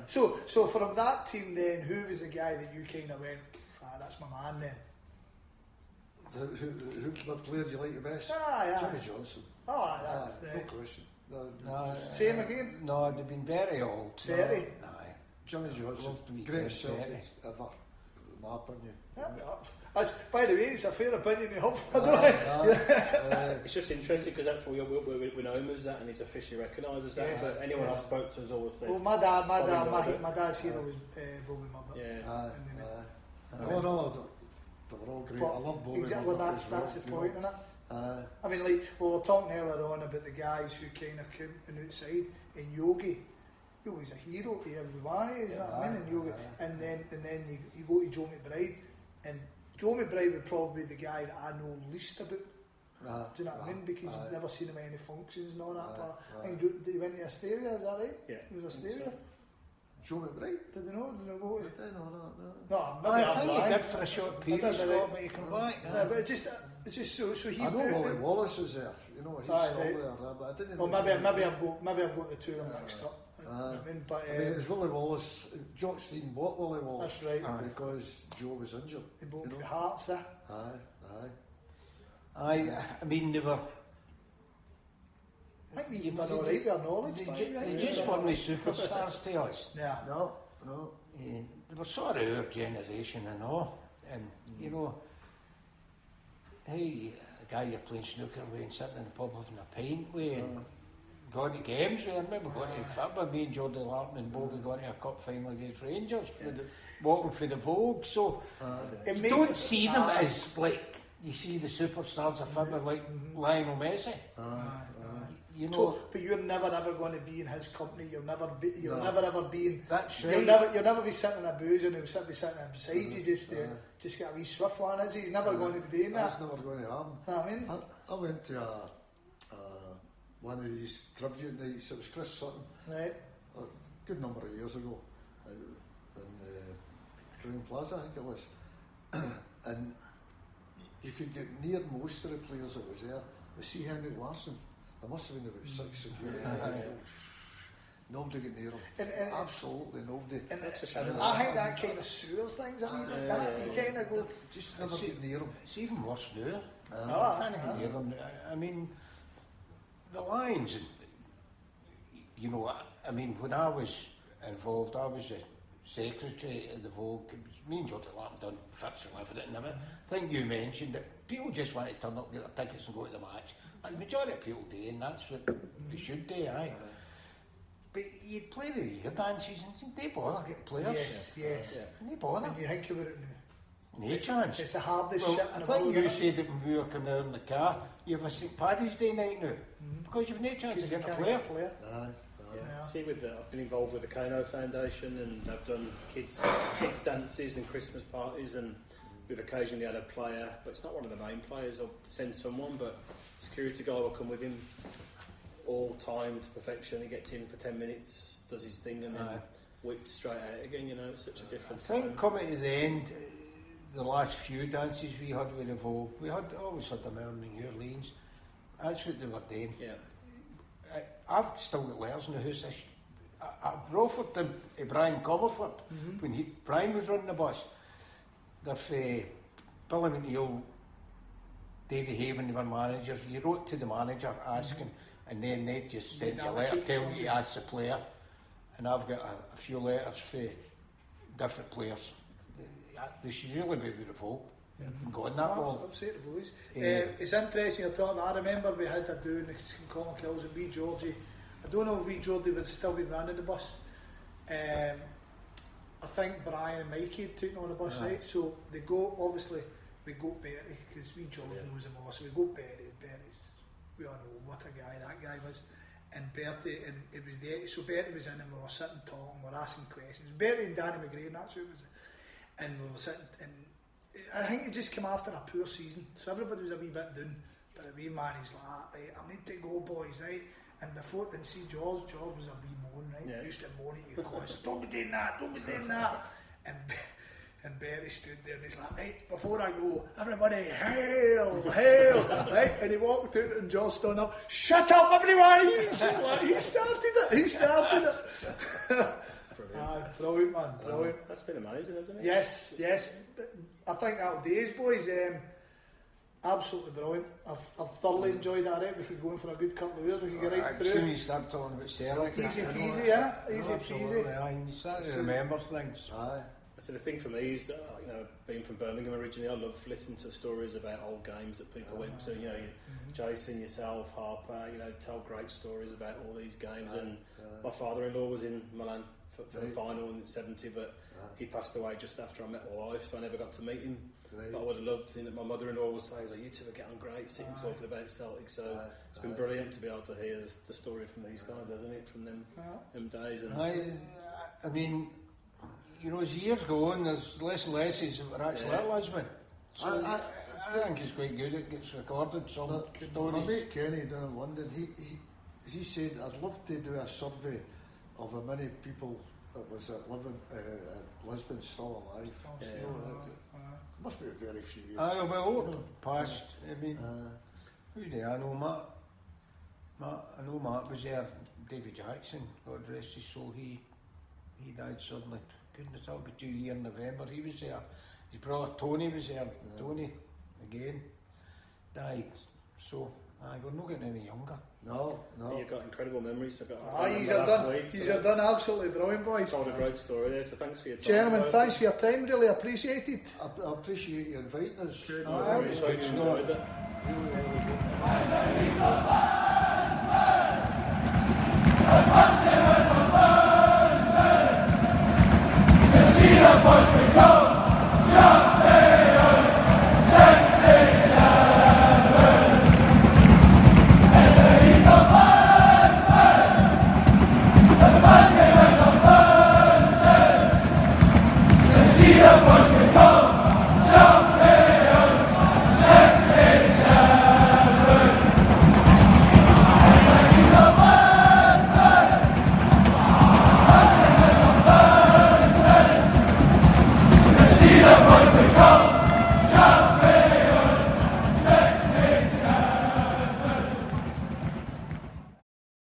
So from that team then, who was the guy that you kind of went, that's my man then? What player do you like the best? Jimmy Johnson. No question. no, same again? No, they've been very old. Bertie? Aye. Jimmy Johnson, greatest Celtic ever, in my opinion. By the way, it's a fair opinion to hope. It's just interesting because that's what we know him as that, and he's officially recognised as that. Yes, but anyone I've spoke to has always said. Well, my dad's hero was Bobby Murdoch. They were all great. I love Bobby. Exactly, that's the point, isn't it? I mean, like we were talking earlier on about the guys who kind of came from outside in Yogi. He was a hero to everyone, you know what I mean? In Yogi, and then you go to Joe McBride, and Joe McBride would probably be the guy that I know least about. Do you know what I mean? Because you've never seen him at any functions and all that. I think he went to Asteria, is that right? Yeah. He was Asteria. Joe McBride? Did they know? Did they go to? No. I think he did for a short period, Scott, but he came back. But it's just so he. I know Wally Wallace is there. You know, he's still there. But I didn't. Well, maybe I've got the two of them mixed up. I mean, it's Willie Wallace. Jock Stein bought Willie Wallace. That's right. Because Joe was injured. They bought for Hearts, I mean, they were. I think you've done all right with our knowledge. They just weren't superstars to us. Yeah. No. They were sort of our generation and all. And, you know, hey, a guy you're playing snooker with and sitting in the pub having a pint with and going to games with. I remember going to football, me and Jordy Larkin and Bobby going to a cup final against Rangers, walking for the Vogue. So, you don't see them as like, you see the superstars of football like Lionel Messi. You know, but you're never ever going to be in his company. You'll never ever be in. That's right. You'll never be sitting in a booze and he'll be sitting beside you just get a wee swift one. Is he? He's never going to be doing that. That's never going to happen. I mean, I went to one of these tribute nights. It was Chris Sutton, right? A good number of years ago, in Crown Plaza, I think it was, and you could get near most of the players that was there. But see Henry Larsson. There must have been about 6 security. Nobody got near him. Absolutely nobody. And I think that kind of sewers things. I mean, you kind of go. Just never get near him. It's even worse now. I can't get near them. I mean, the Lions, you know, I mean, when I was involved, I was the secretary of the Vogue. It was me and Jody Lamb done fixing everything and everything. I think you mentioned that people just want to turn up, get their tickets and go to the match. And the majority of people do, and that's what they should do, aye. But you'd play the year dances and they bother get players. Yes. No bother. When you think about it now. No chance. It's the hardest well, shit in the I think world. you said that when we were coming out in the car, you have a St Paddy's Day night now. Because you've no chance of getting a player. Yeah. See, I've been involved with the Kano Foundation, and I've done kids dances and Christmas parties, and we've occasionally had a player, but it's not one of the main players. I'll send someone, but security guy will come with him, all timed to perfection. He gets in for 10 minutes, does his thing, and then whipped straight out again. You know, it's such a different. I think coming to the end, the last few dances we had with the Vogue, we had always had them out in New Orleans. That's what they were doing. Yeah. I've still got letters in the house. I've offered them to Brian Comerford when Brian was running the bus. They've Billy McNeil, Davy Haven, they were managers. You wrote to the manager asking, and then they just sent you a letter telling you to ask the player. And I've got a few letters for different players. They should really be with the Vogue. Gone that long. I'll say it to the boys. It's interesting you're talking. I remember we had a do in the Common Kills and wee Georgie. I don't know if wee Georgie would still be running the bus. I think Brian and Mikey had taken on the bus, right? So they go, obviously, we go Bertie, because wee Georgie knows them all. So we go Bertie. Bertie's, we all know what a guy that guy was. And Bertie, and it was there. So Bertie was in, and we were sitting talking, we were asking questions. Bertie and Danny McGrain, that's who it was. And we were sitting, and I think it just came after a poor season, so everybody was a wee bit down. But the wee man, he's like, right, I need to go, boys, right? And before they see George was a wee moan, right? Yeah. He used to moan at you, cause don't be doing that. And Bertie stood there and he's like, right, before I go, everybody, hail, right? And he walked out and George stood up, shut up, everyone! He started it. Brilliant, man, brilliant. That's been amazing, hasn't it? Yes. I think that'll do us, boys. Absolutely brilliant. I've thoroughly enjoyed that. Right? We could go in for a good couple of years. We could get right through. As soon as you start talking about Celtic, easy peasy, yeah. Easy peasy. Aye, you start to remember things. Aye. So the thing for me is, being from Birmingham originally, I love listening to stories about old games that people went to. You know, Jason, yourself, Harper. You know, tell great stories about all these games. And my father-in-law was in Milan for the final in '70, but he passed away just after I met my wife, so I never got to meet him. But I would have loved to. My mother-in-law was saying, "You two are getting great, sitting talking about Celtic." So it's been brilliant to be able to hear the story from these guys, hasn't it? From them days. And I mean, you know, as years go on, there's less and less that are actually at Lisbon. So I think it's quite good. It gets recorded. Some stories. My mate Kenny down in London, he said, "I'd love to do a survey of how many people that was living at Lisbon still alive." Must be a very few years. Well, past. I mean, who do I know? I know Matt was there. David Jackson, God rest his soul, he died suddenly. Goodness, that'll be 2 years in November. He was there. His brother Tony was there. Tony, again, died. So, we're not getting any younger. No. You've got incredible memories. He's done absolutely brilliant, boys. Told a great story there, so thanks for your time. Gentlemen, thanks for your time, really appreciate it. I appreciate you inviting us. Good. Really so enjoyed it. See the boys we go!